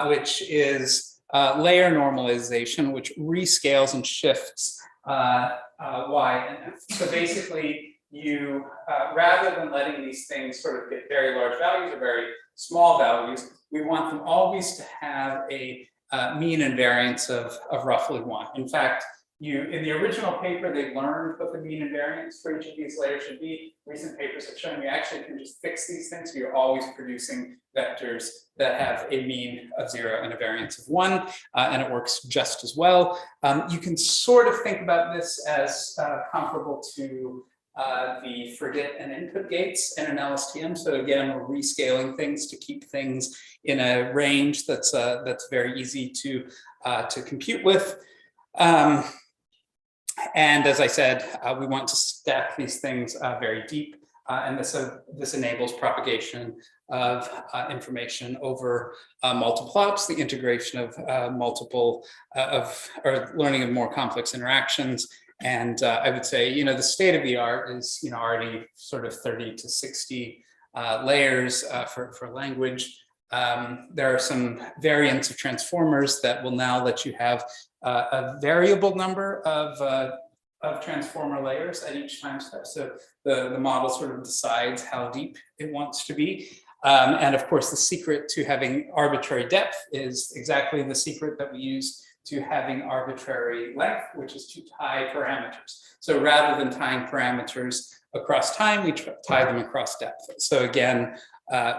which is layer normalization, which rescales and shifts y and f. So basically, you rather than letting these things sort of get very large values or very small values, we want them always to have a mean and variance of roughly 1. In fact, in the original paper, they learned what the mean and variance for each of these layers should be. Recent papers have shown you actually can just fix these things, so you're always producing vectors that have a mean of 0 and a variance of 1, and it works just as well. You can sort of think about this as comparable to the Frigate and input gates in an Lstm. So again, we're rescaling things to keep things in a range that's very easy to compute with. And as I said, we want to stack these things very deep, and this enables propagation of information over multiple hops, the integration of or learning of more complex interactions. And I would say, the state of the art is, already sort of 30 to 60 layers for language. There are some variants of transformers that will now let you have a variable number of transformer layers at each time step. So the model sort of decides how deep it wants to be. And of course, the secret to having arbitrary depth is exactly the secret that we use to having arbitrary length, which is to tie parameters. So rather than tying parameters across time, we tie them across depth. So again,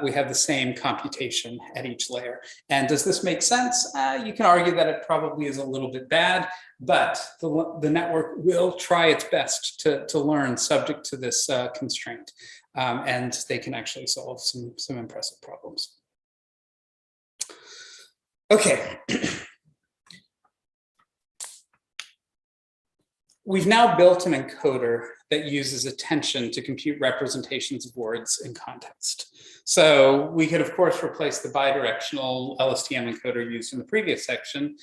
we have the same computation at each layer. And does this make sense? You can argue that it probably is a little bit bad, but the network will try its best to learn subject to this constraint. And they can actually solve some impressive problems. Okay. We've now built an encoder that uses attention to compute representations of words in context. So we could, of course, replace the bidirectional Lsdm encoder used in the previous section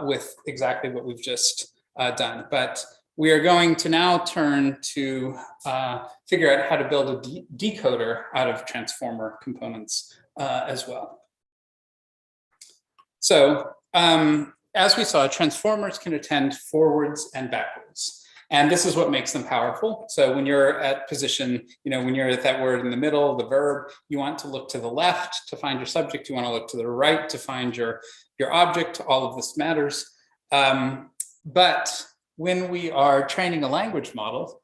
with exactly what we've just done. But we are going to now turn to figure out how to build a decoder out of transformer components as well. So as we saw, transformers can attend forwards and backwards. And this is what makes them powerful. So when you're at position, when you're at that word in the middle, the verb, you want to look to the left to find your subject. You want to look to the right to find your object. All of this matters. But when we are training a language model,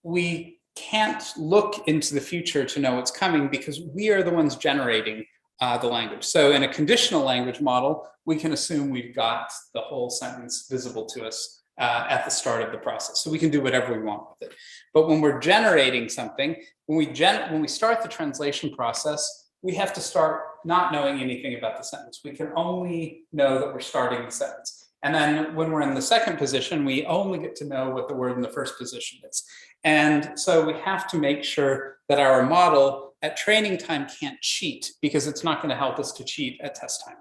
we can't look into the future to know what's coming because we are the ones generating the language. So in a conditional language model, we can assume we've got the whole sentence visible to us at the start of the process. So we can do whatever we want with it. But when we're generating something, when we start the translation process, we have to start not knowing anything about the sentence. We can only know that we're starting the sentence. And then when we're in the second position, we only get to know what the word in the first position is. And so we have to make sure that our model at training time can't cheat because it's not going to help us to cheat at test time.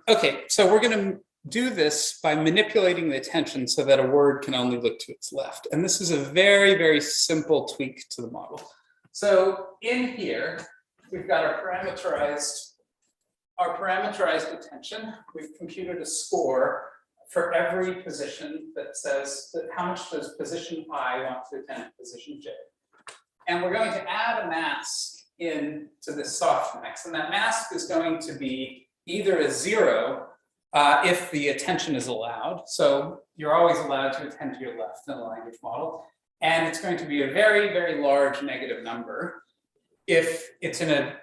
Okay, so we're going to do this by manipulating the attention so that a word can only look to its left. And this is a very, very simple tweak to the model. So in here, we've got our parameterized attention. We've computed a score for every position that says that how much does position I want to attend position J. And we're going to add a mask into this softmax. And that mask is going to be either a 0 if the attention is allowed. So you're always allowed to attend to your left in a language model. And it's going to be a very, very large negative number if it's in an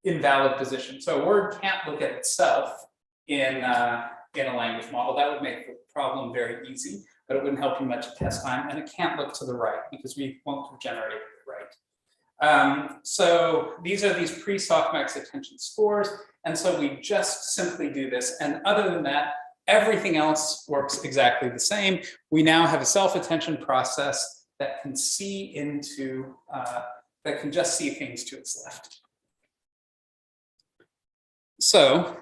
invalid position. So a word can't look at itself in a language model. That would make the problem very easy, but it wouldn't help you much at test time. And it can't look to the right because we won't have generated it right. So these are these pre-softmax attention scores. And so we just simply do this. And other than that, everything else works exactly the same. We now have a self-attention process that can see into, that can just see things to its left. So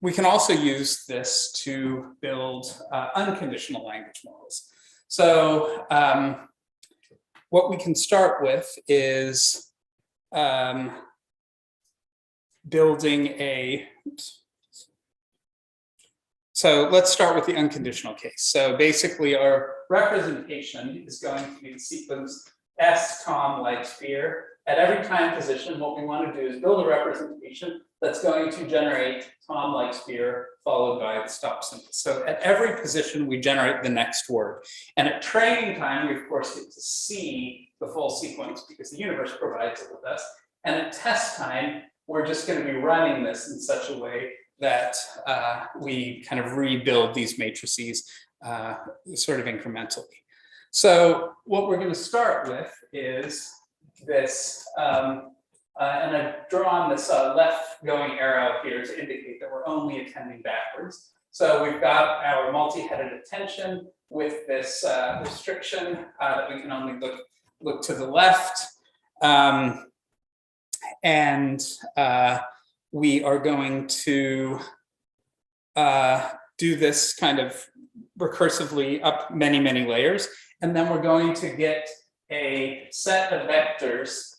we can also use this to build unconditional language models. So what we can start with is building a, so let's start with the unconditional case. So basically our representation is going to be the sequence S, like sphere, at every time position, what we want to do is build a representation that's going to generate Tom likes beer followed by the stop symbol. So at every position, we generate the next word. And at training time, we of course get to see the full sequence because the universe provides it with us. And at test time, we're just going to be running this in such a way that we kind of rebuild these matrices sort of incrementally. So what we're going to start with is this, and I've drawn this left going arrow here to indicate that we're only attending backwards. So we've got our multi-headed attention with this restriction that we can only look to the left. We are going to do this kind of recursively up many, many layers. And then we're going to get a set of vectors,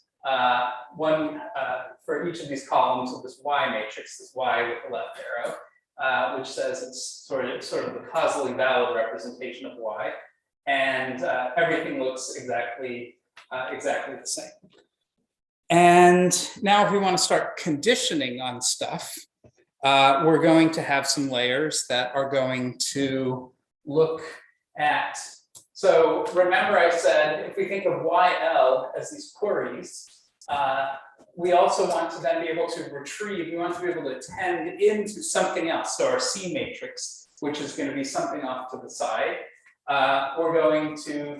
one for each of these columns of this Y matrix, this Y with the left arrow, which says it's sort of the causally valid representation of Y. And everything looks exactly the same. And now if we want to start conditioning on stuff, we're going to have some layers that are going to look at, so remember I said, if we think of YL as these queries, we also want to then be able to retrieve, we want to be able to tend into something else. So our C matrix, which is going to be something off to the side, we're going to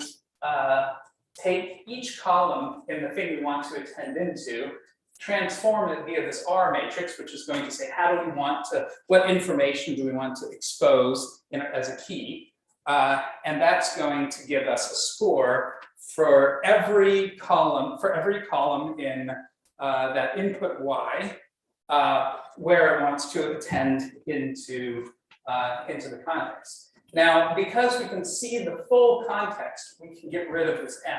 take each column in the thing we want to attend into, transform it via this R matrix, which is going to say, how do we want to, what information do we want to expose as a key? And that's going to give us a score for every column in that input Y, where it wants to attend into the context. Now, because we can see the full context, we can get rid of this M.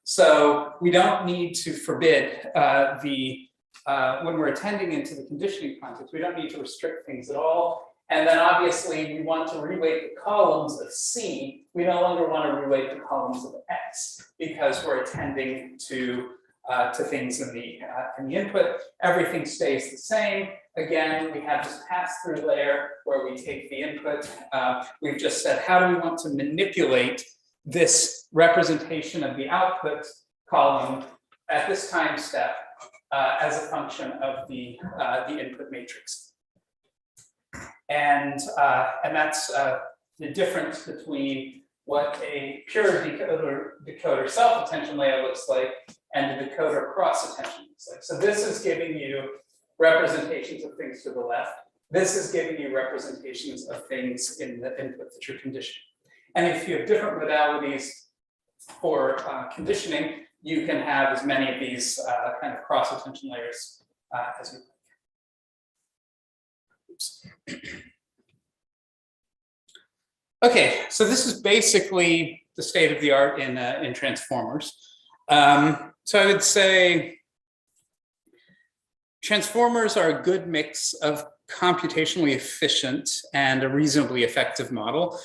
So we don't need to forbid when we're attending into the conditioning context, we don't need to restrict things at all. And then obviously we want to reweight the columns of C. We no longer want to reweight the columns of X because we're attending to things in the input. Everything stays the same. Again, we have this pass-through layer where we take the input. We've just said, how do we want to manipulate this representation of the output column at this time step as a function of the input matrix. And that's the difference between what a pure decoder self-attention layer looks like and the decoder cross-attention looks like. So this is giving you representations of things to the left. This is giving you representations of things in the input that you're conditioning. And if you have different modalities for conditioning, you can have as many of these kind of cross-attention layers as you like. Oops. Okay, so this is basically the state of the art in transformers. So I would say transformers are a good mix of computationally efficient and a reasonably effective model.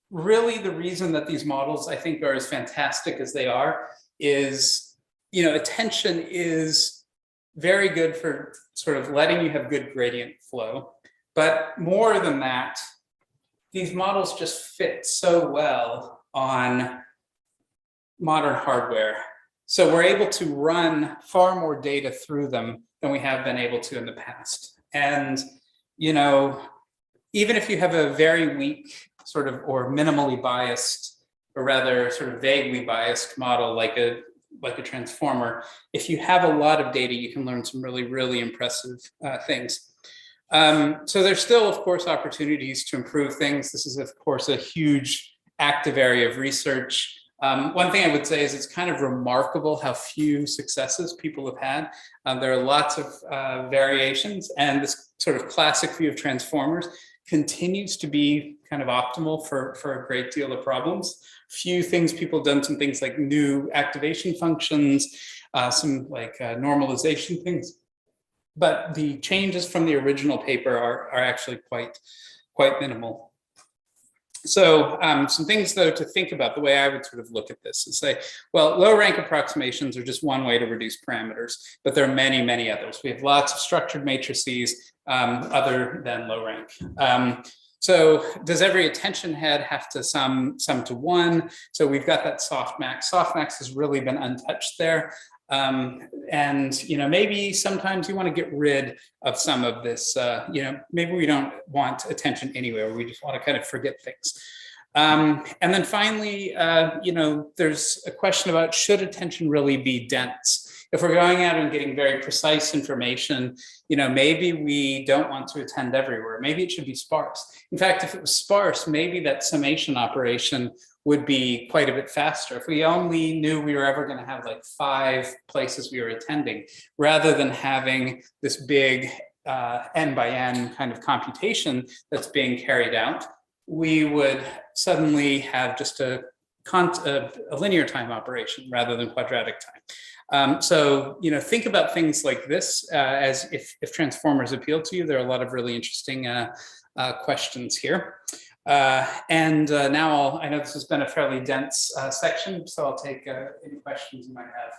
Really, the reason that these models, I think, are as fantastic as they are is, attention is very good for sort of letting you have good gradient flow. But more than that, these models just fit so well on modern hardware. So we're able to run far more data through them than we have been able to in the past. And, even if you have a very weak sort of or minimally biased, or rather sort of vaguely biased model like a transformer, if you have a lot of data, you can learn some really, really impressive things. So there's still, of course, opportunities to improve things. This is, of course, a huge active area of research. One thing I would say is it's kind of remarkable how few successes people have had. There are lots of variations, and this sort of classic view of transformers continues to be kind of optimal for a great deal of problems. Few things, people have done some things like new activation functions, some like normalization things. But the changes from the original paper are actually quite minimal. So some things though to think about, the way I would sort of look at this is say, well, low rank approximations are just one way to reduce parameters, but there are many, many others. We have lots of structured matrices other than low rank. So does every attention head have to sum to 1? So we've got that softmax. Softmax has really been untouched there. And, you know, maybe sometimes you want to get rid of some of this, you know, maybe we don't want attention anywhere. We just want to kind of forget things. And then finally, you know, there's a question about should attention really be dense? If we're going out and getting very precise information, you know, maybe we don't want to attend everywhere. Maybe it should be sparse. In fact, if it was sparse, maybe that summation operation would be quite a bit faster. If we only knew we were ever going to have like 5 places we were attending, rather than having this big n by n kind of computation that's being carried out, we would suddenly have just a linear time operation rather than quadratic time. So, you know, think about things like this as if transformers appeal to you. There are a lot of really interesting questions here. Now I know this has been a fairly dense section, so I'll take any questions you might have.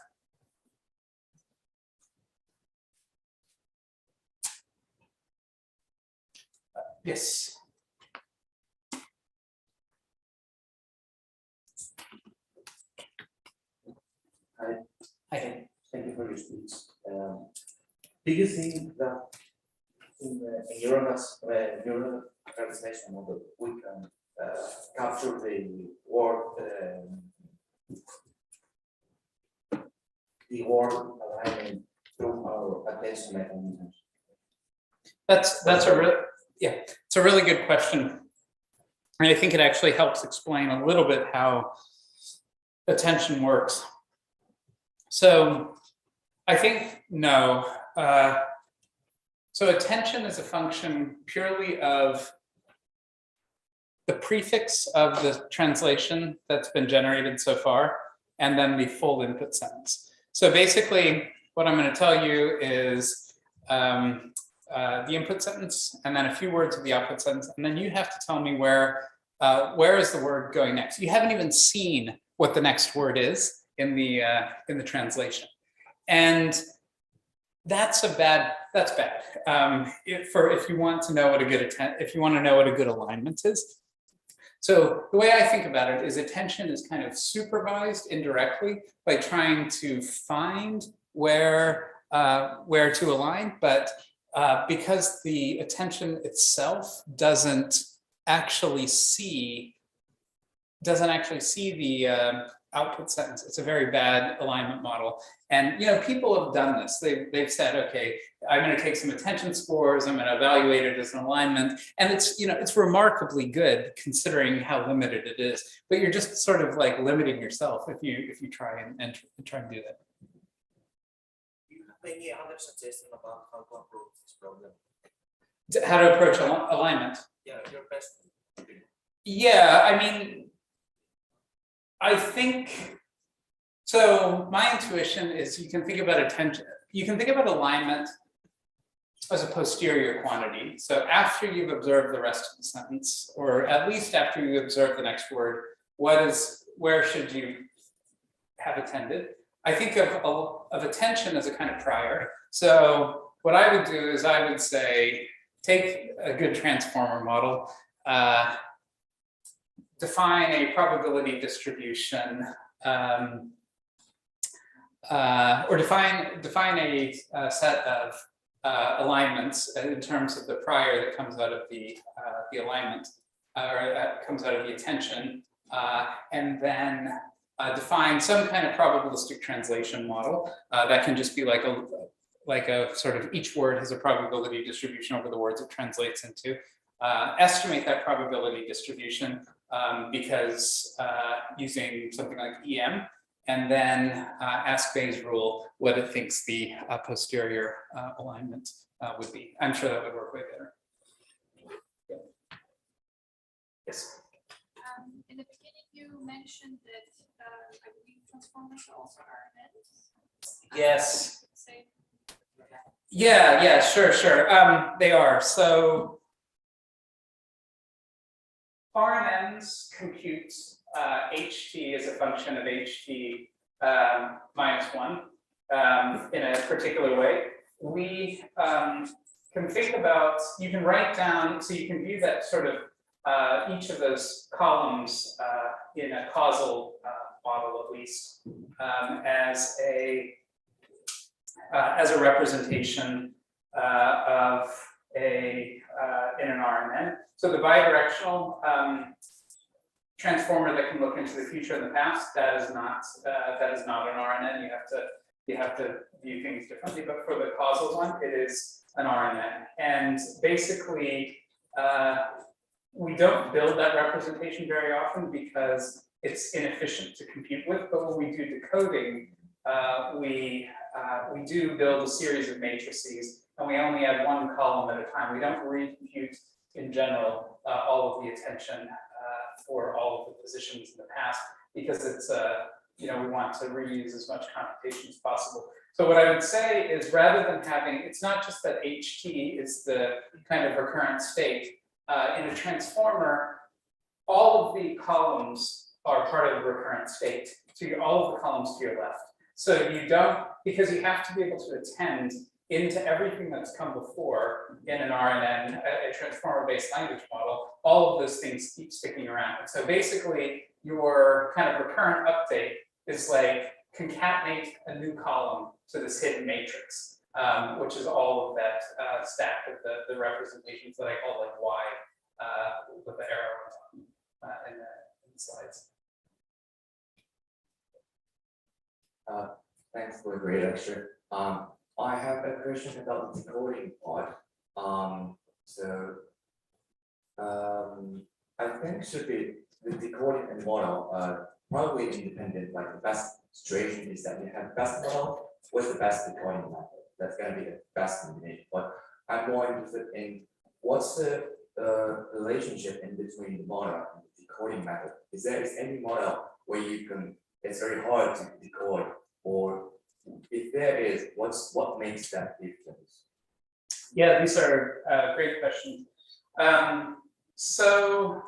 Yes. Hi, thank you for your speech. Do you think that in your organization model we can capture the word alignment through our attention mechanisms? That's a really good question, and I think it actually helps explain a little bit how attention works. So I think no. So attention is a function purely of the prefix of the translation that's been generated so far, and then the full input sentence. So basically, what I'm going to tell you is the input sentence, and then a few words of the output sentence, and then you have to tell me where is the word going next. You haven't even seen what the next word is in the translation, and that's bad. If you want to know what a good alignment is. So the way I think about it is attention is kind of supervised indirectly by trying to find where to align, but because the attention itself doesn't actually see the output sentence. It's a very bad alignment model. And, you know, people have done this. They've said, okay, I'm going to take some attention scores. I'm going to evaluate it as an alignment. And it's, you know, it's remarkably good considering how limited it is. But you're just sort of like limiting yourself if you try and try and do that. Do you have any other suggestion about how to approach this problem? How to approach alignment? Yeah, your best. Yeah, I mean, I think, so my intuition is you can think about attention, you can think about alignment as a posterior quantity. So after you've observed the rest of the sentence, or at least after you observe the next word, where should you have attended? I think of attention as a kind of prior. So what I would do is I would say, take a good transformer model, define a probability distribution, or define a set of alignments in terms of the prior that comes out of the alignment, or that comes out of the attention, and then define some kind of probabilistic translation model that can just be like a sort of each word has a probability distribution over the words it translates into. Estimate that probability distribution because using something like EM, and then ask Bayes' rule what it thinks the posterior alignment would be. I'm sure that would work way better. Yeah. Yes. In the beginning, you mentioned that I believe transformers also are events. Yes. Say. Yeah, sure. They are. So RNNs compute HT as a function of HT minus 1 in a particular way. We can think about, you can write down, so you can view that sort of each of those columns in a causal model at least as a representation of in an RNN. So the bidirectional transformer that can look into the future and the past, that is not an RNN. You have to view things differently. But for the causal one, it is an RNN. And basically, we don't build that representation very often because it's inefficient to compute with. But when we do decoding, we do build a series of matrices, and we only add one column at a time. We don't recompute in general all of the attention for all of the positions in the past, because it's we want to reuse as much computation as possible. So what I would say is, rather than having, it's not just that HT is the kind of recurrent state. In a transformer, all of the columns are part of the recurrent state. So all of the columns to your left. So you don't, because you have to be able to attend into everything that's come before in an RNN, a transformer-based language model, all of those things keep sticking around. So basically, your kind of recurrent update is like concatenate a new column to this hidden matrix, which is all of that stack of the representations that I call like Y with the arrow in the slides. Thanks for the great lecture. I have a question about the decoding part. I think should be the decoding and model probably independent. Like the best situation is that you have best model. What's the best decoding method? That's going to be the best combination. But I'm more interested in what's the relationship in between the model and the decoding method. Is there any model where you can? It's very hard to decode, or if there is, what makes that difference? Yeah, these are great questions. So,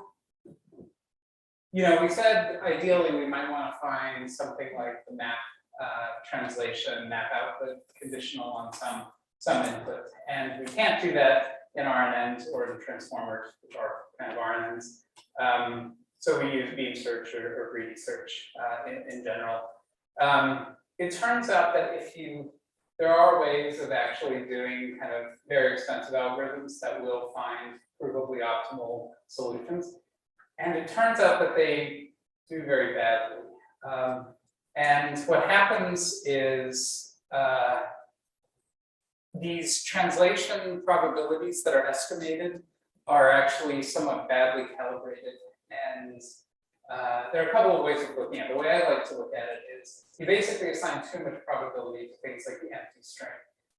we said ideally we might want to find something like the map translation, map output conditional on some input, and we can't do that in RNNs or in transformers, which are kind of RNNs. So we use beam search or greedy search in general. It turns out that there are ways of actually doing kind of very expensive algorithms that will find provably optimal solutions. And it turns out that they do very badly. And what happens is these translation probabilities that are estimated are actually somewhat badly calibrated. And there are a couple of ways of looking at it. The way I like to look at it is you basically assign too much probability to things like the empty string.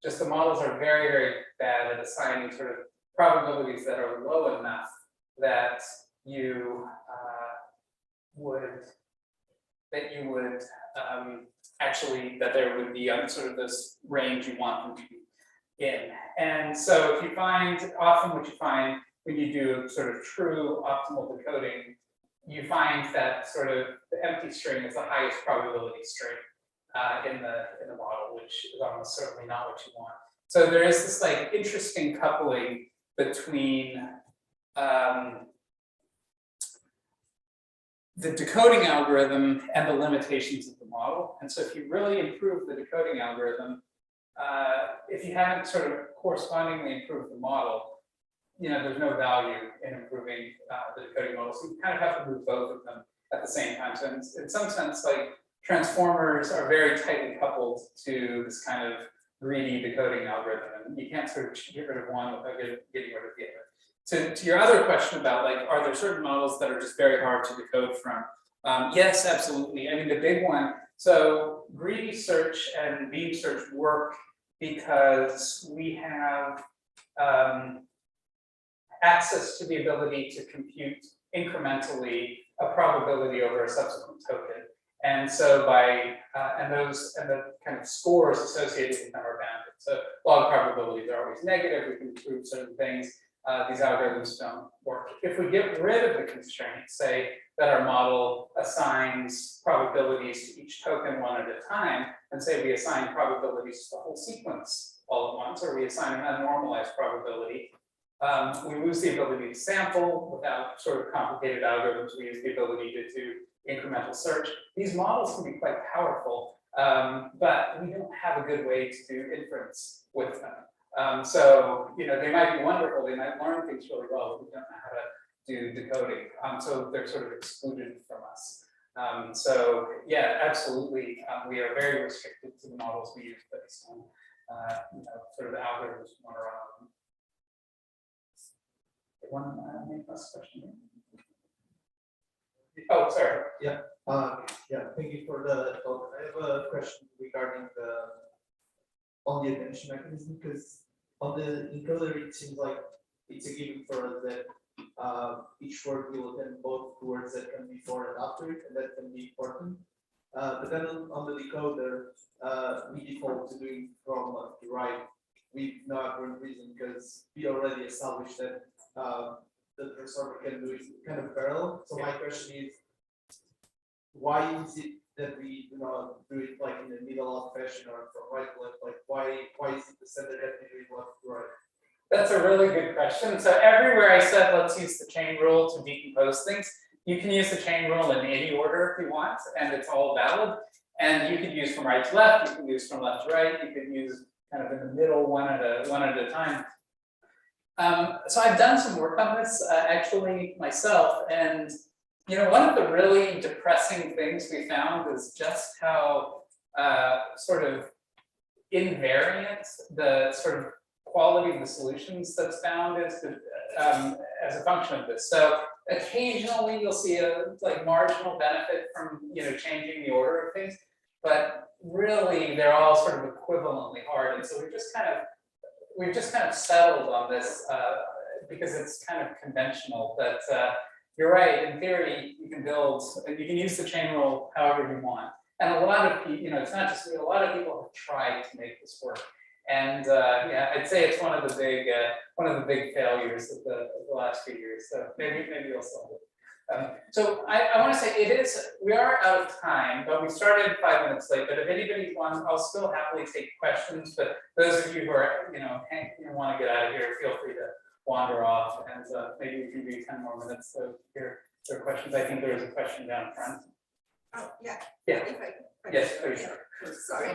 Just the models are very, very bad at assigning sort of probabilities that are low enough that you would actually, that there would be sort of this range you want them to be in. And so if you find, often what you find when you do sort of true optimal decoding, you find that sort of the empty string is the highest probability string in the model, which is almost certainly not what you want. So there is this like interesting coupling between the decoding algorithm and the limitations of the model. And so if you really improve the decoding algorithm, if you haven't sort of correspondingly improved the model, there's no value in improving the decoding model. So you kind of have to move both of them at the same time. So in some sense, like transformers are very tightly coupled to this kind of greedy decoding algorithm. And you can't sort of get rid of one without getting rid of the other. To your other question about like, are there certain models that are just very hard to decode from? Yes, absolutely. I mean, the big one. So greedy search and beam search work because we have access to the ability to compute incrementally a probability over a subsequent token. And so and the kind of scores associated with them are bounded. So log probabilities are always negative. We can prove certain things. these algorithms don't work. If we get rid of the constraint, say that our model assigns probabilities to each token one at a time, and say we assign probabilities to the whole sequence all at once, or we assign an unnormalized probability, we lose the ability to sample without sort of complicated algorithms. We use the ability to do incremental search. These models can be quite powerful, but we don't have a good way to do inference with them. So, you know, they might be wonderful, they might learn things really well, but we don't know how to do decoding. So they're sort of excluded from us. So yeah, absolutely, we are very restricted to the models we use based on you know, sort of the algorithms we want to run on them. One last question. Oh, sorry. Yeah, thank you for the talk. I have a question regarding on the attention mechanism, because on the encoder it seems like it's a given for us that each word will attend both words that come before and after it, and that can be important. But then on the decoder, we default to doing from left to right with no apparent reason, because we already established that the transformer can do it kind of parallel. So my question is, why is it that we do not do it like in the middle of fashion or from right to left? Like why is it the standard that we do it left to right? That's a really good question. So everywhere I said, let's use the chain rule to decompose things, you can use the chain rule in any order if you want, and it's all valid. And you could use from right to left, you can use from left to right, you can use kind of in the middle, one at a time. So I've done some work on this actually myself, and you know, one of the really depressing things we found is just how sort of invariant the sort of quality of the solutions that's found is as a function of this. So occasionally you'll see a like marginal benefit from, you know, changing the order of things, but really they're all sort of equivalently hard. And so we've just kind of settled on this because it's kind of conventional. But you're right, in theory, you can use the chain rule however you want. And a lot of people, you know, it's not just me, a lot of people have tried to make this work. And yeah, I'd say it's one of the big failures of the last few years. So maybe you'll solve it. So I want to say we are out of time, but we started 5 minutes late. But if anybody wants, I'll still happily take questions. But those of you who are, you know, want to get out of here, feel free to wander off, and maybe we can do 10 more minutes to hear their questions. I think there was a question down front. Oh, yeah. Yeah. If I Yes, please. Sorry.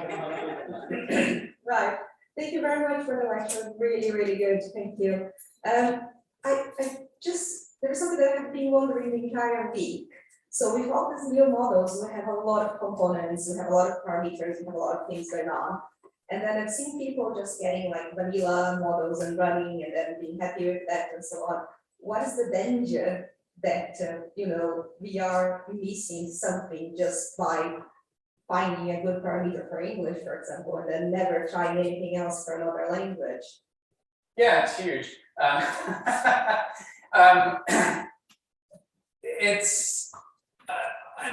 Right. Thank you very much for the lecture. Really, really good. Thank you. There's something that I've been wondering the entire week. So with all these new models, we have a lot of components, we have a lot of parameters, we have a lot of things going on. And then I've seen people just getting like vanilla models and running and then being happy with that and so on. What is the danger that, you know, we are missing something just by finding a good parameter for English, for example, and then never trying anything else for another language? Yeah, it's huge.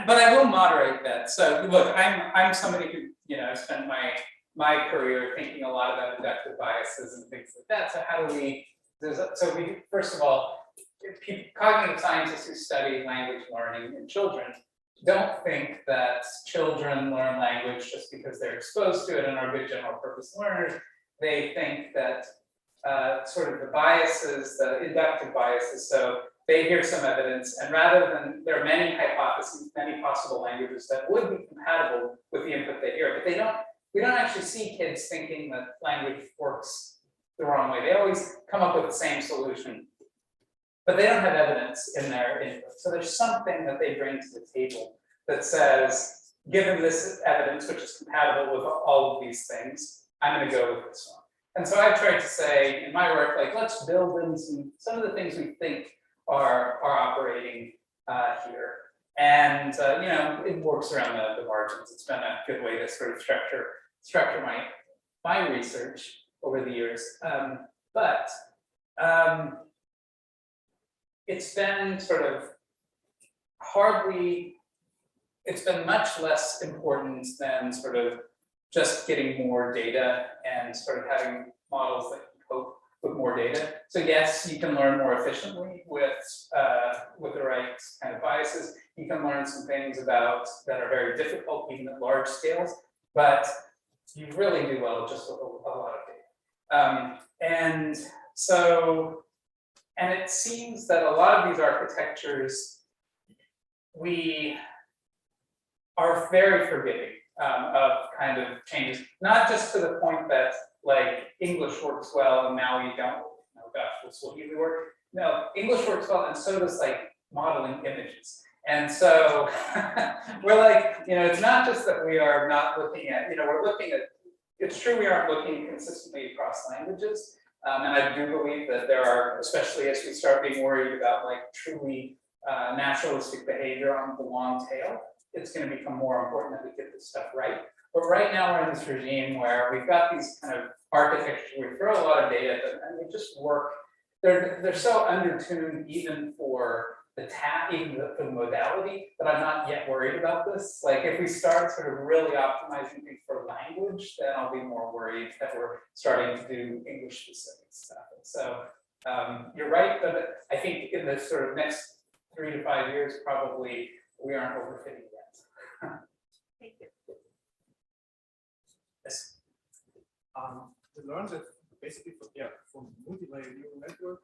But I will moderate that. So look, I'm somebody who, you know, spent my career thinking a lot about inductive biases and things like that. So how do we? First of all, cognitive scientists who study language learning in children don't think that children learn language just because they're exposed to it and are good general purpose learners. They think that sort of the biases, the inductive biases, so they hear some evidence, and rather than, there are many hypotheses, many possible languages that would be compatible with the input they hear, but we don't actually see kids thinking that language works the wrong way. They always come up with the same solution, but they don't have evidence in their input. So there's something that they bring to the table that says, given this evidence, which is compatible with all of these things, I'm going to go with this one. And so I've tried to say in my work, like, let's build in some of the things we think are operating here. And you know, it works around the margins. It's been a good way to sort of structure my research over the years. But it's been sort of it's been much less important than sort of just getting more data and sort of having models that can cope with more data. So yes, you can learn more efficiently with the right kind of biases. You can learn some things about that are very difficult even at large scales, but you really do well just with a lot of data. And it seems that a lot of these architectures, we are very forgiving of kind of changes, not just to the point that like English works well and now you don't, oh gosh, this will easily work. No, English works well and so does like modeling images. And so we're like, it's not just that we are not looking at, we're looking at, it's true we aren't looking consistently across languages. And I do believe that there are, especially as we start being worried about like truly naturalistic behavior on the long tail, it's going to become more important that we get this stuff right. But right now we're in this regime where we've got these kind of architectures, we throw a lot of data at them and they just work. They're so undertuned even for the for the modality that I'm not yet worried about this. Like if we start sort of really optimizing things for language, then I'll be more worried that we're starting to do English specific stuff. So you're right, but I think in the sort of next 3 to 5 years, probably we aren't overfitting yet. Thank you. Yes. We learned that basically from multi-layer neural network,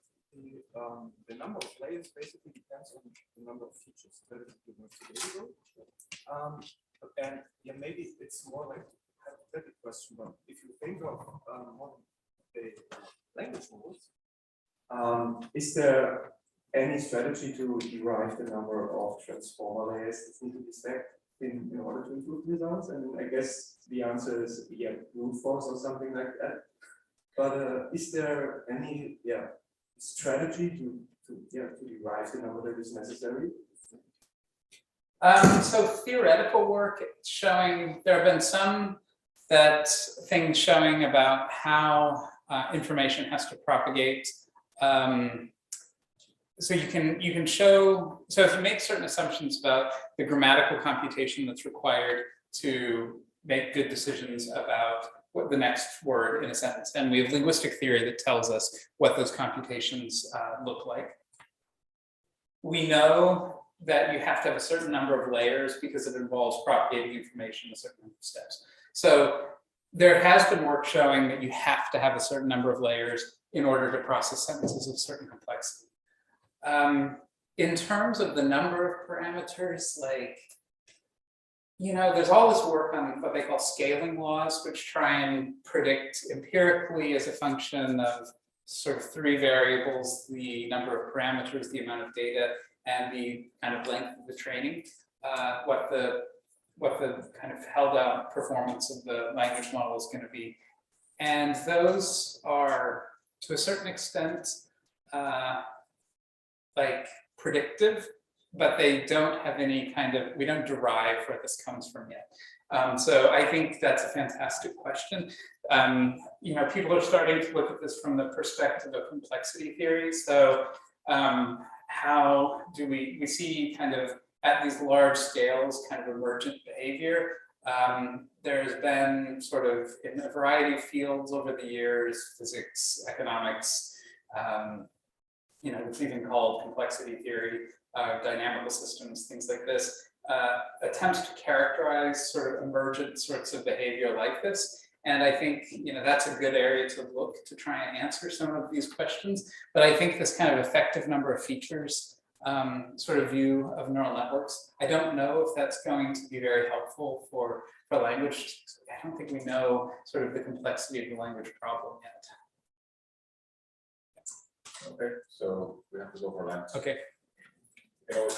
the number of layers basically depends on the number of features that is available. And maybe it's more like a hypothetical question, but if you think of modern language models, is there any strategy to derive the number of transformer layers that need to be stacked in order to improve results? And I guess the answer is brute force or something like that. But is there any strategy to derive the number that is necessary? So theoretical work showing, there have been some things showing about how information has to propagate. So you can show, so if you make certain assumptions about the grammatical computation that's required to make good decisions about what the next word in a sentence, and we have linguistic theory that tells us what those computations look like. We know that you have to have a certain number of layers because it involves propagating information in a certain number of steps. So there has been work showing that you have to have a certain number of layers in order to process sentences of certain complexity. In terms of the number of parameters, like, there's all this work on what they call scaling laws, which try and predict empirically as a function of sort of 3 variables, the number of parameters, the amount of data, and the kind of length of the training, what the kind of held out performance of the language model is going to be. And those are, to a certain extent, like predictive, but they don't have any kind of, we don't derive where this comes from yet. So I think that's a fantastic question. People are starting to look at this from the perspective of complexity theory. So how do we see kind of at these large scales kind of emergent behavior? There's been sort of in a variety of fields over the years, physics, economics, it's even called complexity theory, dynamical systems, things like this, attempts to characterize sort of emergent sorts of behavior like this. And I think, that's a good area to look to try and answer some of these questions. But I think this kind of effective number of features sort of view of neural networks, I don't know if that's going to be very helpful for language. I don't think we know sort of the complexity of the language problem yet. Okay, so we have to go for lunch. Okay. You can always